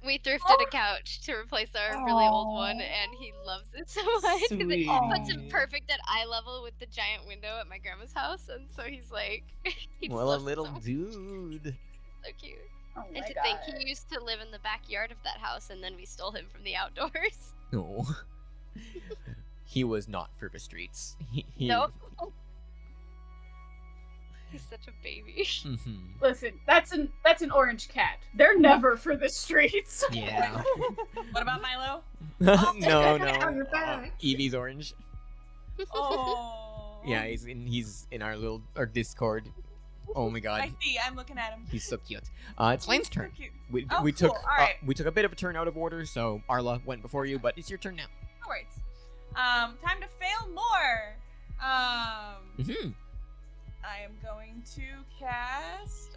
We thrifted a couch to replace our really old one, and he loves it so much. It puts him Sweet. perfect at eye level with the giant window at my grandma's house, and so he's like, he just Well, a loves it little so much. dude. So cute. Oh And to think he used to live in the backyard of that house, and then we stole him from the outdoors. No. He was not for the streets. He... No. He's such a baby. Mhm. Listen, that's an orange cat. They're never for the streets. Yeah. What about Milo? no, Oh, you're no. back. Evie's orange. Oh. Yeah, he's in our Discord. Oh my god, I see. I'm looking at him. he's so cute. It's Lane's He's so turn. cute. We, Oh, we cool. took Alright. we took a bit of a turn out of order, so Arla went before you, but it's your turn now. No worries. Time to fail more. Mm-hmm. I am going to cast.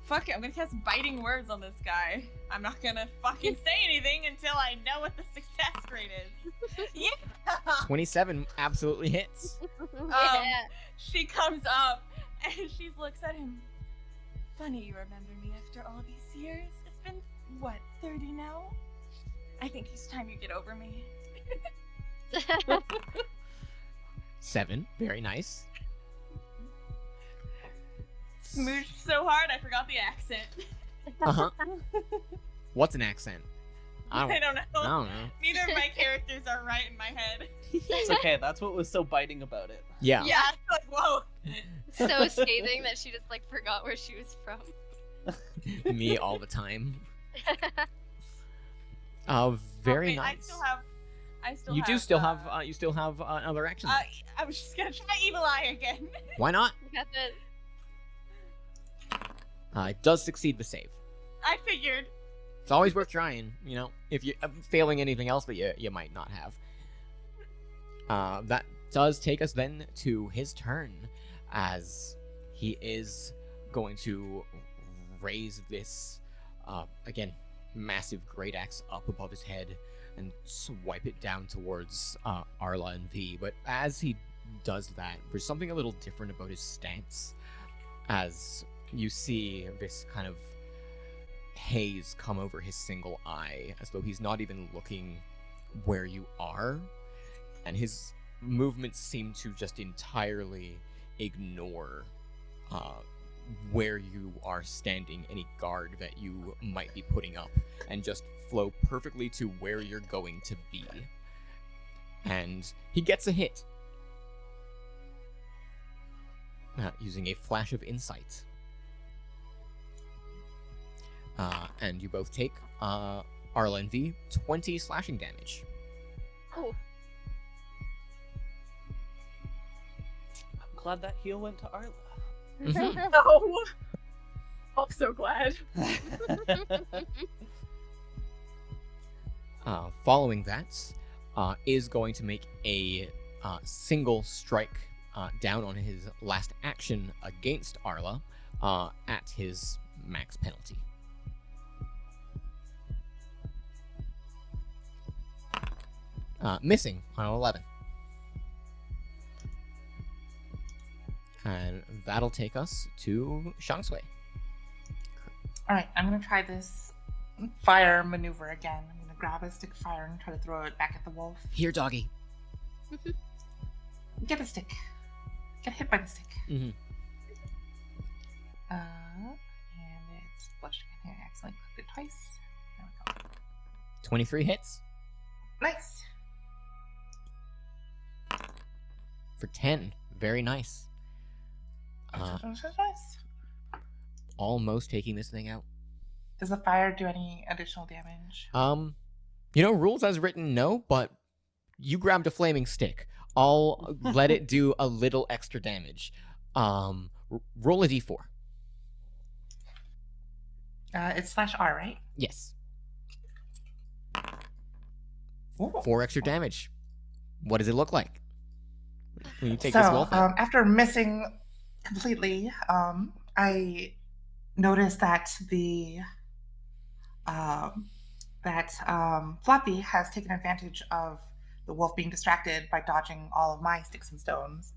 Fuck it. I'm gonna cast biting words on this guy. I'm not gonna fucking say anything until I know what the success rate is. Yeah. 27 absolutely hits. Yeah. She comes up and she looks at him. Funny you remember me after all these years. It's been what, 30 now? I think it's time you get over me. 7, very nice. Smooched so hard I forgot the accent. Uh-huh. What's an accent? I I don't don't know. I don't know. Neither of my characters are right in my head. It's okay. That's what was so biting about it. Yeah. Yeah, it's like whoa. So scathing that she just like forgot where she was from. Me all the time. Very Wait, nice. I still You have, do still have you still have another action. left. I was just gonna try Evil Eye again. Why not? You got the It does succeed the save. I figured. It's always worth trying, if you failing anything else, but you might not have. That does take us then to his turn, as he is going to raise this, again, massive great axe up above his head and swipe it down towards Arla and V. But as he does that, there's something a little different about his stance, as you see this kind of haze come over his single eye, as though he's not even looking where you are, and his movements seem to just entirely ignore where you are standing, any guard that you might be putting up, and just flow perfectly to where you're going to be. And he gets a hit using a flash of insight. And you both take, Arla and V, 20 slashing damage. oh, glad that heal went to Arla. No. I'm so glad. Following that, is going to make a single strike down on his last action against Arla at his max penalty. Missing on an 11. And that'll take us to Shang Sui. All right, I'm gonna try this fire maneuver again. I'm gonna grab a stick of fire and try to throw it back at the wolf. Here, doggy. Get a stick. Get hit by the stick. Mm-hmm. And it's blushing in here. I accidentally clicked it twice. There we go. 23 hits Nice. for 10. Very nice. Nice. Almost taking this thing out. Does the fire do any additional damage? Rules as written, no, but you grabbed a flaming stick. I'll let it do a little extra damage. Roll a d4. It's /R, right? Yes. Ooh. 4 extra damage. What does it look like when you take this So, wolf out? after missing completely, I noticed that Fluffy has taken advantage of the wolf being distracted by dodging all of my sticks and stones,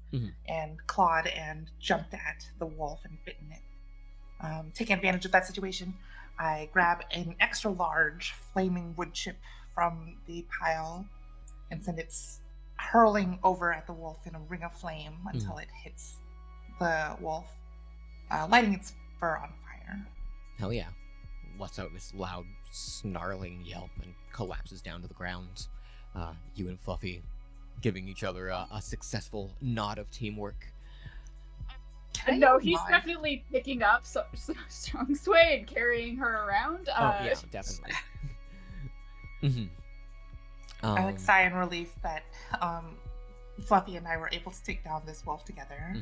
and clawed and jumped at the wolf and bitten it. Taking advantage of that situation, I grab an extra large flaming wood chip from the pile and send it hurling over at the wolf in a ring of flame until it hits the wolf, lighting its fur on fire. Hell yeah. Lets out this loud, snarling yelp and collapses down to the ground. You and Fluffy giving each other a successful nod of teamwork. No, he's definitely picking up Strong Sway and carrying her around. Yeah, definitely. I sigh in relief that Fluffy and I were able to take down this wolf together.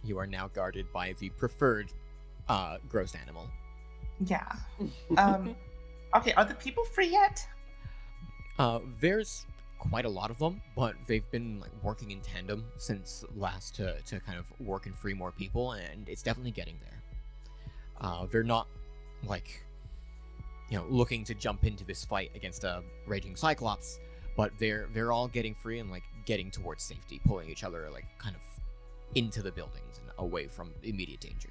You are now guarded by the preferred gross animal. Yeah. Okay, are the people free yet? There's quite a lot of them, but they've been working in tandem since last to kind of work and free more people, and it's definitely getting there. They're not looking to jump into this fight against a raging cyclops, but they're all getting free and getting towards safety, pulling each other kind of into the buildings and away from immediate danger.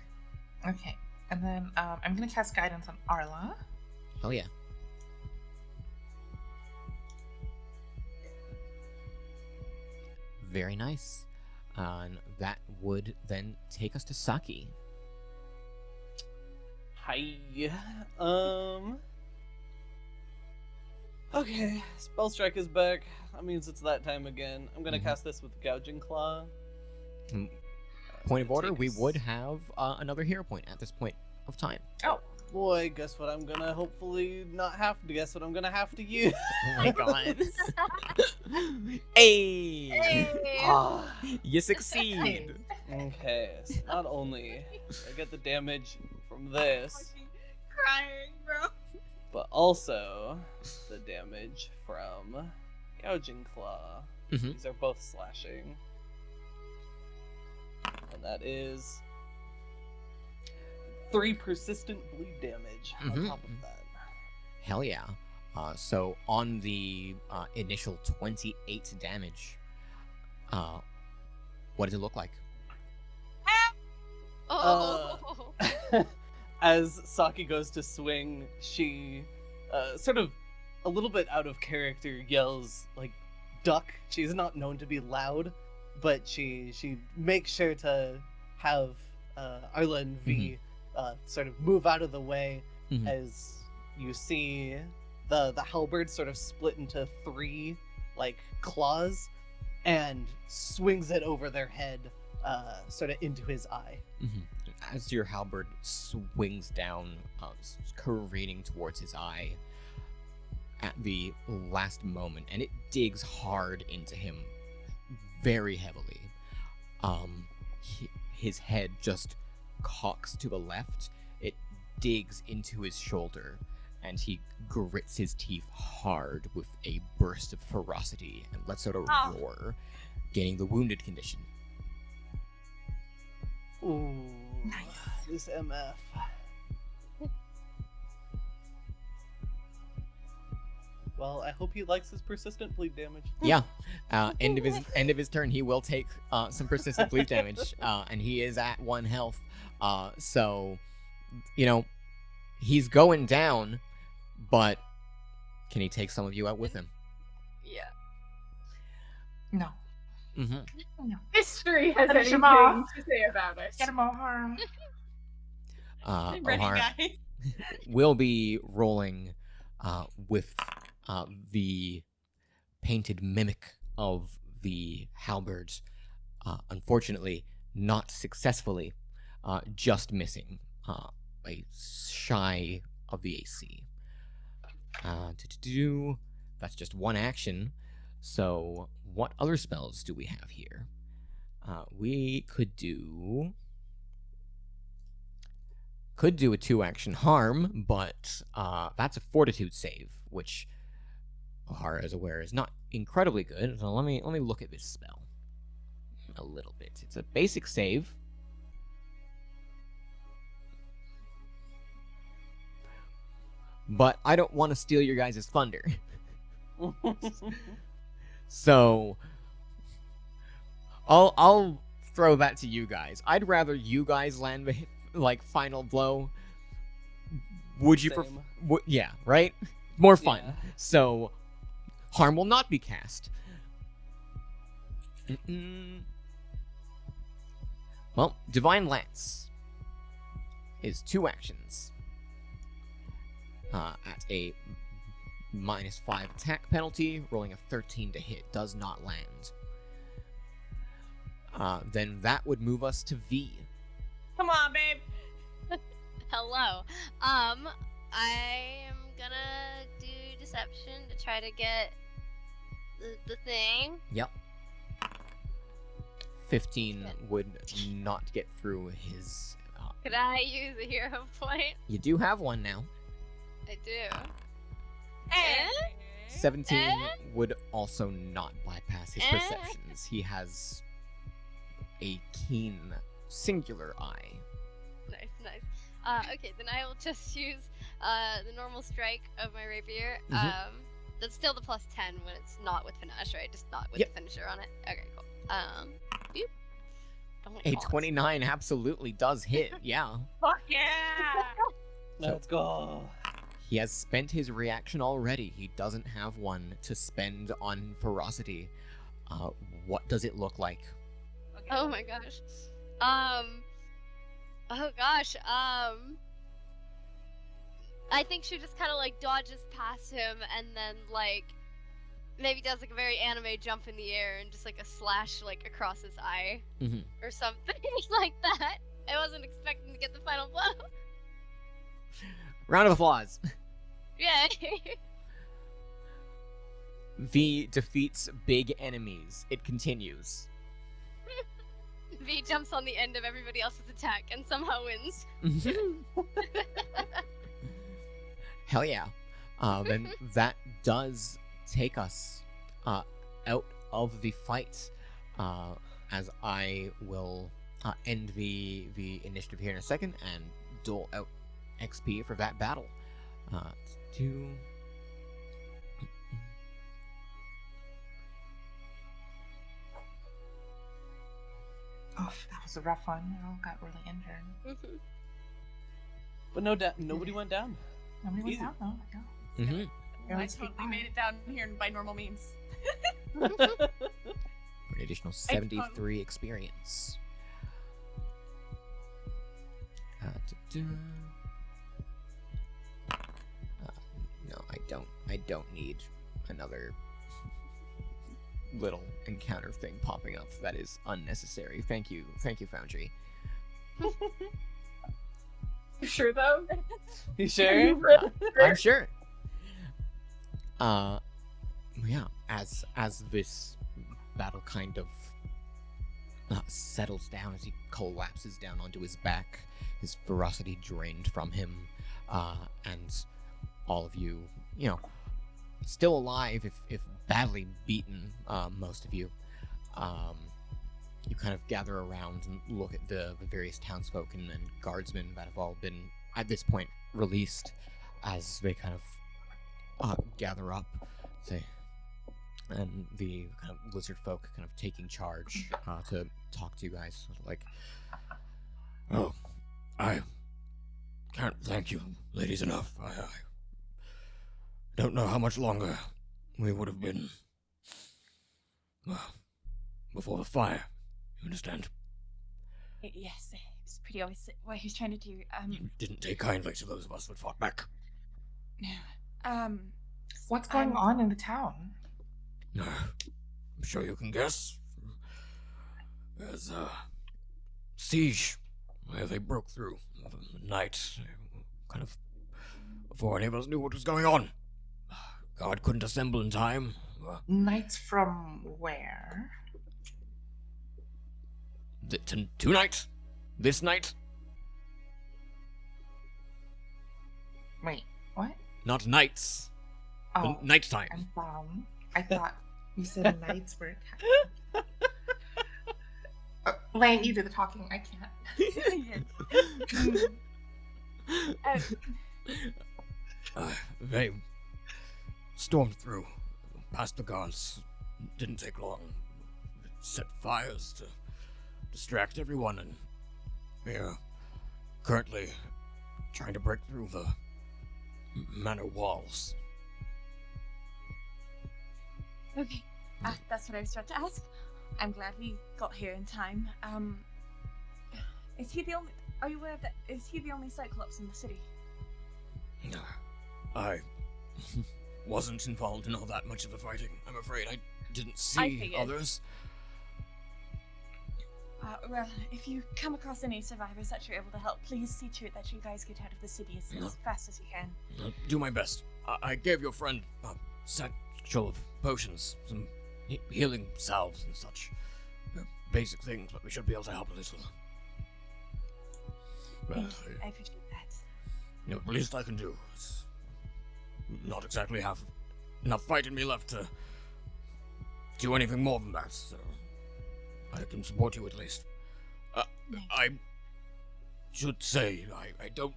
Okay, and then I'm gonna cast guidance on Arla. Hell yeah. Very nice. And that would then take us to Saki. Hi. Okay, Spell Strike is back. That means it's that time again. I'm gonna cast this with Gouging Claw. Point of order, we would have another hero point at this point of time. Oh. Boy, guess what I'm gonna hopefully not have to guess what I'm gonna have to use. Oh my god. Hey! You succeed! Okay, so not only do I get the damage from this, Crying, bro. but also the damage from Gouging Claw. These are both slashing. And that is 3 persistent bleed damage on top of that. Hell yeah. So on the initial 28 damage, what does it look like? As Saki goes to swing, she sort of a little bit out of character yells duck. She's not known to be loud, but she makes sure to have Arla and V sort of move out of the way as you see the halberd sort of split into 3 claws and swings it over their head sort of into his eye. As your halberd swings down, careening towards his eye at the last moment, and it digs hard into him, very heavily. His head just cocks to the left. It digs into his shoulder, and he grits his teeth hard with a burst of ferocity and lets out a roar, gaining the wounded condition. Ooh, Nice. this MF. Well, I hope he likes his persistent bleed damage. Yeah, end of his turn, he will take some persistent bleed damage, and he is at 1 health. So, you know, he's going down, but can he take some of you out with him? Yeah. No. Mm-hmm. No. History has Finish anything him off. to say about it. Get him all harm. Ready, Ohar guys? will be rolling with the painted mimic of the halberds. Unfortunately, not successfully, just missing a shy of the AC. That's just 1 action. So, what other spells do we have here? We could do a 2-action harm, but that's a fortitude save, which Ohara is aware is not incredibly good. So let me look at this spell a little bit. It's a basic save. But I don't want to steal your guys' thunder. So I'll throw that to you guys. I'd rather you guys land the final blow. Would you prefer? Same. Yeah, right? More fun. Yeah. So harm will not be cast. Well, Divine Lance is 2 actions. At a -5 attack penalty, rolling a 13 to hit does not land. Then that would move us to V. Come on, babe. Hello. I am gonna do deception to try to get the thing. Yep. 15 would not get through his. Could I use a hero point? You do have one now. I do. Hey. 17 would also not bypass his perceptions. He has a keen, singular eye. Nice. Okay, then I will just use the normal strike of my rapier. Mhm. That's still the +10 when it's not with panache, right? Just not with Yep. the finisher on it. Okay, cool. Boop. Oh my A God. 29 absolutely does hit, yeah. Fuck yeah. Let's go. He has spent his reaction already. He doesn't have one to spend on ferocity. What does it look like? Okay. Oh my gosh. Oh gosh. I think she just kind of dodges past him and then maybe does a very anime jump in the air and just a slash across his eye Mhm. or something like that. I wasn't expecting to get the final blow. Round of applause. Yay! V defeats big enemies. It continues. V jumps on the end of everybody else's attack and somehow wins. Hell yeah. Then that does take us out of the fight, as I will end the initiative here in a second and dole out XP for that battle. Oh, that was a rough one. We all got really injured. But nobody went down. Nobody went Easy. down though. No. Mm-hmm. There I was totally made it down here by normal means. For an additional 73 experience. No, I don't need another little encounter thing popping up. That is unnecessary. Thank you, Foundry. You sure though? You Are sure? you really I'm sure. Yeah, as this battle kind of settles down as he collapses down onto his back, his ferocity drained from him, and all of you, still alive, if badly beaten, most of you, you kind of gather around and look at the various townsfolk and guardsmen that have all been, at this point, released, as they kind of gather up, say, and the kind of lizard folk kind of taking charge to talk to you guys, like, oh, I can't thank you, ladies, enough. I don't know how much longer we would have been before the fire. You understand? Yes, it's pretty obvious what he was trying to do. You didn't take kindly to those of us that fought back. No. What's going on in the town? I'm sure you can guess. There's a siege where they broke through the night, kind of before any of us knew what was going on. God couldn't assemble in time. Knights from where? Tonight? This night? Wait, what? Not nights. Oh, Nighttime. I thought you said knights were. Lane, you do the talking. I can't. They stormed through, past the guards. Didn't take long. Set fires to distract everyone, and we're currently trying to break through the manor walls. Okay, that's what I was about to ask. I'm glad we got here in time. Is he the only? Are you aware of that? Is he the only Cyclops in the city? I wasn't involved in all that much of the fighting. I'm afraid I didn't see others. Well, if you come across any survivors that you're able to help, please see to it that you guys get out of the city as fast as you can. I'll do my best. I gave your friend a satchel of potions, some healing salves and such. Basic things, but we should be able to help a little. Thank you. I appreciate that. The least I can do. It's not exactly have enough fight in me left to do anything more than that, so I can support you at least. I should say, I don't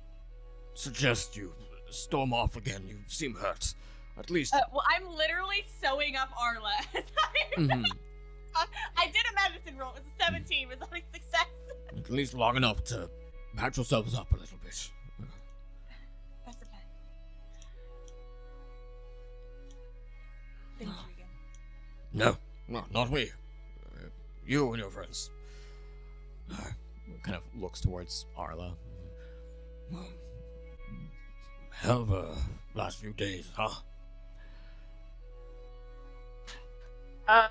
suggest you storm off again. You seem hurt. At least. Well, I'm literally sewing up Arla. I did a medicine roll. It was a 17. Was that a success? At least long enough to patch yourselves up a little bit. That's the plan. Thank you again. No, not we. You and your friends. kind of looks towards Arla. Hell of a last few days, huh?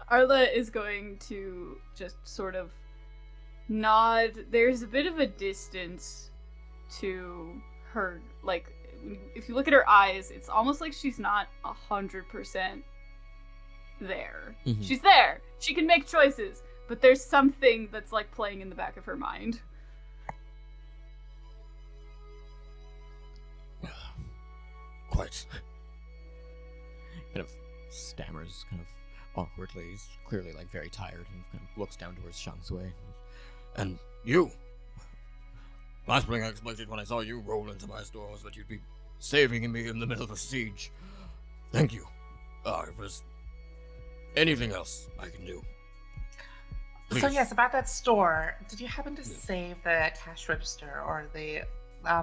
Arla is going to just sort of nod. There's a bit of a distance to her, like, if you look at her eyes, it's almost like she's not 100% there. Mhm. She's there. She can make choices, but there's something that's like playing in the back of her mind. Quite. Kind of stammers, kind of awkwardly. He's clearly like very tired and kind of looks down towards Shang Tsui. And you. Last thing I expected when I saw you roll into my store was that you'd be saving me in the middle of a siege. Thank you. If there's anything else I can do, please. So yes, about that store, did you happen to save the cash register or the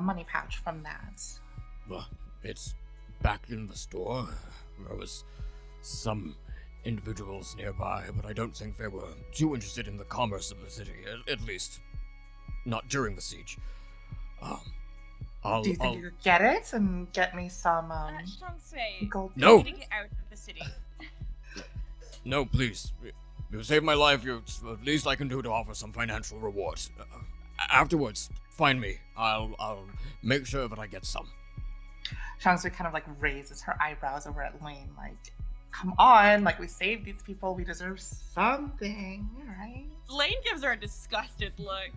money pouch from that? Well, it's back in the store. There was some individuals nearby, but I don't think they were too interested in the commerce of the city, at least not during the siege. Do you think you could get it and get me some Shang Tsui, gold? No. you need to get out of the city. No, please. You saved my life. It's the least I can do to offer some financial reward. Afterwards, find me. I'll make sure that I get some. Shang Tsui kind of like raises her eyebrows over at Lane, like, come on, like we saved these people, we deserve something, right? Lane gives her a disgusted look.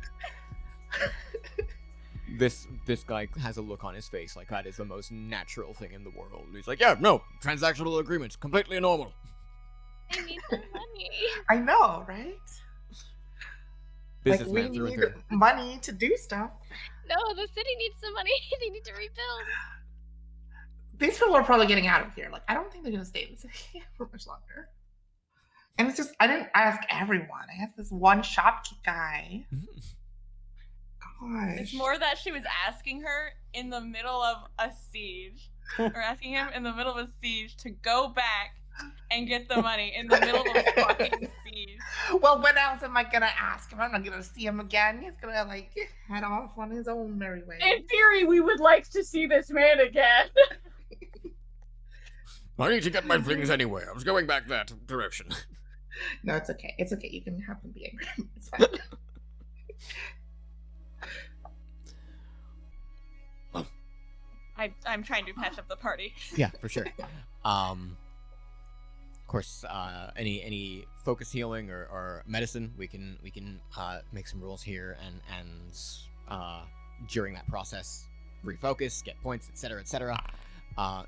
This guy has a look on his face like that is the most natural thing in the world. He's like, yeah, no, transactional agreements, completely normal. I need some money. I know, right? Like we Businessman through and need through. money to do stuff. No, the city needs some money. They need to rebuild. These people are probably getting out of here. Like, I don't think they're gonna stay in the city for much longer. And it's just, I didn't ask everyone. I asked this one shopkeep guy. Gosh. It's more that she was asking her in the middle of a siege, or asking him in the middle of a siege to go back and get the money in the middle of a fucking siege. Well, when else am I gonna ask him? I'm not gonna see him again. He's gonna like head off on his own merry way. In theory, we would like to see this man again. I need to get my things anyway. I was going back that direction. No, it's okay. It's okay. You can have him be angry. It's fine. I'm trying to patch up the party. Yeah, for sure. Of course, any focus healing or medicine, we can make some rules here and during that process, refocus, get points, etc., etc.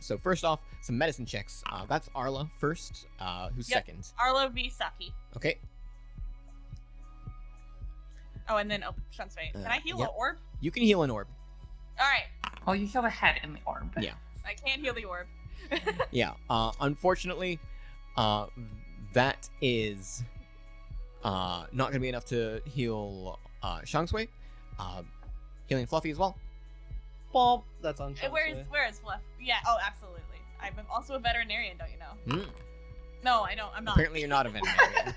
So first off, some medicine checks. That's Arla first. Who's Yep. second? Arlo v. Saki. Okay. Oh, and then Shunsway. Can I heal yep. an orb? You can heal an orb. Alright. Well, you heal the head in the orb. Yeah. I can't heal the orb. Yeah. Unfortunately, that is not going to be enough to heal Shangsui. Healing Fluffy as well. Bump. That's on Where Shunsway. is Fluff? Yeah, oh, absolutely. I'm also a veterinarian, don't you know? Mm. No, I don't. I'm not. Apparently, you're not a veterinarian.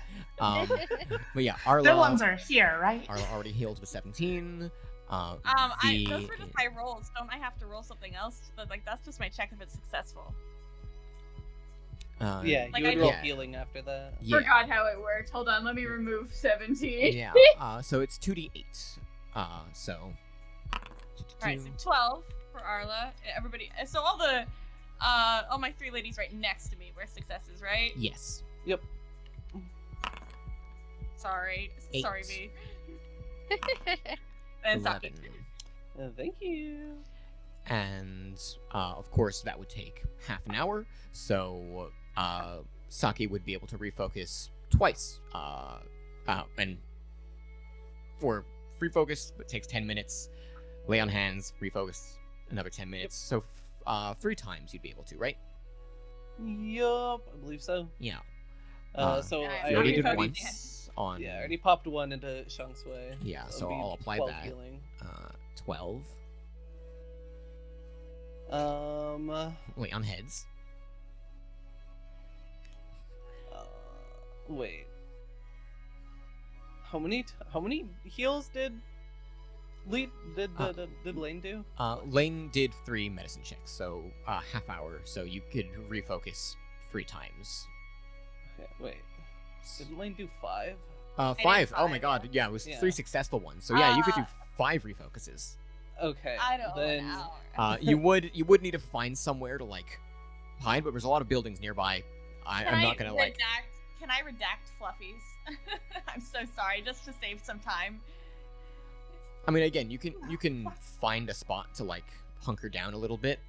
But yeah, Arla. The ones are here, right? Arla already healed with 17. Those were just my rolls. Don't I have to roll something else? But, like, that's just my check if it's successful. Yeah, Like, you would I- roll yeah. healing after that. Yeah. Forgot how it worked. Hold on, let me remove 17. Yeah. So it's 2d8. So. Alright, so 12 for Arla. Everybody. So all my 3 ladies right next to me were successes, right? Yes. Yep. Sorry. 8. Sorry, V. And Saki. 11. Thank you. And of course, that would take half an hour. So Saki would be able to refocus twice. And for free focus, it takes 10 minutes. Lay on hands, refocus another 10 minutes. So 3 times you'd be able to, right? Yup, I believe so. Yeah. So Yeah, I You already did already once on. Yeah, I already popped one into Shungsway. Yeah, it'll so be I'll apply 12 that. Healing. 12. Wait, on heads. Wait. How many heals did Lane do? Lane did 3 medicine checks, so half hour. So you could refocus 3 times. Okay, wait. Did Lane do 5? 5. Oh my 5, god. Yeah, it was Yeah. 3 successful ones. So yeah, you could do 5 refocuses. Okay. I don't know. then An hour. You would need to find somewhere to like hide, but there's a lot of buildings nearby. I'm not gonna like. Can I redact Fluffies? I'm so sorry, just to save some time. I mean, again, you can find a spot to like hunker down a little bit,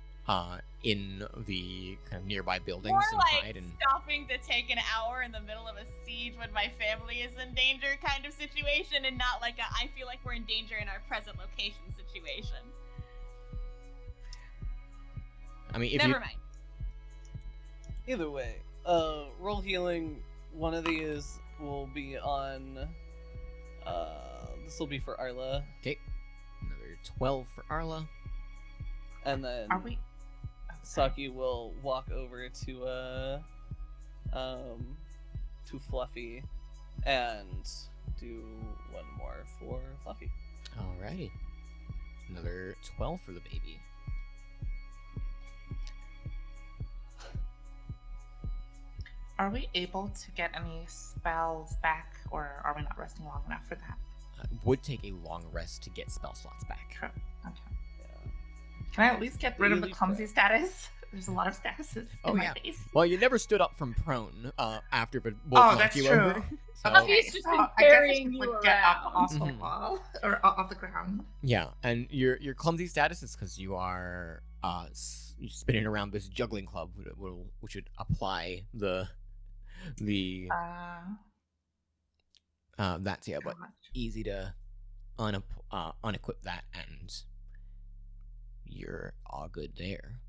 in the kind of nearby buildings More and like hide and. stopping to take an hour in the middle of a siege when my family is in danger kind of situation, and not like I feel like we're in danger in our present location situation. I mean, if Never you. mind. either way, roll healing. One of these will be on. This will be for Arla, Okay. Another 12 for Arla. and then Are we? Saki will walk over to Fluffy, and do one more for Fluffy. Alrighty. Another 12 for the baby. Are we able to get any spells back, or are we not resting long enough for that? Would take a long rest to get spell slots back. True. Okay. Yeah. Can I at least get rid of the Really clumsy status? There's a lot of statuses Oh, in my yeah. face. Well, you never stood up from prone after the wolf Oh, knocked that's you true. over. So, He's just been I guess I carrying should, you like, get up around. off the Mhm. wall or off the ground. yeah, and your clumsy status is because you are spinning around this juggling club, which would apply the that's yeah, but gosh. easy to unequip that, and you're all good there.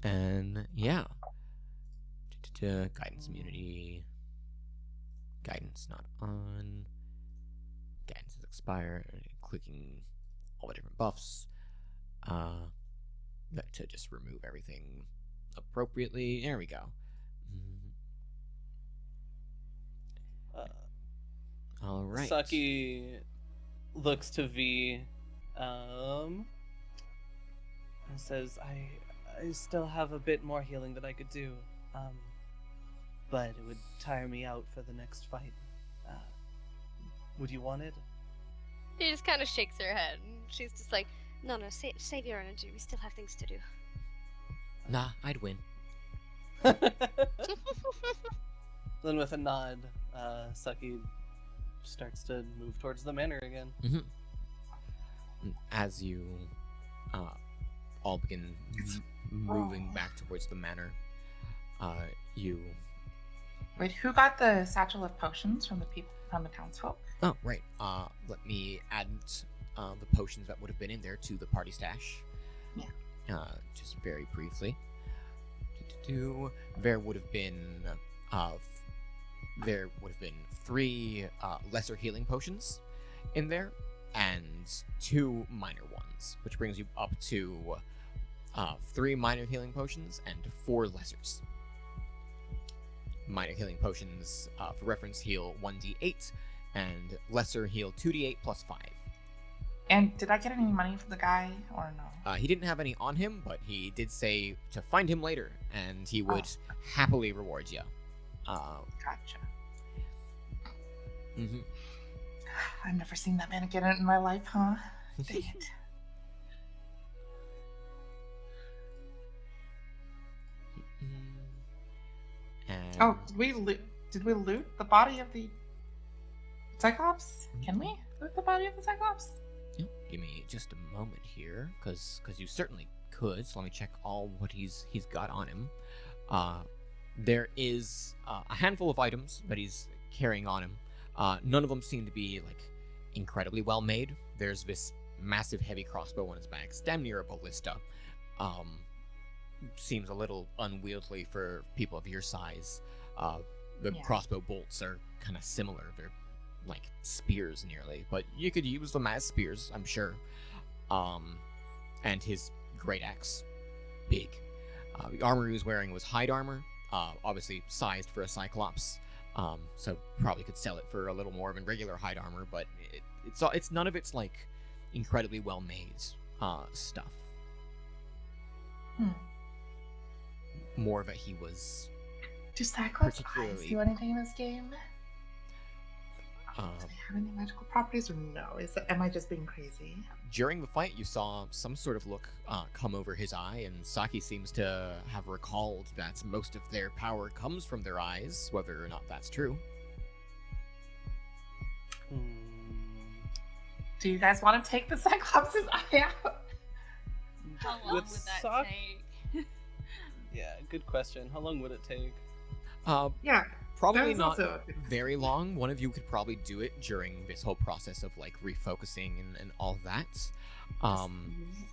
And yeah, guidance immunity, guidance not on, guidance is expired. Clicking all the different buffs, to just remove everything appropriately. There we go. All right. Saki looks to V, and says, I still have a bit more healing that I could do, but it would tire me out for the next fight. Would you want it? She just kind of shakes her head. And she's just like, no, save your energy. We still have things to do. Nah, I'd win. Then with a nod, Saki starts to move towards the manor again. As you all begin moving back towards the manor, you... Wait, who got the satchel of potions from the people from the townsfolk? Oh, right. Let me add the potions that would have been in there to the party stash. Yeah. Just very briefly. There would have been 3 lesser healing potions in there, and 2 minor ones, which brings you up to 3 minor healing potions and 4 lessers. Minor healing potions, for reference, heal 1d8, and lesser heal 2d8 plus 5. And did I get any money from the guy or no? He didn't have any on him, but he did say to find him later, and he would happily reward you. Gotcha. Mm-hmm. I've never seen that man again in my life, huh? Dang it. And Oh, did we loot the body of the Cyclops? Can we loot the body of the Cyclops? yeah, give me just a moment here, because you certainly could. So let me check all what he's got on him. There is a handful of items that he's carrying on him. None of them seem to be like incredibly well made. There's this massive heavy crossbow on his back, it's damn near a ballista. Seems a little unwieldy for people of your size. The crossbow bolts are kind of similar. They're like spears nearly, but you could use them as spears, I'm sure. And his great axe, big. The armor he was wearing was hide armor, obviously sized for a Cyclops. So probably could sell it for a little more than regular hide armor, but it's none of it's like incredibly well made stuff. More that he was. Do Cyclops eyes particularly- do anything in this game? Uh, Do they have any magical properties or no? Am I just being crazy? During the fight, you saw some sort of look come over his eye, and Saki seems to have recalled that most of their power comes from their eyes, whether or not that's true. Do you guys want to take the Cyclops' eye out? How long With would that Sock- take? Yeah, good question. How long would it take? Yeah. Probably That's not also- very long. One of you could probably do it during this whole process of like refocusing and all that.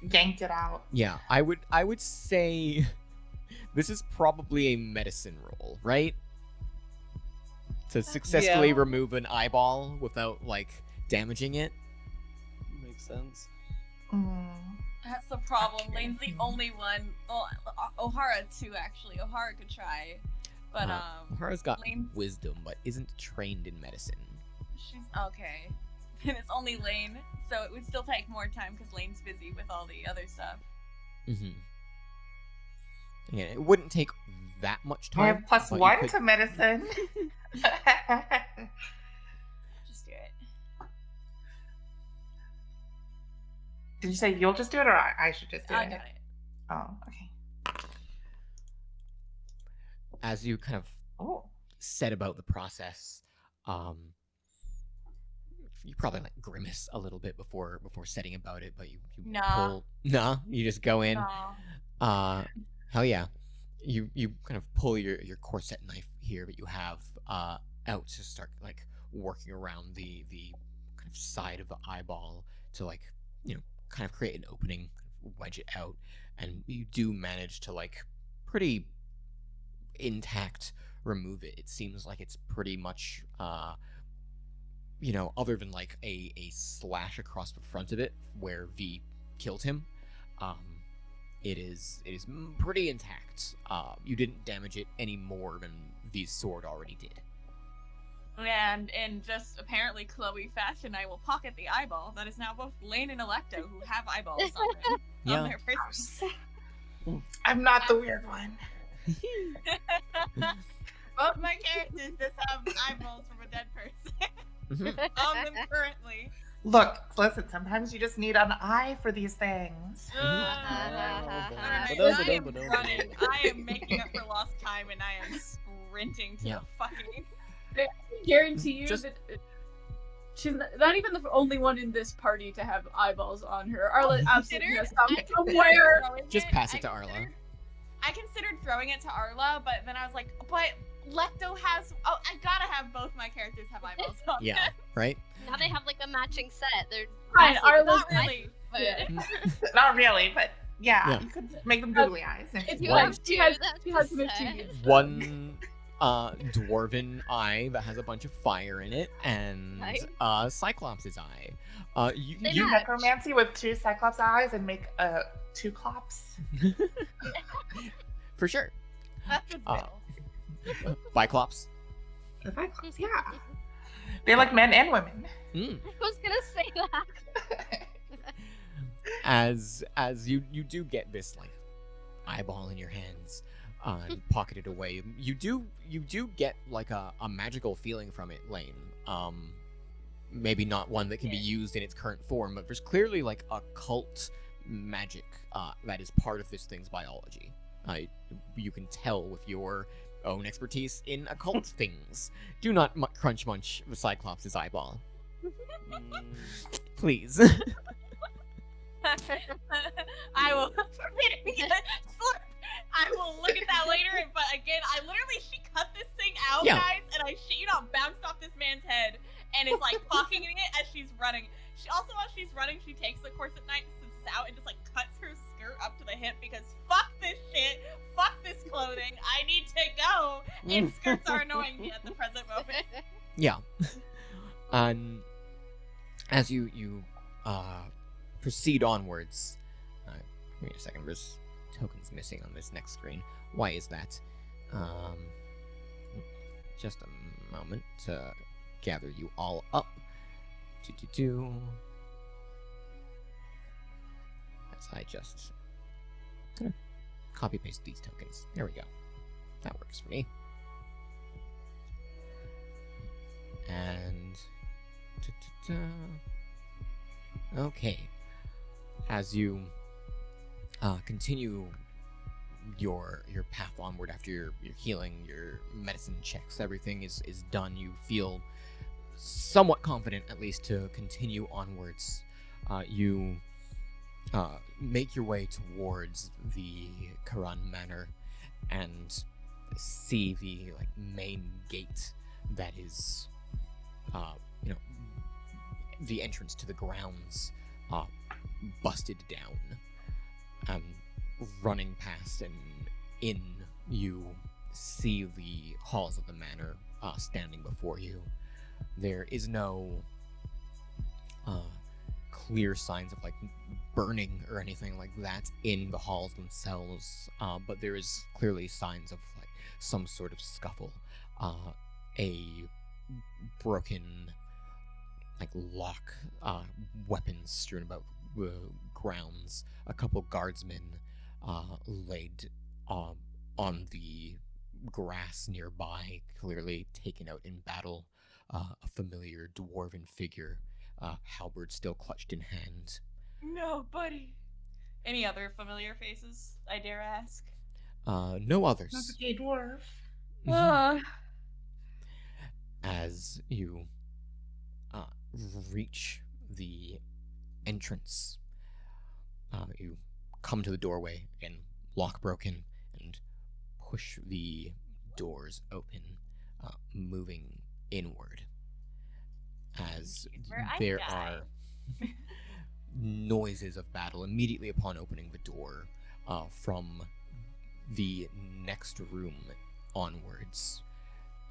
Yanked it out. Yeah, I would say this is probably a medicine roll, right? To successfully Yeah. remove an eyeball without like damaging it. Makes sense. That's the problem. Okay. Lane's the only one. Well, O'Hara too, actually. O'Hara could try, but O'Hara's got Lane's- wisdom, but isn't trained in medicine. she's okay. And it's only Lane, so it would still take more time because Lane's busy with all the other stuff. Mm-hmm. Yeah, it wouldn't take that much time. I have plus but you 1 could- to medicine. Just do it. Did you say you'll just do it, or I should just do I it? got it. Oh, okay. As you kind of Oh. said about the process, you probably like grimace a little bit before setting about it, but you Nah. pull. Nah, you just go in. Aw. Hell yeah. You kind of pull your corset knife here that you have out to start like working around the kind of side of the eyeball to like, you know, kind of create an opening, wedge it out, and you do manage to like pretty intact remove it. It seems like it's pretty much you know, other than like a slash across the front of it where V killed him, it is pretty intact. You didn't damage it any more than V's sword already did. And in just apparently Chloe fashion, I will pocket the eyeball that is now both Lane and Electo, who have eyeballs on their persons. I'm not the weird one. Both my characters just have eyeballs from a dead person on them currently. Look, listen, sometimes you just need an eye for these things. I am making up for lost time and I am sprinting to the fucking... I guarantee you Just- that she's not even the only one in this party to have eyeballs on her. Arla absolutely has some somewhere. Just pass it to Arla. I considered throwing it to Arla, but then I was like, but Lecto has... Oh, I gotta have both my characters have eyeballs on Yeah, them. right? Now they have like a matching set. They're Fine, massive. Arla's Not really. But Yeah. Not really, but yeah, Yeah. you could make them googly eyes. If you you One- have, have she two, has, that's she has the some set. issues. One dwarven eye that has a bunch of fire in it, and Nice. Cyclops' eye. You, They you match. Necromancy with two Cyclops eyes and make two Clops. for sure. That's a bill. Biclops. The Cyclops, yeah. They like men and women. Mm. I was gonna say that. As you do get this like eyeball in your hands and pocket it away, you do get like a magical feeling from it, Lane. Maybe not one that can be used in its current form, but there's clearly like occult magic that is part of this thing's biology. You can tell with your own expertise in occult things. Do not crunch munch the Cyclops' eyeball, please. I will forbid me to slurp. I will look at that later, but again, she cut this thing out, Yeah. guys, and I shit you not, bounced off this man's head, and is like pocketing it as she's running. She also, while she's running, she takes the corset knife, since it's out, and just like cuts her skirt up to the hip because fuck this shit, fuck this clothing, I need to go, and skirts are annoying me at the present moment. Yeah. And as you proceed onwards, give me a second. There's tokens missing on this next screen. Why is that? Just a moment to gather you all up. As I just gonna copy paste these tokens. There we go. That works for me. And okay, as you continue your path onward after your healing, your medicine checks, everything is done. You feel somewhat confident, at least, to continue onwards. You make your way towards the Karan Manor and see the like main gate that is the entrance to the grounds busted down. Running past and in, you see the halls of the manor standing before you. There is no clear signs of like burning or anything like that in the halls themselves, but there is clearly signs of like some sort of scuffle. A broken like lock, weapons strewn about grounds, a couple guardsmen laid on the grass nearby, clearly taken out in battle, a familiar dwarven figure, halberd still clutched in hand. No, buddy. Any other familiar faces, I dare ask? No Not others. the gay dwarf. As you reach the entrance, you come to the doorway, again, lock broken, and push the doors open, moving inward. As Where I there die. are noises of battle immediately upon opening the door from the next room onwards.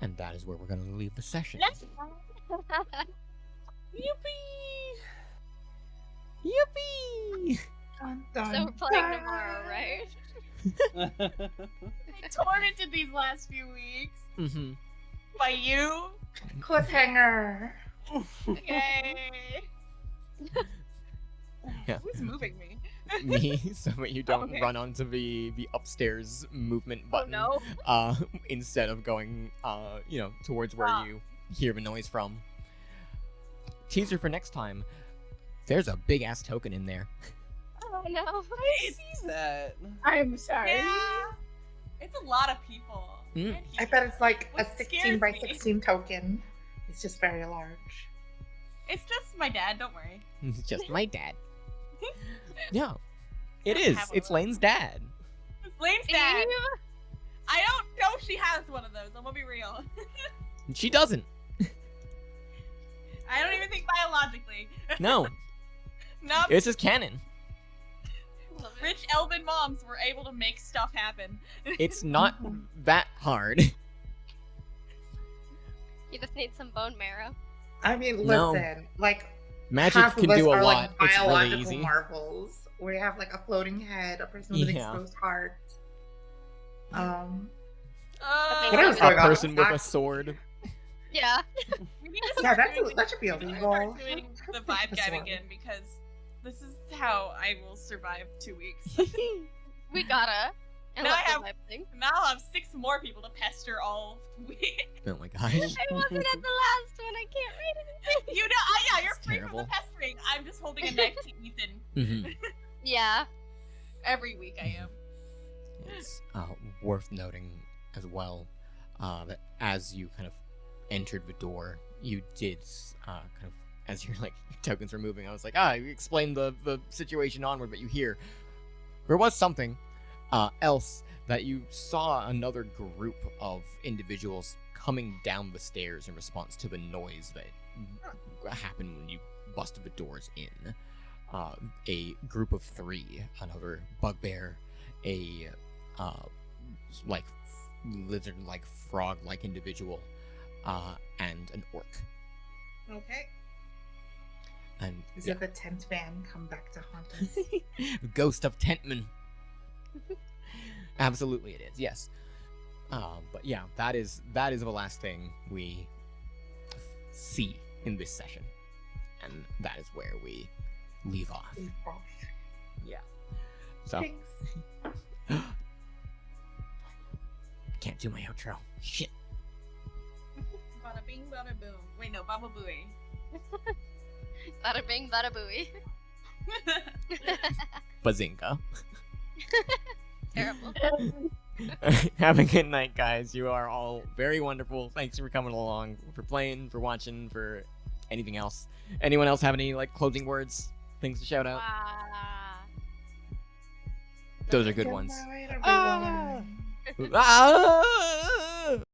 And that is where we're going to leave the session. Let's Yippee! Yippee! Dun, dun, So we're playing dun. tomorrow, right? I tormented these last few weeks Mm-hmm. by you. Cliffhanger. Yay! Yeah. Who's moving me? Me, so that you don't Okay. run onto the upstairs movement button. Oh Instead of going, towards where Ah. you hear the noise from. Teaser for next time. There's a big ass token in there. no! Oh no! See that? I'm sorry. Yeah. It's a lot of people. Mm. And I bet it's like a What 16 scares by me- 16 token. It's just very large. It's just my dad, don't worry. It's just my dad. Yeah. It I don't is. have one It's of those. Lane's dad. It's Lane's dad. Eve? I don't know if she has one of those. I'm gonna be real. And she doesn't. I don't even think biologically. No. Nope. It's just canon. Love it. Rich elven moms were able to make stuff happen. It's not that hard. You just need some bone marrow. I mean, No. listen, like Magic half can of us do a are lot. like It's really biological easy. marvels. We have like a floating head, a person with an Yeah. exposed heart. I What else A going on? person with a sword. Yeah. We need to Yeah, start that's doing that should be we need to illegal. start doing the vibe This guide one. again because this is how I will survive 2 weeks. We gotta. I Now love I the have- vibe thing. Now I'll have 6 more people to pester all week. Oh my gosh. I wasn't at the last one. I can't read anything. You know, yeah, you're It's free from terrible. the pestering. I'm just holding a knife to Ethan. Mhm. Yeah. Every week I am. It's worth noting as well that as you kind of entered the door, you did kind of, as your like tokens were moving, I was like, you explained the situation onward, but you hear there was something else that you saw another group of individuals coming down the stairs in response to the noise that happened when you busted the doors in. A group of 3, another bugbear, a like lizard-like frog-like individual, and an orc. Okay. And Is yeah, it the tent man come back to haunt us? Ghost of Tentman. Absolutely, it is. Yes. But yeah, that is the last thing we see in this session, and that is where we leave off. Leave off. Yeah. So Thanks. can't do my outro. Shit. Bada bing, bada boom. Wait, no, Baba Booey. Bada bing, bada booey. Bazinga. Terrible. Have a good night, guys. You are all very wonderful. Thanks for coming along, for playing, for watching, for anything else. Anyone else have any like closing words, things to shout out? Those are good Good ones. night, Ah! everyone. Ah!